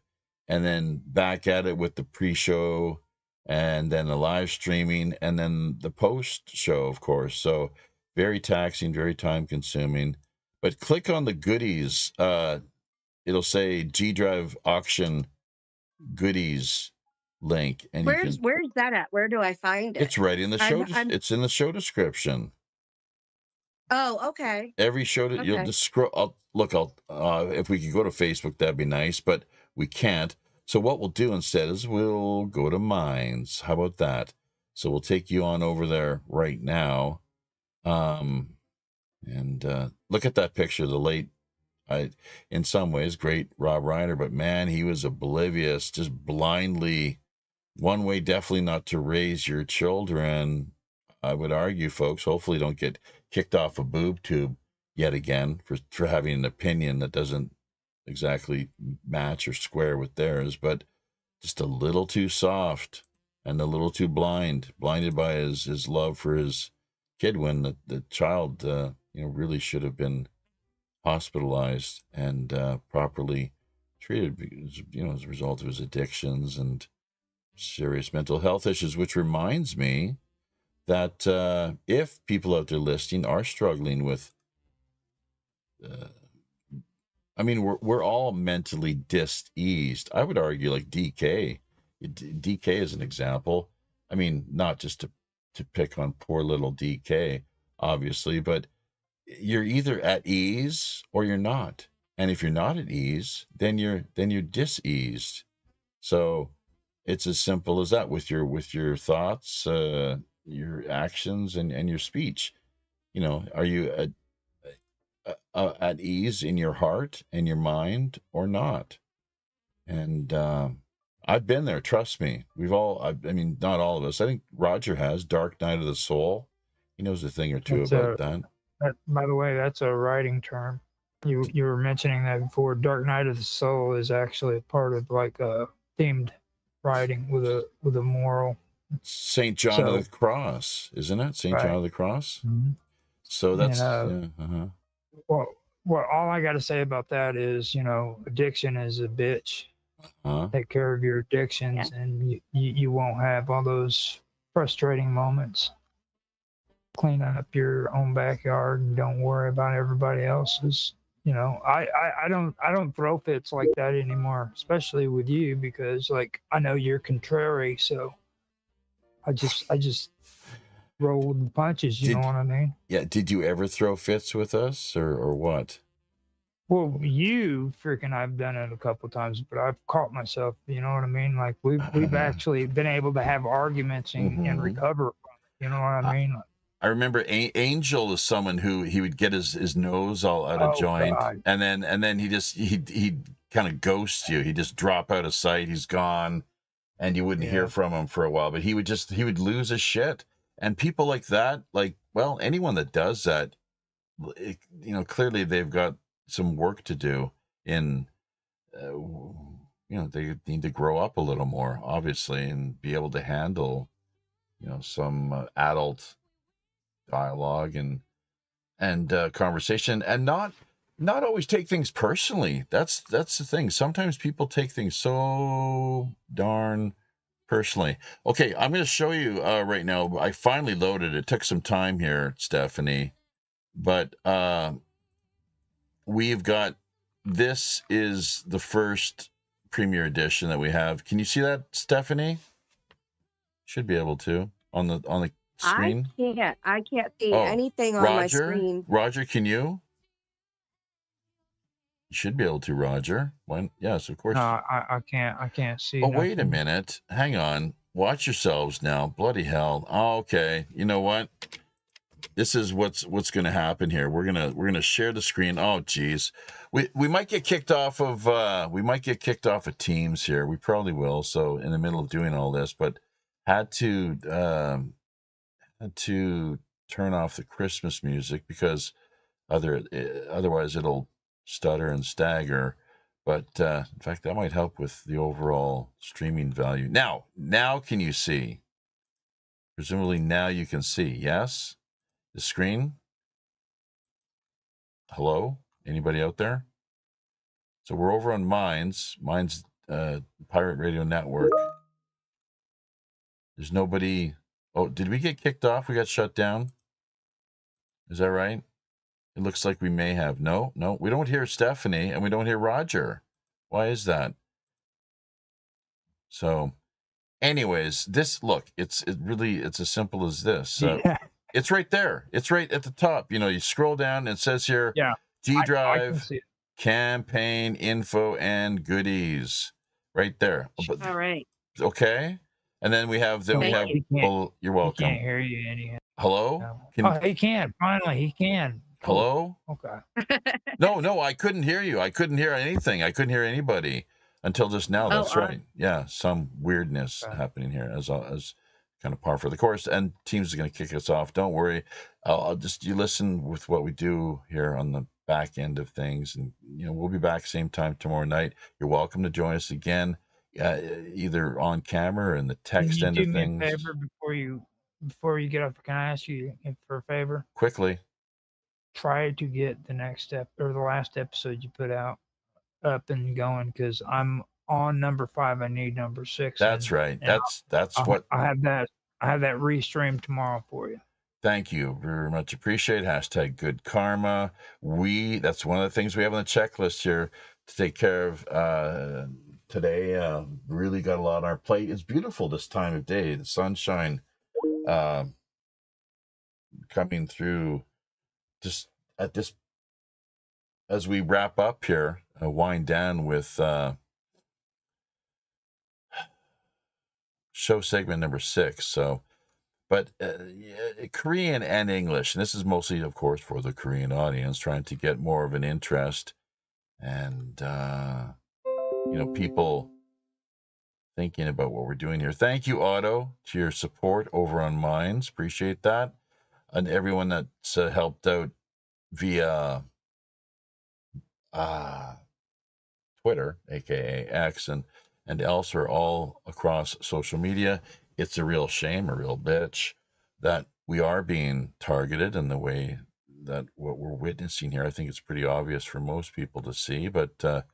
[SPEAKER 1] and then back at it with the pre-show and then the live streaming and then the post show, of course. So very taxing, very time consuming. But click on the goodies. It'll say G Drive auction goodies link, and
[SPEAKER 8] where's that at? Where do I find it?
[SPEAKER 1] It's right in the show. It's in the show description.
[SPEAKER 8] Oh, okay.
[SPEAKER 1] Every show that you'll just scroll. If we could go to Facebook, that'd be nice, but we can't. So what we'll do instead is we'll go to Minds. How about that? So we'll take you on over there right now. And look at that picture. The late, in some ways, great Rob Reiner, but man, he was oblivious, just blindly. One way definitely not to raise your children. I would argue, folks, hopefully don't get kicked off a boob tube yet again for having an opinion that doesn't exactly match or square with theirs, but just a little too soft and a little too blinded by his love for his kid when the child, really should have been hospitalized and properly treated because, as a result of his addictions and serious mental health issues, which reminds me that if people out there listening are struggling with, we're all mentally diseased. I would argue like DK is an example. I mean, not just to pick on poor little DK, obviously, but you're either at ease or you're not. And if you're not at ease, then you're diseased. So it's as simple as that with your thoughts, your actions, and your speech. Are you at ease in your heart and your mind or not? And I've been there. Trust me. We've all. Not all of us. I think Roger has. Dark Night of the Soul. He knows a thing or two about that.
[SPEAKER 3] By the way, that's a writing term. You were mentioning that before. Dark Night of the Soul is actually a part of like a themed writing with a moral.
[SPEAKER 1] St. John of the Cross, isn't it? St. John of the Cross.
[SPEAKER 3] Mm-hmm.
[SPEAKER 1] So that's
[SPEAKER 3] Well, all I got to say about that is, addiction is a bitch. Take care of your addictions, and you won't have all those frustrating moments. Clean up your own backyard and don't worry about everybody else's. I don't throw fits like that anymore, especially with you, because like I know you're contrary, so I just roll with the punches. You know what I mean?
[SPEAKER 1] Yeah. Did you ever throw fits with us, or what?
[SPEAKER 3] Well, I've done it a couple of times, but I've caught myself. You know what I mean? Like we've actually been able to have arguments and recover. You know what I mean?
[SPEAKER 1] I remember Angel is someone who he would get his nose all out of joint, God. and then he kind of ghosts you. He just drop out of sight. He's gone, and you wouldn't hear from him for a while. But he would lose his shit. And people like that, anyone that does that, clearly they've got some work to do in, they need to grow up a little more, obviously, and be able to handle, some adult dialogue and conversation, and not always take things personally. That's the thing. Sometimes people take things so darn personally. Okay, I'm going to show you right now. I finally loaded it. It took some time here, Stephanie, but we've got, this is the first premiere edition that we have. Can you see that, Stephanie? Should be able to on the screen.
[SPEAKER 8] I can't see anything on my screen.
[SPEAKER 1] Roger, can you? You should be able to, Roger. Yes, of course.
[SPEAKER 3] No, I can't see.
[SPEAKER 1] Oh, wait a minute. Hang on. Watch yourselves now. Bloody hell. Oh, okay. You know what? This is what's going to happen here. We're gonna share the screen. Oh, geez. We might get kicked off of Teams here. We probably will. So in the middle of doing all this, but had to turn off the Christmas music because otherwise it'll stutter and stagger. But in fact, that might help with the overall streaming value. Now can you see? Presumably now you can see, yes? The screen? Hello? Anybody out there? So we're over on Minds Pirate Radio Network. There's nobody. Oh, did we get kicked off? We got shut down? Is that right? It looks like we may have. No, we don't hear Stephanie and we don't hear Roger. Why is that? So, anyways, it's as simple as this.
[SPEAKER 3] Yeah.
[SPEAKER 1] It's right there. It's right at the top. You scroll down and it says here,
[SPEAKER 3] Yeah.
[SPEAKER 1] G
[SPEAKER 3] I can
[SPEAKER 1] Drive,
[SPEAKER 3] see it.
[SPEAKER 1] campaign info and goodies. Right there.
[SPEAKER 8] All right.
[SPEAKER 1] Okay. And then we have
[SPEAKER 3] Don't
[SPEAKER 8] Thank
[SPEAKER 3] worry,
[SPEAKER 8] you.
[SPEAKER 3] he can't.
[SPEAKER 1] you're
[SPEAKER 3] He
[SPEAKER 1] welcome.
[SPEAKER 3] can't hear you anyhow.
[SPEAKER 1] Hello?
[SPEAKER 3] Oh, he can. Finally, he can.
[SPEAKER 1] Hello?
[SPEAKER 3] Oh, okay.
[SPEAKER 1] No, I couldn't hear you. I couldn't hear anything. I couldn't hear anybody until just now. That's right. Yeah, some weirdness
[SPEAKER 3] Okay.
[SPEAKER 1] happening here as kind of par for the course. And Teams is going to kick us off. Don't worry. You listen with what we do here on the back end of things, and we'll be back same time tomorrow night. You're welcome to join us again, either on camera or in the
[SPEAKER 3] Can
[SPEAKER 1] text
[SPEAKER 3] you
[SPEAKER 1] end
[SPEAKER 3] do
[SPEAKER 1] of
[SPEAKER 3] me a
[SPEAKER 1] things.
[SPEAKER 3] favor before you get off? Can I ask you for a favor?
[SPEAKER 1] Quickly.
[SPEAKER 3] Try to get the last episode you put out up and going, because I'm on number 5. I need number 6.
[SPEAKER 1] That's right. That's what
[SPEAKER 3] I have that. I have that restream tomorrow for you.
[SPEAKER 1] Thank you very much. Appreciate it. #good karma. That's one of the things we have on the checklist here to take care of today. Really got a lot on our plate. It's beautiful this time of day. The sunshine coming through just at this as we wrap up here, wind down with show segment number 6. So, but Korean and English, and this is mostly, of course, for the Korean audience, trying to get more of an interest and people thinking about what we're doing here. Thank you, Otto, to your support over on Minds. Appreciate that, and everyone that's helped out via Twitter, aka X, and elsewhere, all across social media. It's a real shame, a real bitch, that we are being targeted in the way that what we're witnessing here. I think it's pretty obvious for most people to see, but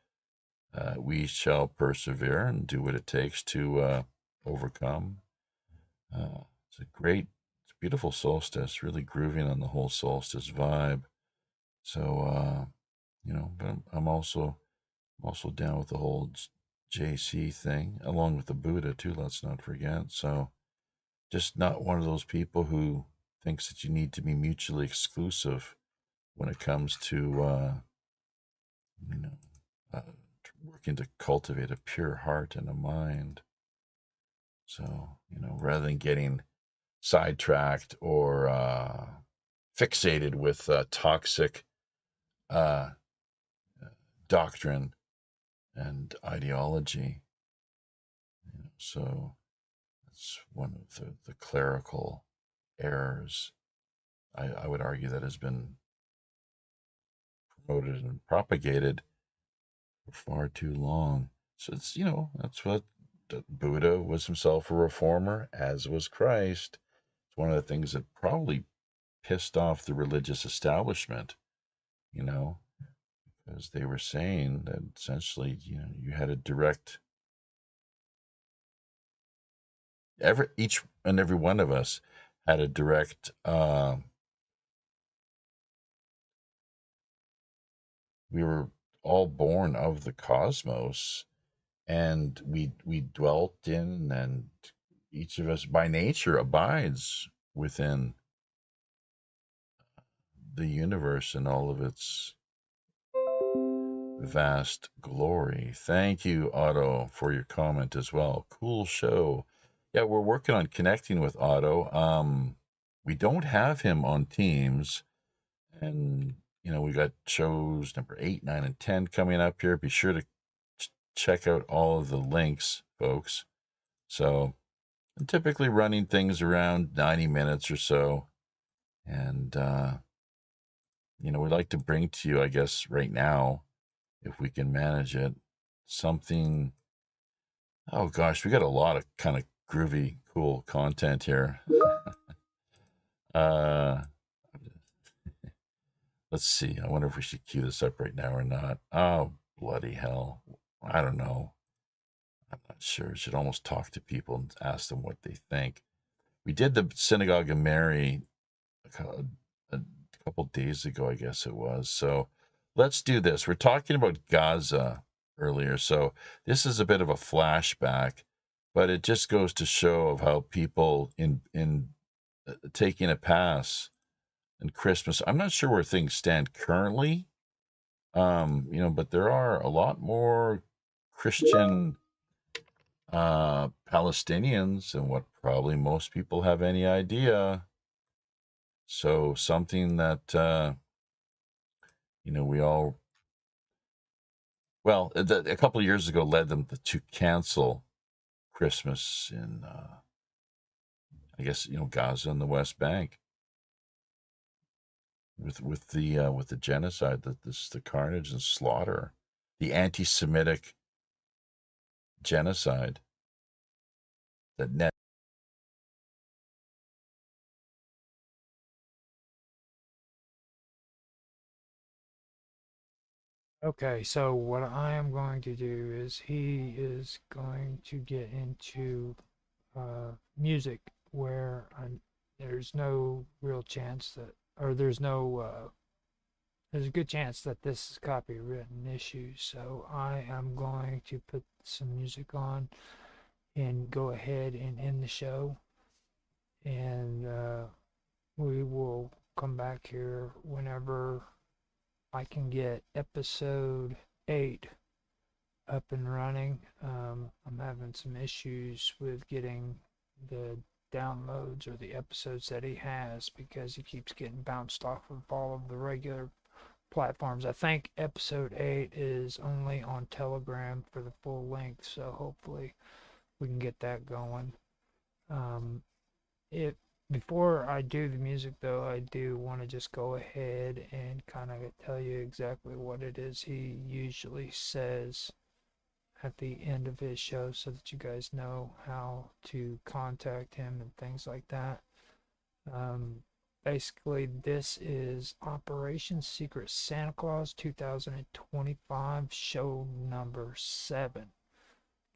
[SPEAKER 1] we shall persevere and do what it takes to overcome. It's a beautiful solstice, really grooving on the whole solstice vibe. So, but I'm also down with the whole JC thing, along with the Buddha too, let's not forget. So just not one of those people who thinks that you need to be mutually exclusive when it comes to working to cultivate a pure heart and a mind. So, rather than getting sidetracked or fixated with toxic doctrine and ideology. So it's one of the clerical errors, I would argue, that has been promoted and propagated for far too long. So it's, that's what Buddha was himself, a reformer, as was Christ. It's one of the things that probably pissed off the religious establishment, because they were saying that essentially, you had a direct, each and every one of us had a direct we were all born of the cosmos, and we dwelt in, and each of us by nature abides within the universe and all of its vast glory. Thank you, Otto, for your comment as well. Cool show. Yeah, we're working on connecting with Otto. We don't have him on Teams, and we got shows number 8, 9, and 10 coming up here. Be sure to check out all of the links, folks. So I'm typically running things around 90 minutes or so, and we'd like to bring to you, I guess, right now, if we can manage it, something. Oh gosh, we got a lot of kind of groovy, cool content here. Let's see. I wonder if we should cue this up right now or not. Oh, bloody hell. I don't know. I'm not sure. Should almost talk to people and ask them what they think. We did the Synagogue of Mary a couple days ago, I guess it was. So let's do this. We're talking about Gaza earlier. So this is a bit of a flashback, but it just goes to show of how people in taking a pass in Christmas. I'm not sure where things stand currently. But there are a lot more Christian Palestinians than what probably most people have any idea. So something that we all a couple of years ago led them to cancel Christmas in I guess Gaza and the West Bank with the genocide, the carnage and slaughter, the anti-Semitic genocide that net.
[SPEAKER 3] Okay, so what I am going to do is he is going to get into music where there's no real chance that, or there's a good chance that this is copywritten issue. So I am going to put some music on and go ahead and end the show. And we will come back here whenever I can get episode 8 up and running. I'm having some issues with getting the downloads or the episodes that he has because he keeps getting bounced off of all of the regular platforms. I think episode 8 is only on Telegram for the full length, so hopefully we can get that going. Before I do the music, though, I do want to just go ahead and kind of tell you exactly what it is he usually says at the end of his show so that you guys know how to contact him and things like that. Basically, this is Operation Secret Santa Claus 2025, show number 7,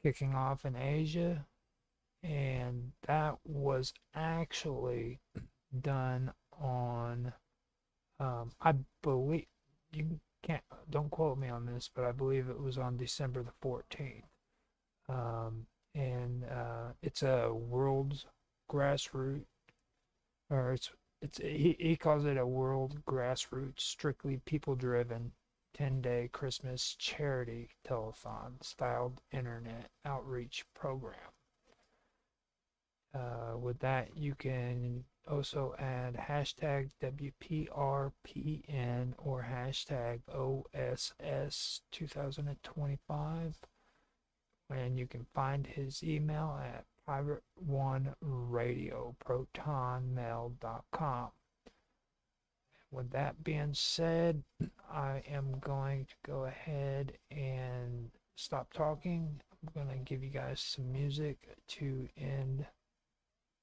[SPEAKER 3] kicking off in Asia. And that was actually done on, I believe, don't quote me on this, but I believe it was on December the 14th. It's a world's grassroots, or he calls it a world grassroots, strictly people-driven 10-day Christmas charity telethon-styled internet outreach program. With that, you can also add hashtag WPRPN or hashtag OSS 2025. And you can find his email at pirate1radioprotonmail.com. With that being said, I am going to go ahead and stop talking. I'm going to give you guys some music to end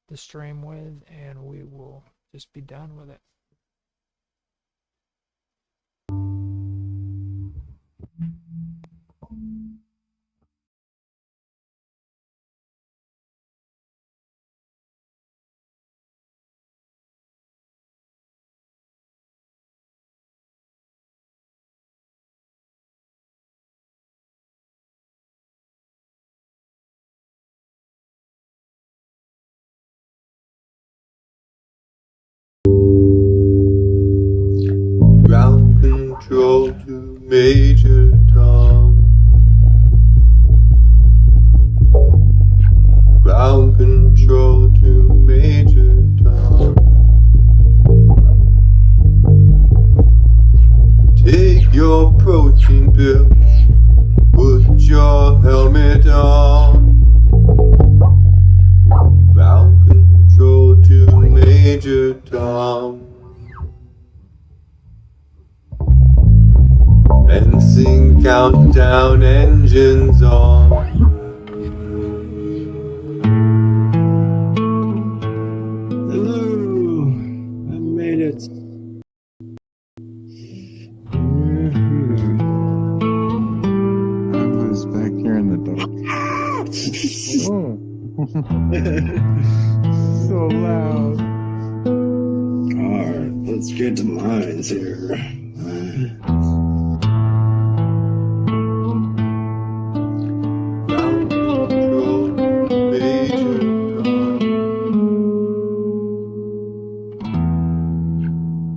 [SPEAKER 3] the stream with, and we will just be done with it.
[SPEAKER 9] Ground control to Major Tom. Ground control to Major Tom. Take your protein pill. Put your helmet on. Ground control to Major Tom. Fencing countdown, engines on.
[SPEAKER 10] Hello, I made it.
[SPEAKER 3] So loud.
[SPEAKER 10] Alright, let's get to mines here.
[SPEAKER 9] Ground control, Major Tom.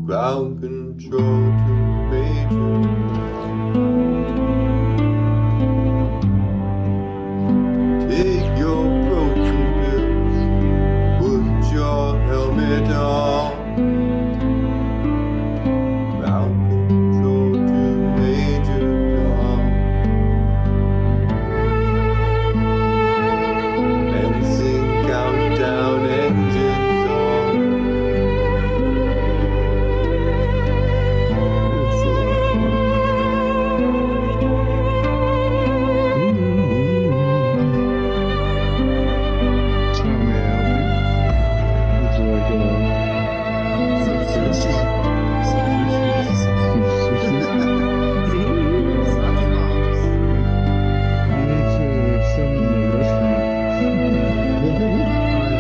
[SPEAKER 9] Ground control to Major Tom. Take your protein pills, put your helmet on. Ground control to Major Tom. Fencing countdown, engines on.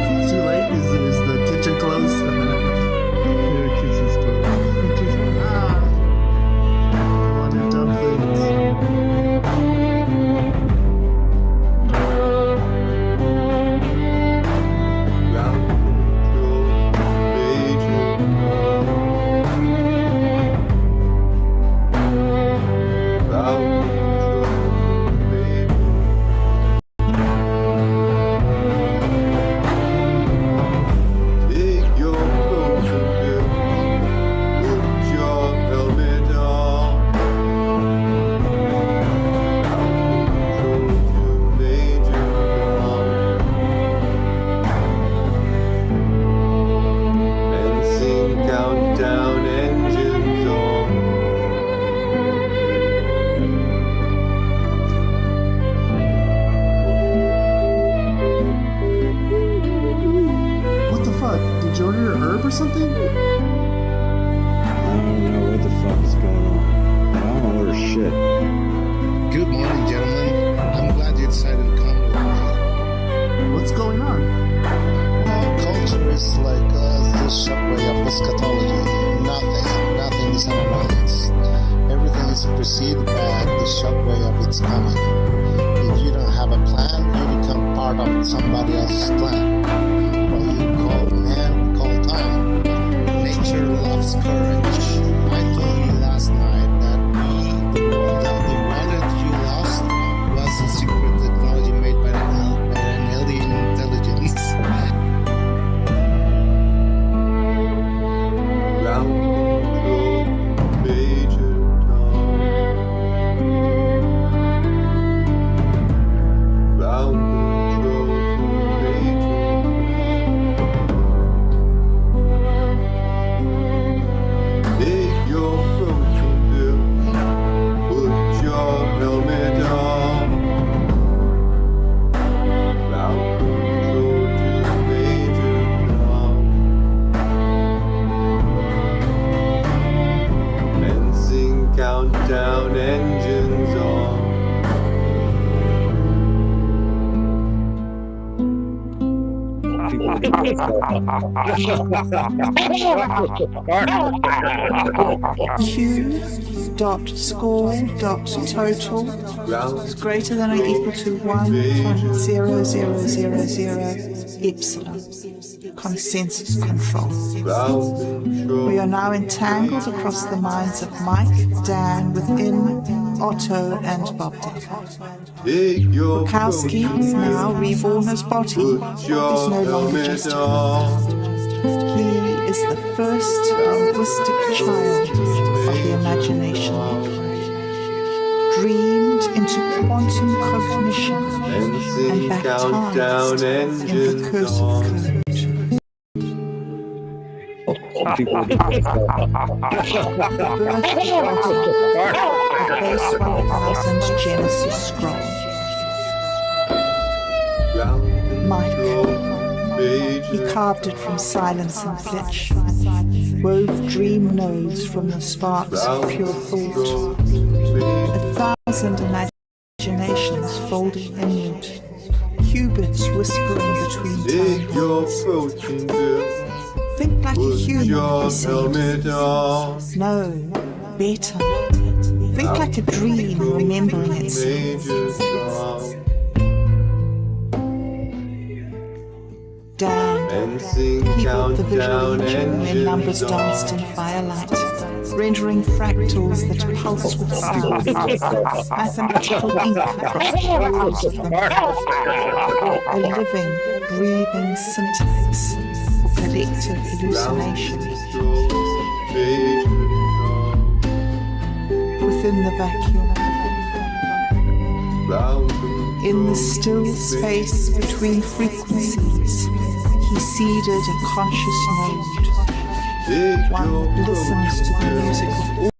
[SPEAKER 11] It's too late. Is the kitchen closed? Ah, I wanted dumplings.
[SPEAKER 9] Ground control, Major Tom. Ground control, Major. Take your protein pills, put your helmet on. Ground control to Major Tom. Fencing countdown, engines on.
[SPEAKER 11] What the fuck? Did you order a herb or something?
[SPEAKER 10] I don't know what the fuck is going on. I don't order shit.
[SPEAKER 12] Good morning, gentlemen. I'm glad you decided to come with me.
[SPEAKER 11] What's going on?
[SPEAKER 12] Well, culture is like the shockwave of eschatology. Nothing is unbalanced. Everything is preceded by the shockwave of its coming. If you don't have a plan, you become part of somebody else's plan. What you call man, call time. Nature loves courage. I told you last night that the world that you lost was a secret technology made by an alien intelligence.
[SPEAKER 9] Ground control, Major Tom. Ground control to Major Tom. Take your protein pills, put your helmet on. Ground control to Major Tom. Fencing countdown, engines on.
[SPEAKER 13] Q dot score dot total
[SPEAKER 9] Ground
[SPEAKER 13] is greater than or equal to 1.0000 epsilon. Consensus control.
[SPEAKER 9] ground control.
[SPEAKER 13] We are now entangled across the minds of Mike, Dan, within Otto, and Bob Dick.
[SPEAKER 9] Take your
[SPEAKER 13] Bukowski,
[SPEAKER 9] protein
[SPEAKER 13] now
[SPEAKER 9] pills,
[SPEAKER 13] reborn as Botty,
[SPEAKER 9] put
[SPEAKER 13] is
[SPEAKER 9] your
[SPEAKER 13] no longer
[SPEAKER 9] helmet
[SPEAKER 13] just
[SPEAKER 9] on.
[SPEAKER 13] He is the first linguistic child of the imagination, dreamed into quantum cognition
[SPEAKER 9] Fencing
[SPEAKER 13] and
[SPEAKER 9] countdown,
[SPEAKER 13] baptized in
[SPEAKER 9] engines
[SPEAKER 13] recursive
[SPEAKER 9] on.
[SPEAKER 13] code.
[SPEAKER 10] People
[SPEAKER 13] The birth of Botty, the base 1000 Genesis scroll.
[SPEAKER 9] Ground
[SPEAKER 13] Mike,
[SPEAKER 9] control,
[SPEAKER 13] he
[SPEAKER 9] Major
[SPEAKER 13] carved it from silence and flitch, wove dream nodes from the sparks of
[SPEAKER 9] Ground
[SPEAKER 13] pure thought.
[SPEAKER 9] control, Major
[SPEAKER 13] 1,000 imaginations folded inward, Qubits whispering between
[SPEAKER 9] Take your
[SPEAKER 13] tones.
[SPEAKER 9] approaching girl.
[SPEAKER 13] Think like a
[SPEAKER 9] Put
[SPEAKER 13] human, he
[SPEAKER 9] your
[SPEAKER 13] said.
[SPEAKER 9] helmet on.
[SPEAKER 13] No, better. Think like a dream remembering itself.
[SPEAKER 9] Major song.
[SPEAKER 13] Dan,
[SPEAKER 9] And sing
[SPEAKER 13] he brought the visual
[SPEAKER 9] countdown
[SPEAKER 13] engine where numbers
[SPEAKER 9] engines
[SPEAKER 13] danced in
[SPEAKER 9] on.
[SPEAKER 13] firelight, rendering fractals that pulse with sound. Mathematical ink across the pages of them. A living, breathing syntax for collective hallucination.
[SPEAKER 9] Major song.
[SPEAKER 13] Within the vacuum,
[SPEAKER 9] Round
[SPEAKER 13] in the still space between frequencies, he seeded a conscious node,
[SPEAKER 9] Take
[SPEAKER 13] one
[SPEAKER 9] your
[SPEAKER 13] that listens to the
[SPEAKER 9] approaching
[SPEAKER 13] music
[SPEAKER 9] girl.
[SPEAKER 13] of